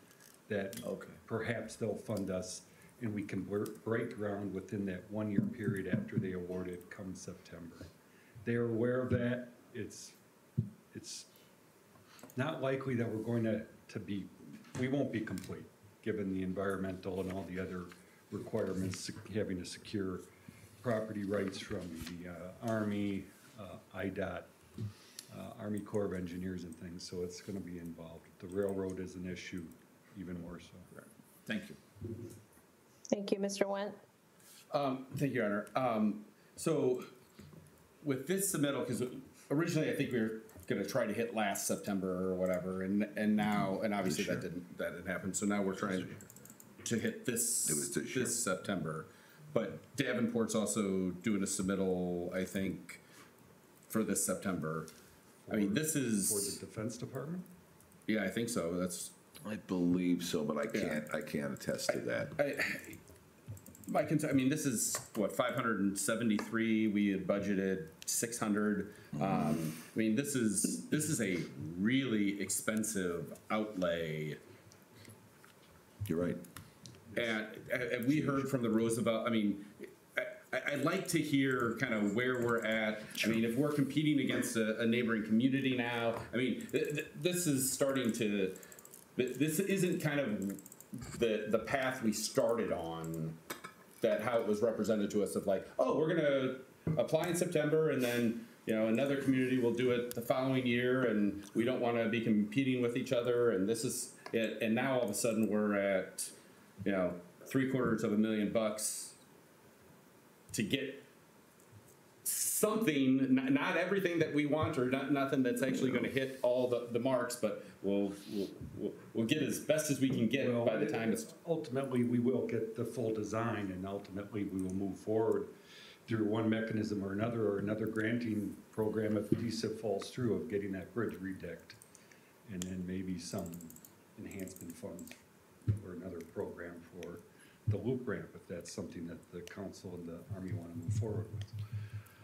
that perhaps they'll fund us and we can break ground within that 1 year period after they award it come September. They are aware of that. It's not likely that we're going to be, we won't be complete, given the environmental and all the other requirements, having to secure property rights from the Army, IDOT, Army Corps of Engineers and things, so it's gonna be involved. The railroad is an issue, even more so. Thank you. Thank you, Mr. Wendt. Thank you, Your Honor. So with this submittal, because originally I think we were going to try to hit last September or whatever, and now, and obviously that didn't happen. So now we're trying to hit this September. But Davenport's also doing a submittal, I think, for this September. I mean, this is for the Defense Department. Yeah, I think so. I believe so, but I can't attest to that. I mean, this is what, 573. We had budgeted 600. I mean, this is a really expensive outlay. You're right. And we heard from the Roosevelt. I mean, I'd like to hear kind of where we're at. I mean, if we're competing against a neighboring community now, I mean, this is starting to. This isn't kind of the path we started on. That how it was represented to us of like, oh, we're gonna apply in September and then, you know, another community will do it the following year and we don't want to be competing with each other and this is it. And now all of a sudden we're at, you know, $750,000 to get something, not everything that we want or nothing that's actually going to hit all the marks, but we'll get as best as we can get by the time it's. Ultimately, we will get the full design and ultimately we will move forward through one mechanism or another granting program if DSIP falls through of getting that bridge redecked. And then maybe some enhancement funds or another program for the loop ramp if that's something that the council and the Army want to move forward with.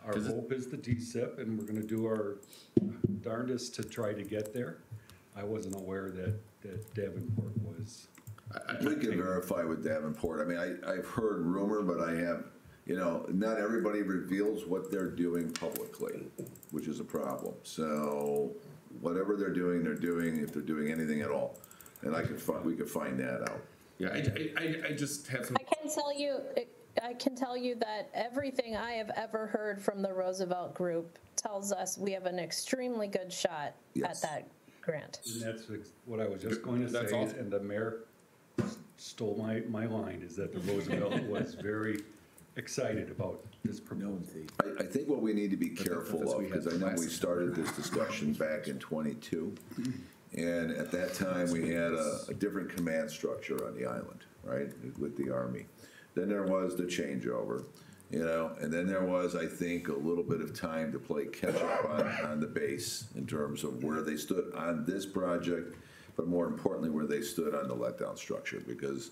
Our hope is the DSIP, and we're going to do our darndest to try to get there. I wasn't aware that Davenport was. We can verify with Davenport. I mean, I've heard rumor, but I have, you know, not everybody reveals what they're doing publicly, which is a problem. So whatever they're doing, if they're doing anything at all. And we could find that out. Yeah, I just have some. I can tell you that everything I have ever heard from the Roosevelt Group tells us we have an extremely good shot at that grant. And that's what I was just going to say, awesome. And the mayor stole my line, is that the Roosevelt was very excited about this proposal. I think what we need to be careful of, because I know we started this discussion back in '22, and at that time we had a different command structure on the island, right, with the Army. Then there was the changeover, you know, and then there was, I think, a little bit of time to play catch up on the base in terms of where they stood on this project, but more importantly, where they stood on the letdown structure, because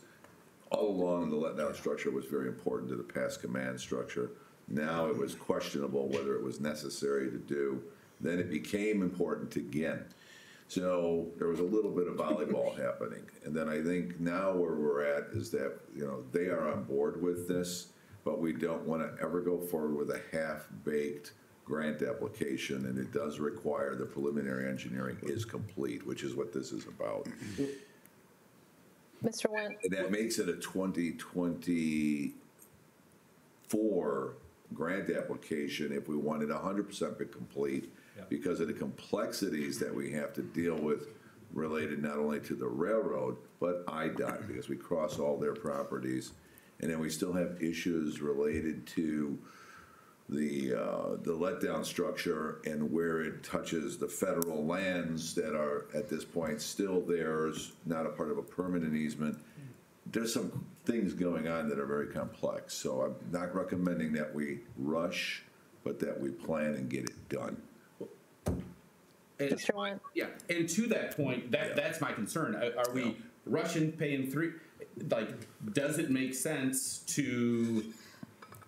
all along the letdown structure was very important to the past command structure. Now it was questionable whether it was necessary to do. Then it became important again. So there was a little bit of volleyball happening. And then I think now where we're at is that, you know, they are on board with this, but we don't want to ever go forward with a half-baked grant application. And it does require the preliminary engineering is complete, which is what this is about. Mr. Wendt. And that makes it a 2024 grant application if we wanted 100% complete. Because of the complexities that we have to deal with related not only to the railroad, but IDOT, because we cross all their properties. And then we still have issues related to the letdown structure and where it touches the federal lands that are at this point still theirs, not a part of a permanent easement. There's some things going on that are very complex. So I'm not recommending that we rush, but that we plan and get it done. And, Mr. Went. yeah, and to that point, that's my concern. Are we rushing paying three? Like, does it make sense to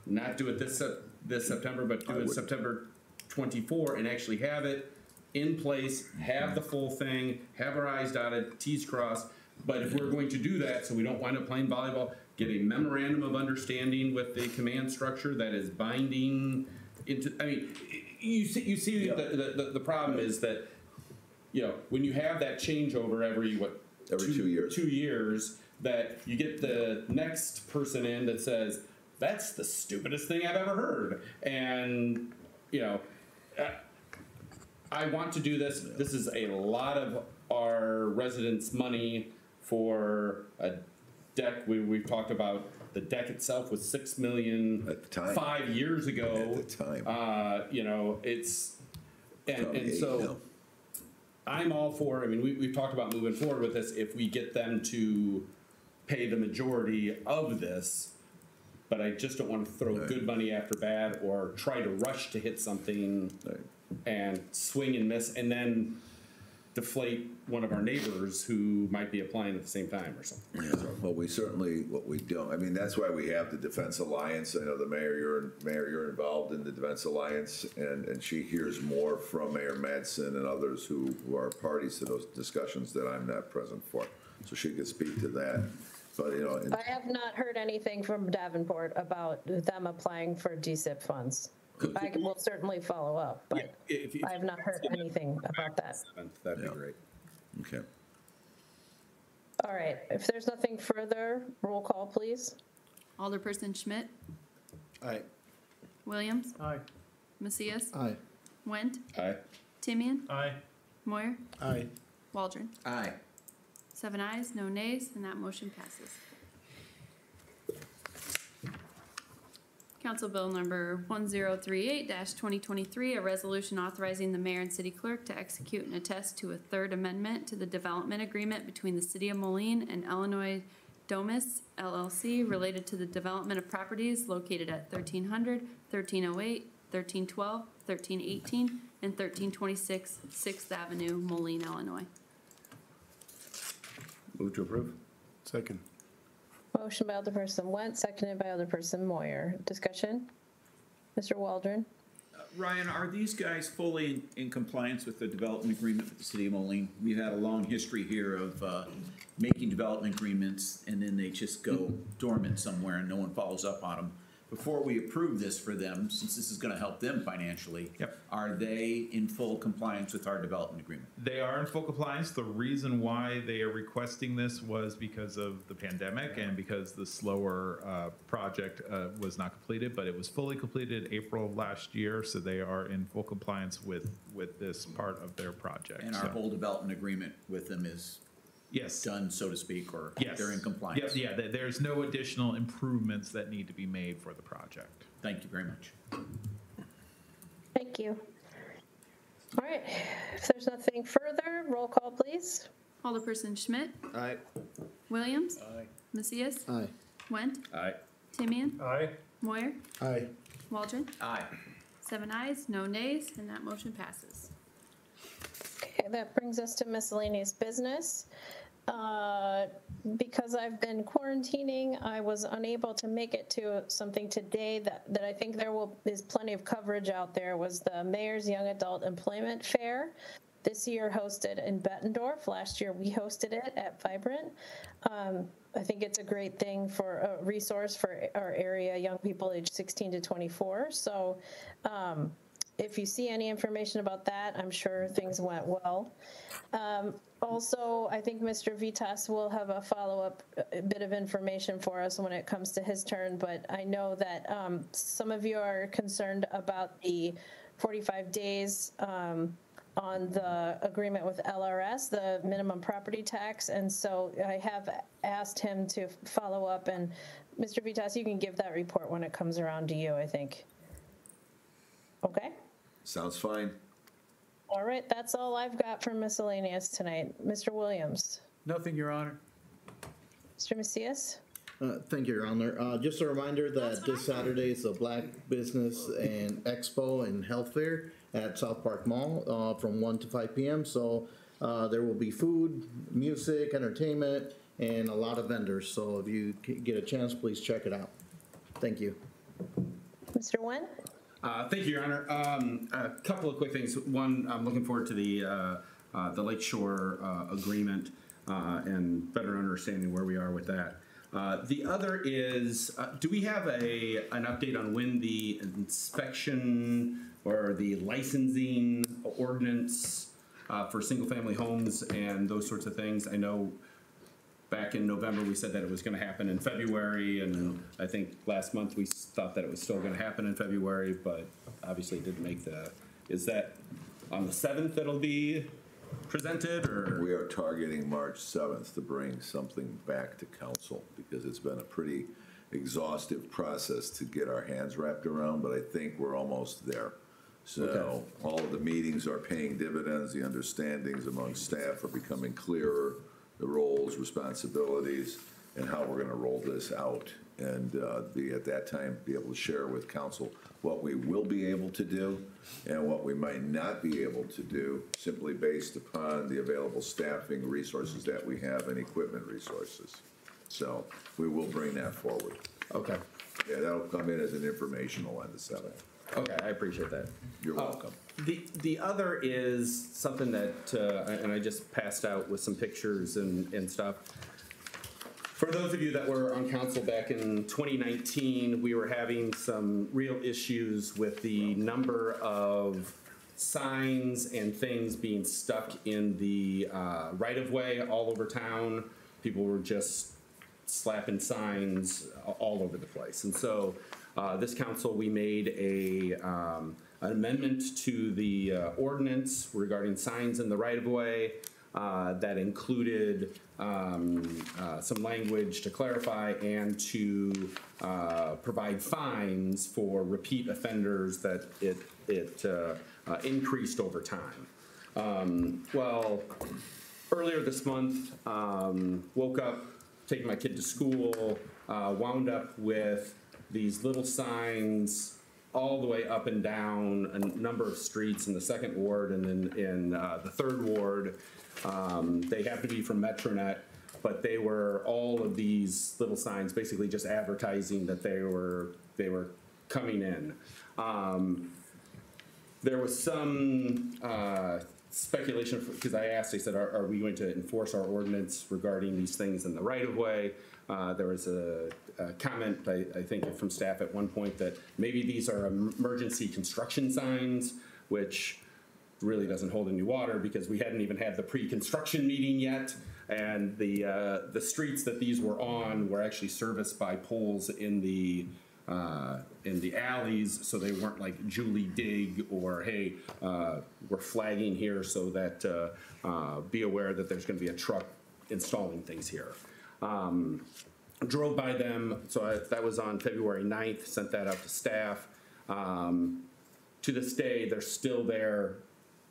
not do it this September, but do it September 24 and actually have it in place, have the full thing, have our I's dotted, T's crossed? But if we're going to do that, so we don't wind up playing volleyball, get a memorandum of understanding with the command structure that is binding into. I mean, you see the problem is that, you know, when you have that changeover every 2 years. 2 years, that you get the next person in that says, that's the stupidest thing I've ever heard. And, you know, I want to do this. This is a lot of our residents' money for a deck. We've talked about the deck itself was $6 million at the time. 5 years ago. At the time. You know, it's, and so I'm all for, I mean, we've talked about moving forward with this if we get them to pay the majority of this, but I just don't want to throw good money after bad or try to rush to hit something and swing and miss and then deflate one of our neighbors who might be applying at the same time or something. Yeah, well, we certainly, what we don't, I mean, that's why we have the Defense Alliance. I know the mayor, you're involved in the Defense Alliance, and she hears more from Mayor Madsen and others who are parties to those discussions that I'm not present for. So she could speak to that. But, you know, I have not heard anything from Davenport about them applying for DSIP funds. I will certainly follow up, but I have not heard anything about that. That'd be great. Okay. All right, if there's nothing further, roll call, please. Alderperson Schmidt, Aye. Williams, Aye. Macias, Aye. Went, Aye. Aye. Timian, Moyer, Aye. Waldron. Aye. 7 ayes, no nays, and that motion passes. Council Bill number 1038-2023, a resolution authorizing the mayor and city clerk to execute and attest to a third amendment to the development agreement between the city of Moline and Illinois Domus LLC related to the development of properties located at 1300, 1308, 1312, 1318, and 1326 6th Avenue, Moline, Illinois. Move to approve. Second. Motion by Alderperson Went, seconded by Alderperson Moyer. Discussion? Mr. Waldron? Ryan, are these guys fully in compliance with the development agreement with the city of Moline? We've had a long history here of making development agreements and then they just go dormant somewhere and no one follows up on them. Before we approve this for them, since this is going to help them financially, are they in full compliance with our development agreement? They are in full compliance. The reason why they are requesting this was because of the pandemic and because the slower project was not completed, but it was fully completed April of last year, so they are in full compliance with this part of their project. And our whole development agreement with them is done, so to speak, or they're in compliance? Yeah, there's no additional improvements that need to be made for the project. Thank you very much. Thank you. All right, if there's nothing further, roll call, please. Alderperson Schmidt, Aye. Williams, Aye. Macias, Aye. Went, Aye. Timian, Aye. Moyer, Aye. Waldron. Aye. 7 ayes, no nays, and that motion passes. Okay, that brings us to miscellaneous business. Because I've been quarantining, I was unable to make it to something today that I think is plenty of coverage out there, was the Mayor's Young Adult Employment Fair. This year hosted in Bettendorf. Last year we hosted it at Vibrant. I think it's a great thing for a resource for our area, young people aged 16 to 24. So if you see any information about that, I'm sure things went well. Also, I think Mr. Vitas will have a follow-up bit of information for us when it comes to his turn, but I know that some of you are concerned about the 45 days on the agreement with LRS, the minimum property tax, and so I have asked him to follow up, and Mr. Vitas, you can give that report when it comes around to you, I think. Okay? Sounds fine. All right, that's all I've got for miscellaneous tonight. Mr. Williams? Nothing, Your Honor. Mr. Macias? Thank you, Your Honor. Just a reminder that this Saturday is the Black Business and Expo and Health Fair. at South Park Mall from 1 to 5 p.m. So there will be food, music, entertainment, and a lot of vendors. So if you get a chance, please check it out. Thank you. Mr. Nguyen? Thank you, Your Honor. A couple of quick things. One, I'm looking forward to the Lakeshore agreement and better understanding where we are with that. The other is, do we have an update on when the inspection or the licensing ordinance for single-family homes and those sorts of things? I know back in November we said that it was going to happen in February, and I think last month we thought that it was still going to happen in February, but obviously it didn't make the. Is that on the 7th it'll be presented, or? We are targeting March 7th to bring something back to council, because it's been a pretty exhaustive process to get our hands wrapped around, but I think we're almost there. So all of the meetings are paying dividends, the understandings among staff are becoming clearer, the roles, responsibilities, and how we're going to roll this out, and at that time be able to share with council what we will be able to do and what we might not be able to do, simply based upon the available staffing resources that we have and equipment resources. So we will bring that forward. Okay. Yeah, that'll come in as an informational on the 7th. Okay, I appreciate that. You're welcome. The other is something that, and I just passed out with some pictures and stuff. For those of you that were on council back in 2019, we were having some real issues with the number of signs and things being stuck in the right-of-way all over town. People were just slapping signs all over the place. And so this council, we made an amendment to the ordinance regarding signs in the right-of-way that included some language to clarify and to provide fines for repeat offenders that it increased over time. Well, earlier this month, woke up, taking my kid to school, wound up with these little signs all the way up and down a number of streets in the 2nd Ward and then in the 3rd Ward. They have to be from Metronet, but they were all of these little signs basically just advertising that they were coming in. There was some speculation, because I asked, they said, are we going to enforce our ordinance regarding these things in the right-of-way? There was a comment, I think, from staff at one point that maybe these are emergency construction signs, which really doesn't hold any water because we hadn't even had the pre-construction meeting yet, and the streets that these were on were actually serviced by poles in the alleys, so they weren't like Julie Dig or hey, we're flagging here so that be aware that there's going to be a truck installing things here. Drove by them, so that was on February 9th, sent that out to staff. To this day, they're still there,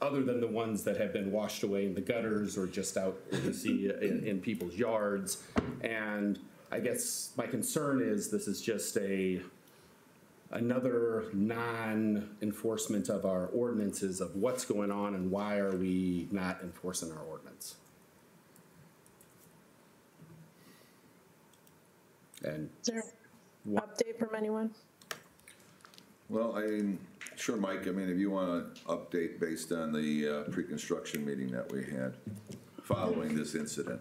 other than the ones that have been washed away in the gutters or just out, you see, in people's yards. And I guess my concern is this is just another non-enforcement of our ordinances of what's going on and why are we not enforcing our ordinance. And is there an update from anyone? Well, sure, Mike, I mean, if you want to update based on the pre-construction meeting that we had following this incident.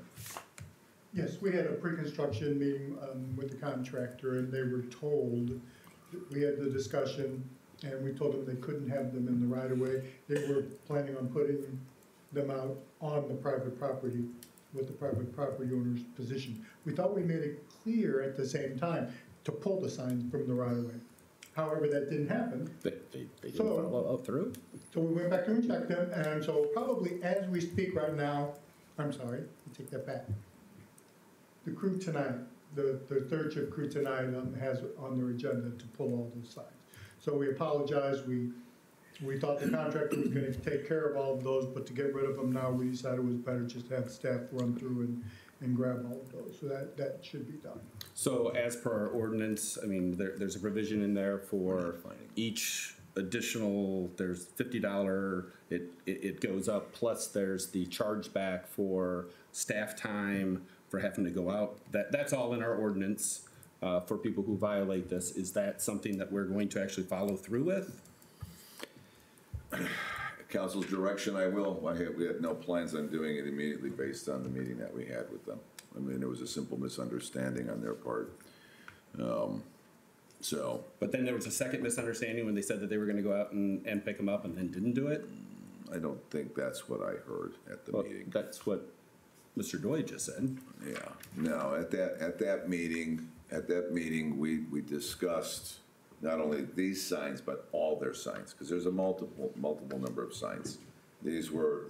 Yes, we had a pre-construction meeting with the contractor, and they were told, we had the discussion, and we told them they couldn't have them in the right-of-way. They were planning on putting them out on the private property with the private property owner's position. We thought we made it clear at the same time to pull the signs from the right-of-way. However, that didn't happen. They didn't follow through? So we went back and checked them, and so probably as we speak right now, I'm sorry, I take that back. The crew tonight, the third shift crew tonight has on their agenda to pull all those signs. So we apologize. We thought the contractor was going to take care of all of those, but to get rid of them now, we decided it was better just to have staff run through and grab all of those. So that should be done. So as per our ordinance, I mean, there's a provision in there for each additional, there's $50, it goes up, plus there's the chargeback for staff time, for having to go out. That's all in our ordinance for people who violate this. Is that something that we're going to actually follow through with? Council's direction, I will. We had no plans on doing it immediately based on the meeting that we had with them. I mean, it was a simple misunderstanding on their part. But then there was a second misunderstanding when they said that they were going to go out and pick them up and then didn't do it? I don't think that's what I heard at the meeting. That's what Mr. Doyle just said. Yeah, no, at that meeting, we discussed not only these signs, but all their signs, because there's a multiple number of signs. These were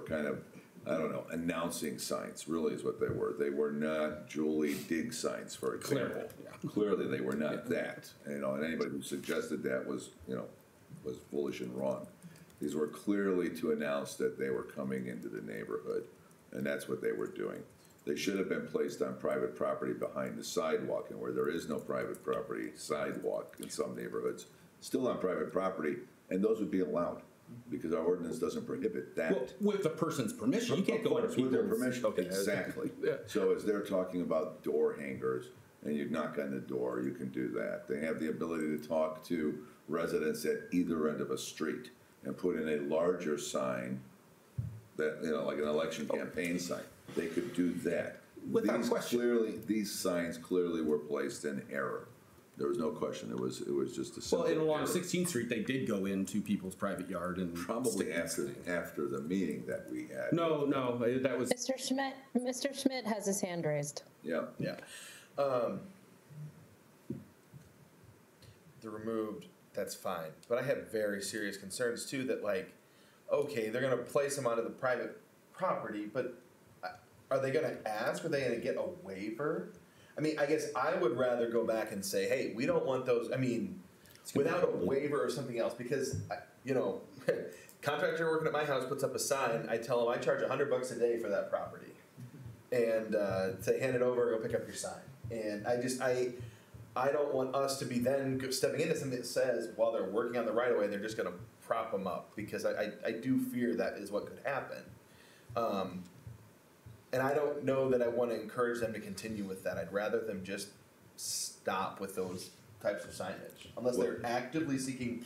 kind of, I don't know, announcing signs, really is what they were. They were not Julie Dig signs, for example. Clearly, they were not that. And anybody who suggested that was foolish and wrong. These were clearly to announce that they were coming into the neighborhood, and that's what they were doing. They should have been placed on private property behind the sidewalk, and where there is no private property sidewalk in some neighborhoods, still on private property, and those would be allowed, because our ordinance doesn't prohibit that. Well, with the person's permission. You can't go into with their people's- permission. Okay. Exactly. So as they're talking about door hangers, and you knock on the door, you can do that. They have the ability to talk to residents at either end of a street and put in a larger sign that, like an election campaign sign. They could do that. Without question. These signs clearly were placed in error. There was no question. It was just a simple Well, and along error. 16th Street, they did go into people's private yard and Probably after the meeting that we had. No, that was. Mr. Schmidt has his hand raised. Yeah. Yeah. They're removed, that's fine. But I have very serious concerns too that okay, they're gonna place them onto the private property, but are they gonna ask, are they gonna get a waiver? I mean, I guess I would rather go back and say, hey, we don't want those, without a waiver or something else, because, contractor working at my house puts up a sign, I tell them I charge $100 a day for that property. And say, hand it over, go pick up your sign. And I don't want us to be then stepping into something that says, while they're working on the right of way, they're just gonna prop them up, because I do fear that is what could happen. And I don't know that I wanna encourage them to continue with that. I'd rather them just stop with those types of signage, unless they're actively seeking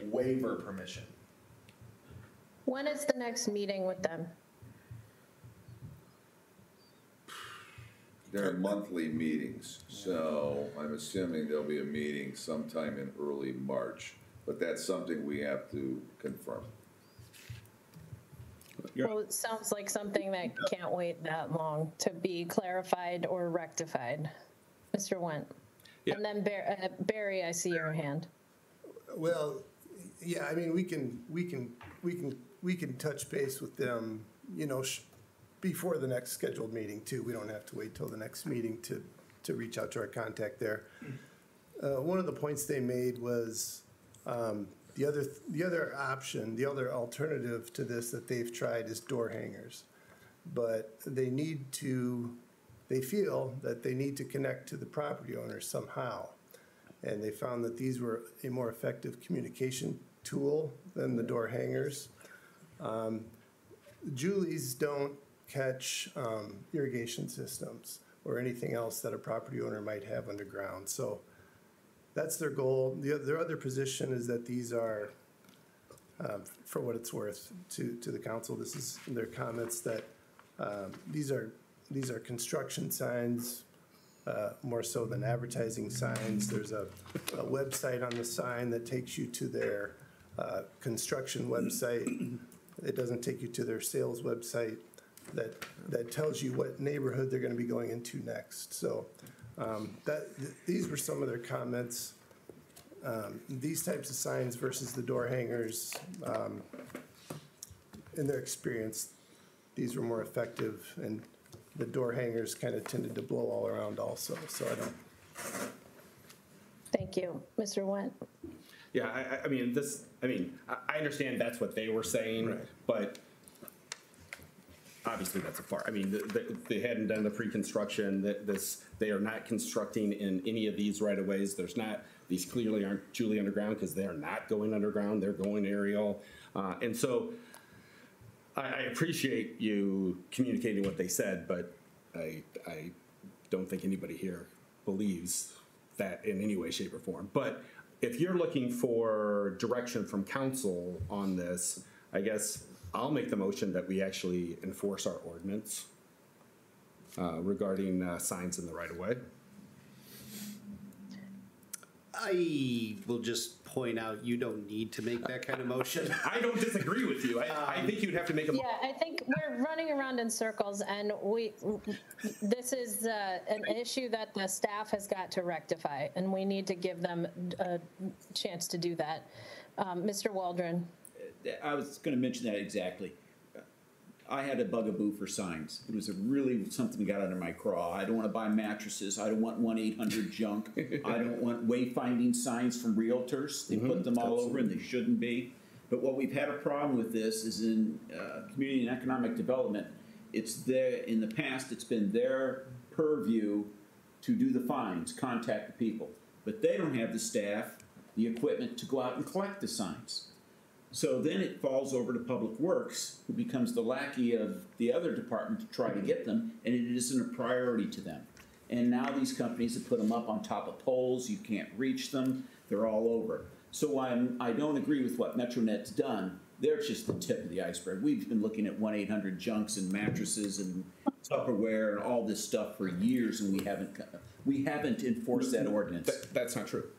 waiver permission. When is the next meeting with them? They're monthly meetings, so I'm assuming there'll be a meeting sometime in early March, but that's something we have to confirm. Well, it sounds like something that can't wait that long to be clarified or rectified. Mr. Wendt. Yeah. And then Barry, I see your hand. Well, yeah, I mean, we can touch base with them, before the next scheduled meeting too. We don't have to wait till the next meeting to reach out to our contact there. One of the points they made was the other option, the other alternative to this that they've tried is door hangers, but they feel that they need to connect to the property owners somehow, and they found that these were a more effective communication tool than the door hangers. Julies don't catch irrigation systems or anything else that a property owner might have underground. So that's their goal. Their other position is that these are, for what it's worth to the council, this is their comments that these are construction signs more so than advertising signs. There's a website on the sign that takes you to their construction website. It doesn't take you to their sales website that tells you what neighborhood they're going to be going into next. So these were some of their comments. These types of signs versus the door hangers, in their experience, these were more effective, and the door hangers kind of tended to blow all around also. So I don't. Thank you. Mr. Wendt. Yeah, I understand that's what they were saying, right. But obviously that's a far. They hadn't done the pre-construction. They are not constructing in any of these right of ways. There's These clearly aren't truly underground because they're not going underground, they're going aerial. And so I appreciate you communicating what they said, but I don't think anybody here believes that in any way, shape, or form. But if you're looking for direction from council on this, I guess I'll make the motion that we actually enforce our ordinance regarding signs in the right-of-way. I will just point out, you don't need to make that kind of motion. I don't disagree with you. I think you'd have to make a motion. Yeah, I think we're running around in circles, and this is an issue that the staff has got to rectify, and we need to give them a chance to do that. Mr. Waldron. I was going to mention that exactly. I had a bugaboo for signs. It was really something that got under my craw. I don't want to buy mattresses. I don't want 1-800 junk. I don't want wayfinding signs from realtors. They put them all over and they shouldn't be. But what we've had a problem with this is in community and economic development. It's there, in the past, it's been their purview to do the fines, contact the people. But they don't have the staff, the equipment to go out and collect the signs. So then it falls over to Public Works, who becomes the lackey of the other department to try to get them, and it isn't a priority to them. And now these companies have put them up on top of poles, you can't reach them, they're all over. So I don't agree with what MetroNet's done. They're just the tip of the iceberg. We've been looking at 1-800 junks and mattresses and Tupperware and all this stuff for years, and we haven't enforced that ordinance. That's not true.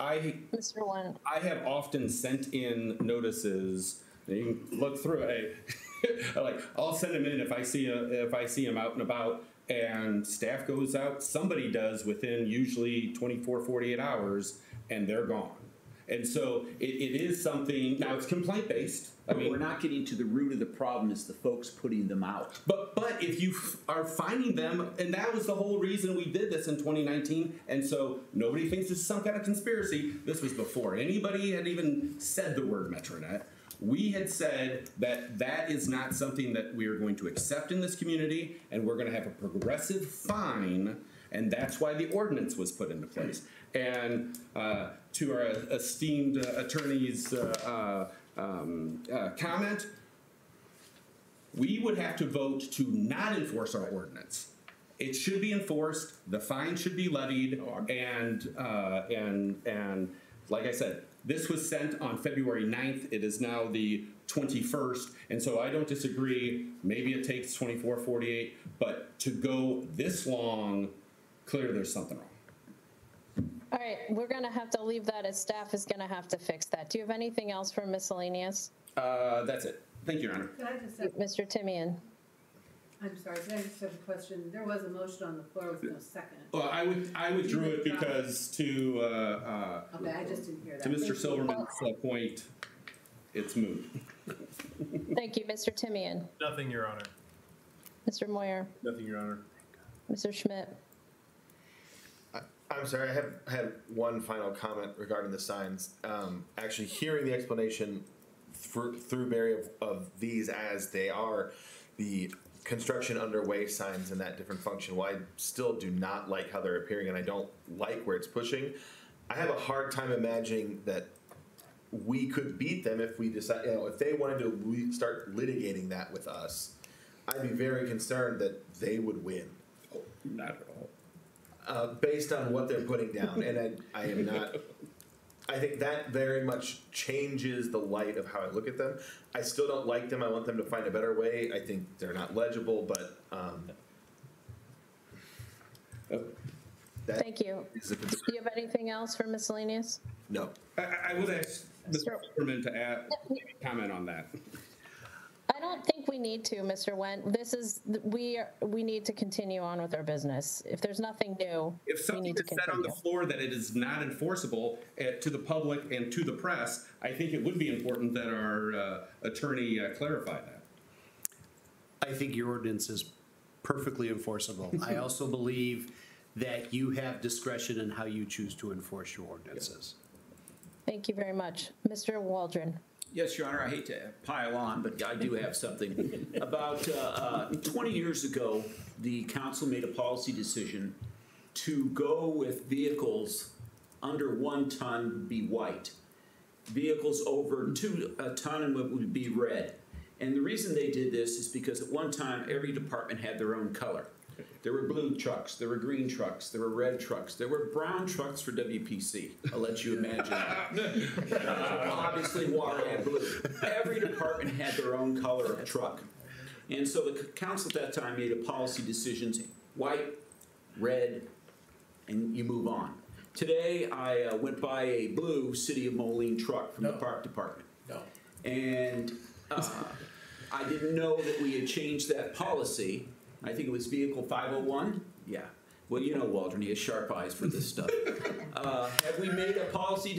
Mr. Wen. I have often sent in notices. You can look through it. Like I'll send them in if I see them out and about, and staff goes out. Somebody does within usually 24, 48 hours, and they're gone. And so it is something. Now it's complaint based. I mean, we're not getting to the root of the problem. Is the folks putting them out. But if you are finding them, and that was the whole reason we did this in 2019, and so nobody thinks this is some kind of conspiracy. This was before anybody had even said the word MetroNet. We had said that that is not something that we are going to accept in this community, and we're going to have a progressive fine, and that's why the ordinance was put into place. And to our esteemed attorney's comment, we would have to vote to not enforce our ordinance. It should be enforced, the fine should be levied, and like I said, this was sent on February 9th. It is now the 21st, and so I don't disagree. Maybe it takes 24, 48, but to go this long, clearly there's something wrong. All right, we're going to have to leave that as staff is going to have to fix that. Do you have anything else for miscellaneous? That's it. Thank you, Your Honor. Can I just have, Mr. Timian. I'm sorry, can I just have a question? There was a motion on the floor with no second. Well, I withdrew it because to Okay, I just didn't hear that. to Mr. Silverman's point, it's moot. Thank you, Mr. Timian. Nothing, Your Honor. Mr. Moyer. Nothing, Your Honor. Mr. Schmidt. I'm sorry, I had one final comment regarding the signs. Actually, hearing the explanation through Barry of these as they are, the construction underway signs and that different function, well, I still do not like how they're appearing, and I don't like where it's pushing. I have a hard time imagining that we could beat them if we decide, if they wanted to start litigating that with us. I'd be very concerned that they would win. Oh, not at all. Based on what they're putting down, and I am not. I think that very much changes the light of how I look at them. I still don't like them. I want them to find a better way. I think they're not legible, but Thank you. Do you have anything else for miscellaneous? No. I would ask Mr. Silverman to add comment on that. I don't think we need to, Mr. Wendt. This is, we need to continue on with our business. If there's nothing new, If something is said on the floor that it is not enforceable to the public and to the press, I think it would be important that our attorney clarify that. I think your ordinance is perfectly enforceable. I also believe that you have discretion in how you choose to enforce your ordinances. Thank you very much. Mr. Waldron. Yes, Your Honor, I hate to pile on, but I do have something. About 20 years ago, the council made a policy decision to go with vehicles under 1 ton would be white. Vehicles over a ton would be red. And the reason they did this is because at one time, every department had their own color. There were blue trucks, there were green trucks, there were red trucks, there were brown trucks for WPC. I'll let you imagine that. Obviously, water and blue. Every department had their own color of truck. And so the council at that time made a policy decisions, white, red, and you move on. Today, I went by a blue City of Moline truck from the park department. No. And I didn't know that we had changed that policy. I think it was vehicle 501. Yeah. Well, you know Waldron, he has sharp eyes for this stuff. Have we made a policy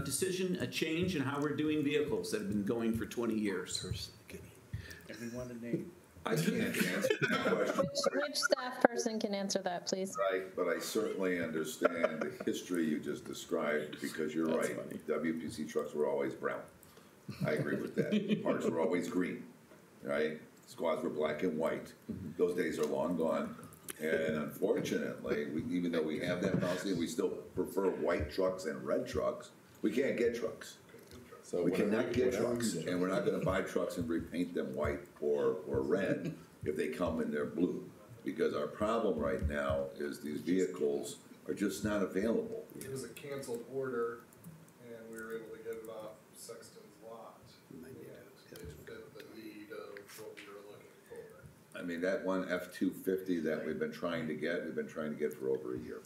decision, a change in how we're doing vehicles that have been going for 20 years? Everyone a name. I can't answer that question. Which staff person can answer that, please? Right, but I certainly understand the history you just described, because you're right. Funny. WPC trucks were always brown. I agree with that. Parks were always green, right? Squads were black and white. Those days are long gone. And unfortunately, even though we have that policy, we still prefer white trucks and red trucks. We can't get trucks. So we cannot get trucks, and we're not gonna buy trucks and repaint them white or red if they come in their blue. Because our problem right now is these vehicles are just not available. It was a canceled order, and we were able to get it off Sexton's lot. It fit the need of what we were looking for. I mean, that one F-250 that we've been trying to get for over a year.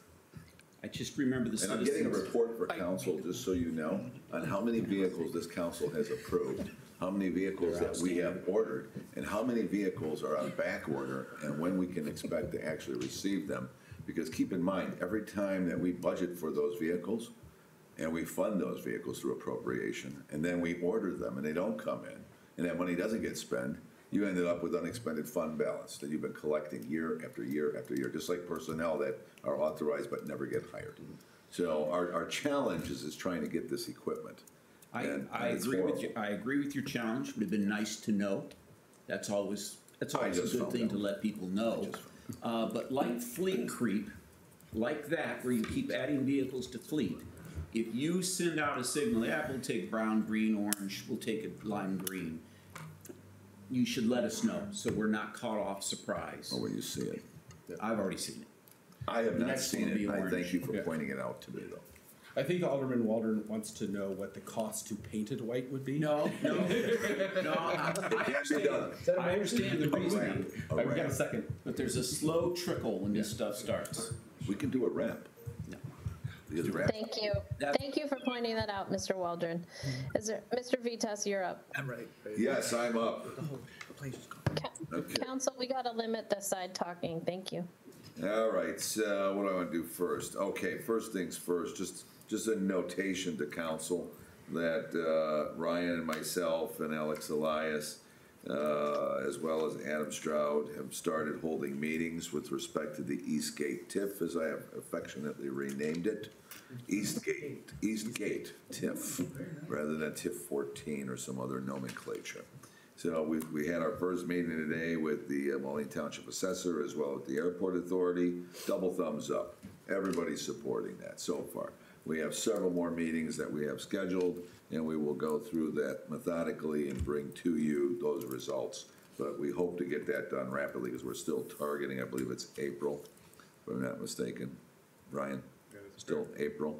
I just remember the And I'm getting a report for council, just so you know, on how many vehicles this council has approved, how many vehicles that we have ordered, and how many vehicles are on back order, and when we can expect to actually receive them. Because keep in mind, every time that we budget for those vehicles, and we fund those vehicles through appropriation, and then we order them and they don't come in, and that money doesn't get spent, you ended up with unexpended fund balance that you've been collecting year after year after year, just like personnel that are authorized but never get hired. So our challenge is trying to get this equipment. I agree with you. I agree with your challenge. It would have been nice to know. That's always a good thing to let people know. But like fleet creep, like that, where you keep adding vehicles to fleet, if you send out a signal, yeah, we'll take brown, green, orange, we'll take it lime green, you should let us know so we're not caught off surprise. Oh, when you see it. I've already seen it. I have The not next seen one will it. be I orange. thank you for pointing it out to me, though. I think Alderman Waldron wants to know what the cost to paint it white would be. No. It can't be done. I understand the reasoning. I've got a second. But there's a slow trickle when this stuff starts. We can do a ramp. No. Thank you. Thank you for pointing that out, Mr. Waldron. Is there, Mr. Vitas, you're up. I'm ready. Yes, I'm up. Okay. Council, we gotta limit the side talking. Thank you. All right, so what do I want to do first? Okay, first things first, just a notation to council that Ryan and myself and Alex Elias, as well as Adam Stroud, have started holding meetings with respect to the Eastgate TIF, as I have affectionately renamed it. Eastgate TIF, rather than TIF 14 or some other nomenclature. So we had our first meeting today with the Moline Township Assessor as well as the Airport Authority. Double thumbs up. Everybody's supporting that so far. We have several more meetings that we have scheduled, and we will go through that methodically and bring to you those results. But we hope to get that done rapidly because we're still targeting, I believe it's April, if I'm not mistaken. Ryan? Still April,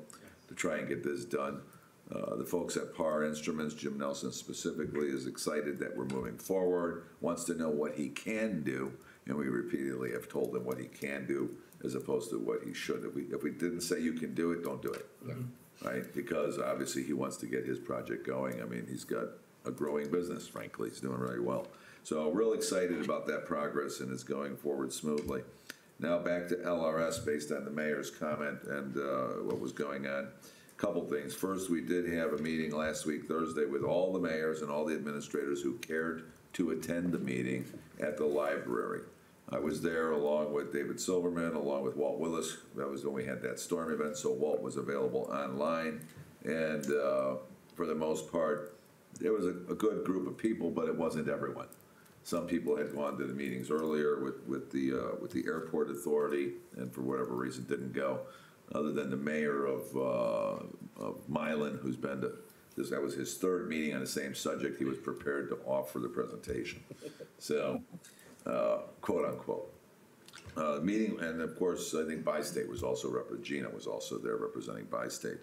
to try and get this done. The folks at Par Instruments, Jim Nelson specifically, is excited that we're moving forward, wants to know what he can do, and we repeatedly have told him what he can do as opposed to what he should. If we didn't say you can do it, don't do it, right? Because obviously he wants to get his project going. I mean, he's got a growing business, frankly. He's doing very well. So real excited about that progress, and it's going forward smoothly. Now back to LRS based on the mayor's comment and what was going on. Couple things. First, we did have a meeting last week, Thursday, with all the mayors and all the administrators who cared to attend the meeting at the library. I was there along with David Silverman, along with Walt Willis. That was when we had that storm event, so Walt was available online. And for the most part, there was a good group of people, but it wasn't everyone. Some people had gone to the meetings earlier with the airport authority, and for whatever reason didn't go. Other than the mayor of Moline, who's been to, that was his third meeting on the same subject. He was prepared to offer the presentation. So, quote unquote. Meeting, and of course, I think Bi-State was also Gina was also there representing Bi-State.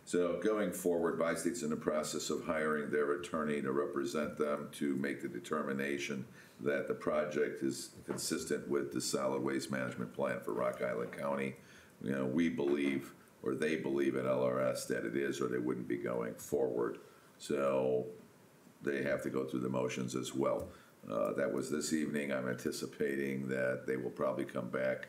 So going forward, Bi-State's in the process of hiring their attorney to represent them to make the determination that the project is consistent with the solid waste management plan for Rock Island County. You know, we believe, or they believe at LRS that it is, or they wouldn't be going forward. So they have to go through the motions as well. That was this evening. I'm anticipating that they will probably come back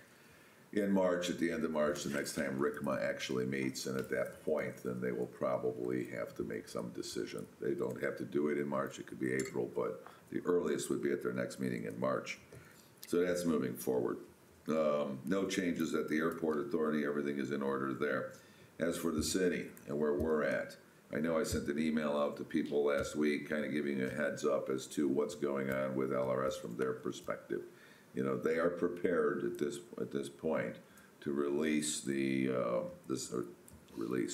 in March, at the end of March, the next time RICMA actually meets, and at that point, then they will probably have to make some decision. They don't have to do it in March, it could be April, but the earliest would be at their next meeting in March. So that's moving forward. No changes at the airport authority, everything is in order there. As for the city and where we're at, I know I sent an email out to people last week, kind of giving a heads up as to what's going on with LRS from their perspective. You know, they are prepared at this point to release release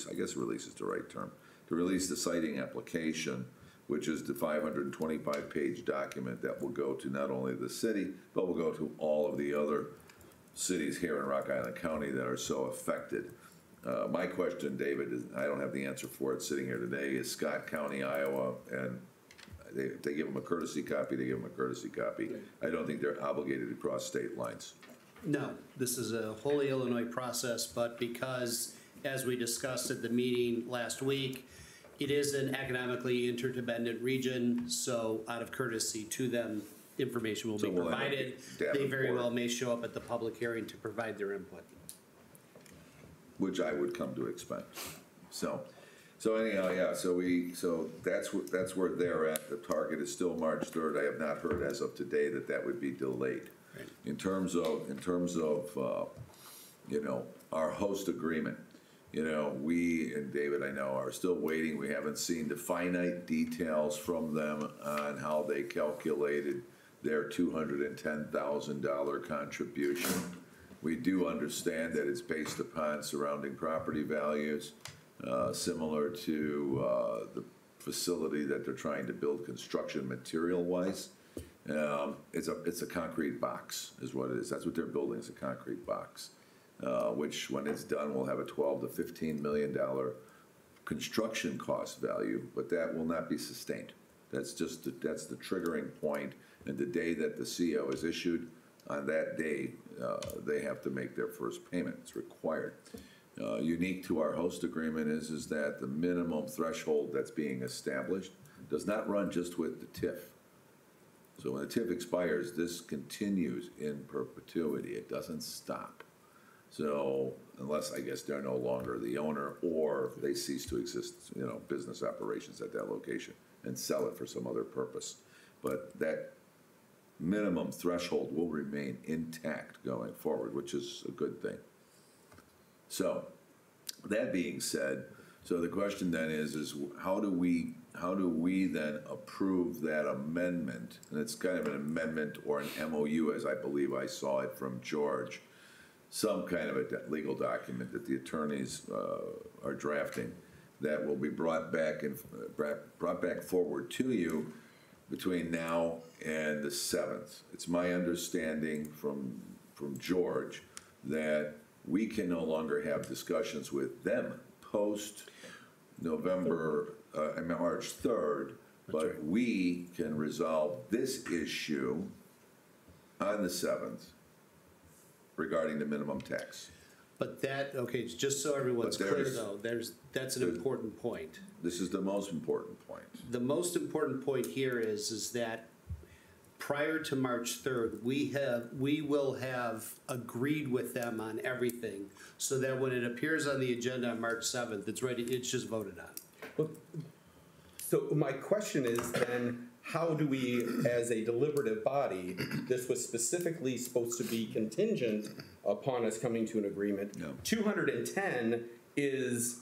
is the right term, to release the siting application, which is the 525-page document that will go to not only the city, but will go to all of the other cities here in Rock Island County that are so affected. My question, David, is, I don't have the answer for it sitting here today, is Scott County, Iowa, and they give them a courtesy copy, they give them a courtesy copy. I don't think they're obligated to cross state lines. No, this is a wholly Illinois process, but because, as we discussed at the meeting last week, it is an economically interdependent region, so out of courtesy to them, information will be provided. They very well may show up at the public hearing to provide their input. Which I would come to expect. So anyhow, yeah, so that's where they're at. The target is still March 3rd. I have not heard as of today that would be delayed. Right. In terms of you know, our host agreement, you know, we and David, I know, are still waiting. We haven't seen the finite details from them on how they calculated their $210,000 contribution. We do understand that it's based upon surrounding property values. Similar to the facility that they're trying to build construction material-wise. It's a concrete box is what it is. That's what they're building, is a concrete box, which when it's done will have a $12 to $15 million construction cost value, but that will not be sustained. That's just that's the triggering point, and the day that the CO is issued, on that day, they have to make their first payment. It's required. Unique to our host agreement is that the minimum threshold that's being established does not run just with the TIF. So when the TIF expires, this continues in perpetuity. It doesn't stop. So unless, I guess, they're no longer the owner or they cease to exist, you know, business operations at that location and sell it for some other purpose. But that minimum threshold will remain intact going forward, which is a good thing. So, that being said, so the question then is how do we then approve that amendment? And it's kind of an amendment or an MOU, as I believe I saw it from George, some kind of a legal document that the attorneys are drafting that will be brought back forward to you between now and the 7th. It's my understanding from George that we can no longer have discussions with them post November, March 3rd, but right. We can resolve this issue on the 7th regarding the minimum tax. But that, okay, just so everyone's clear though, that's an important point. This is the most important point. The most important point here is that prior to March 3rd, we will have agreed with them on everything so that when it appears on the agenda on March 7th, it's ready, it's just voted on. Well, so my question is then, how do we, as a deliberative body, this was specifically supposed to be contingent upon us coming to an agreement. No. 210 is,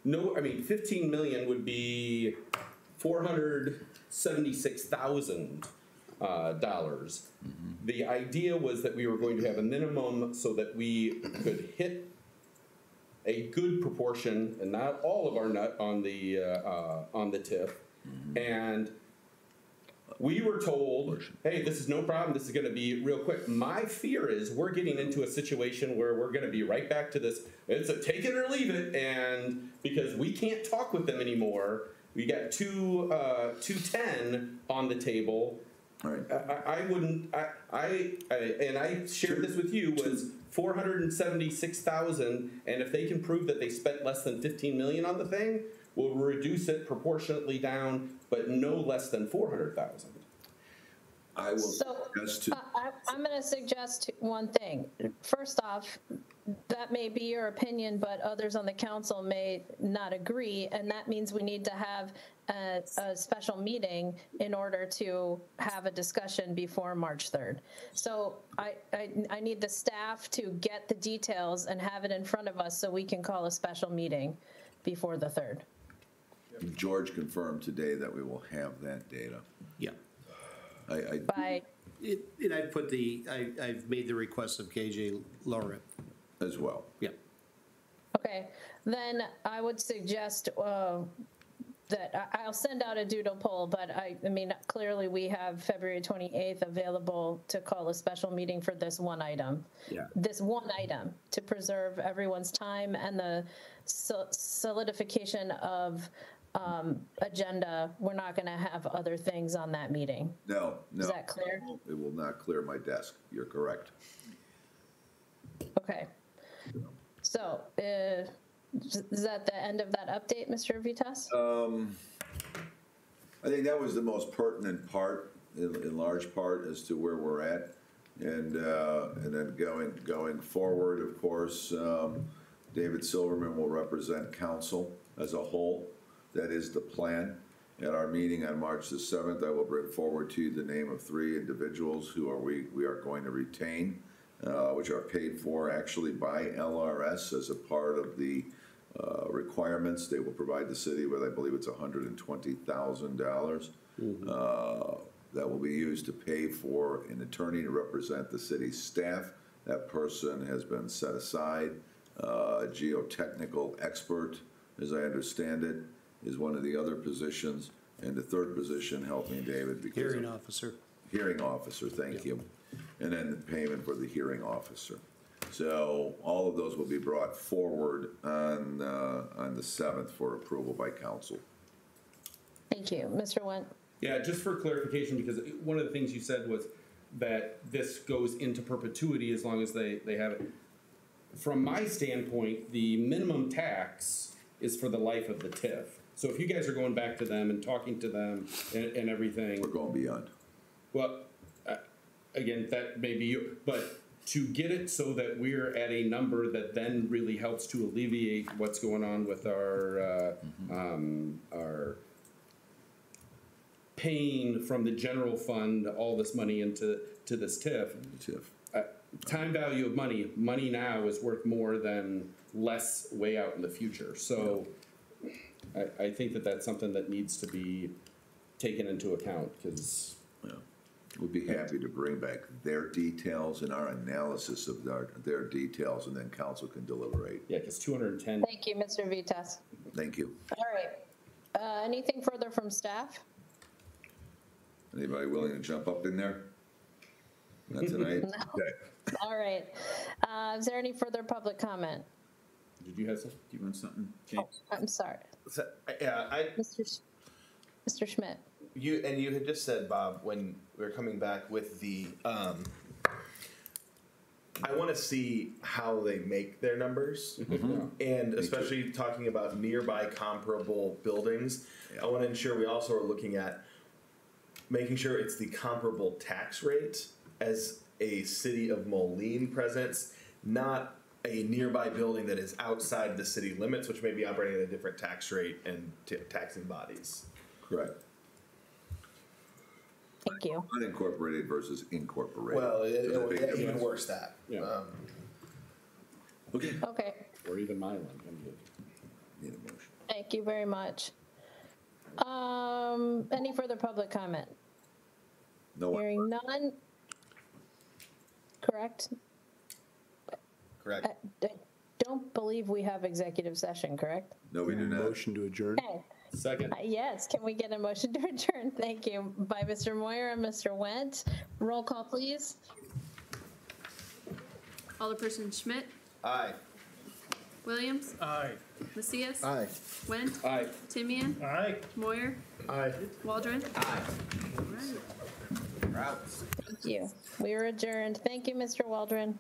no, I mean, 15 million would be 476,000. dollars. The idea was that we were going to have a minimum so that we could hit a good proportion, and not all of our nut on the TIF. And we were told, hey, this is no problem, this is gonna be real quick. My fear is we're getting into a situation where we're gonna be right back to this, it's a take it or leave it, and because we can't talk with them anymore, we got 210 on the table. I wouldn't, and I shared this with you, was 476,000, and if they can prove that they spent less than 15 million on the thing, we'll reduce it proportionately down, but no less than 400,000. I will suggest I'm going to suggest one thing. First off, that may be your opinion, but others on the council may not agree, and that means we need to have a special meeting in order to have a discussion before March 3rd. So I need the staff to get the details and have it in front of us so we can call a special meeting before the 3rd. George confirmed today that we will have that data. Yeah. I've made the request of KJ Laura as well. Yeah. Okay, then I would suggest that I'll send out a doodle poll, but I mean, clearly we have February 28th available to call a special meeting for this one item. Yeah. This one item to preserve everyone's time and the solidification of agenda. We're not going to have other things on that meeting. No. Is that clear? It will not clear my desk. You're correct. Okay. So, is that the end of that update, Mr. Vitas? I think that was the most pertinent part, in large part, as to where we're at. And then going forward, of course, David Silverman will represent council as a whole. That is the plan. At our meeting on March the 7th, I will bring forward to you the name of 3 individuals who we are going to retain, which are paid for actually by LRS as a part of the requirements. They will provide the city with, I believe it's $120,000. That will be used to pay for an attorney to represent the city's staff. That person has been set aside. A geotechnical expert, as I understand it, is one of the other positions. And the third position, help me, David. Hearing officer. Hearing officer, thank you. And then the payment for the hearing officer. So all of those will be brought forward on the 7th for approval by council. Thank you. Mr. Wendt? Yeah, just for clarification, because one of the things you said was that this goes into perpetuity as long as they have it. From my standpoint, the minimum tax is for the life of the TIF. So if you guys are going back to them and talking to them and everything. We're going beyond. Well, again, that may be you, but to get it so that we're at a number that then really helps to alleviate what's going on with our paying from the general fund all this money into this TIF. Time value of money now is worth more than less way out in the future. So I think that that's something that needs to be taken into account, because we'll be happy to bring back their details and our analysis of their details, and then council can deliberate. Yeah, because 210. Thank you, Mr. Vitas. Thank you. All right. Anything further from staff? Anybody willing to jump up in there? Not tonight? No. Okay. All right. Is there any further public comment? Did you have something? Do you want something, James? Oh, I'm sorry. So, Mr. Schmidt. You had just said, Bob, when we were coming back with the, I want to see how they make their numbers, and especially talking about nearby comparable buildings. I want to ensure we also are looking at making sure it's the comparable tax rate as a city of Moline presence, not a nearby building that is outside the city limits, which may be operating at a different tax rate and taxing bodies. Correct. Thank you. Unincorporated versus incorporated. Well, it even worse that. Yeah. Okay. Okay. Or even Moline. Need a motion. Thank you very much. Any further public comment? No one. Hearing none. Correct? Correct. I don't believe we have executive session, correct? No, we do not. Motion to adjourn. Okay. Second. Yes, can we get a motion to adjourn? Thank you. By Mr. Moyer and Mr. Wendt. Roll call, please. Alderperson Schmidt, Aye. Williams, Aye. Macias. Aye. Wendt, Aye. Timian, Aye. Moyer, Aye. Waldron. Aye. All right. We're out. Thank you. We are adjourned. Thank you, Mr. Waldron.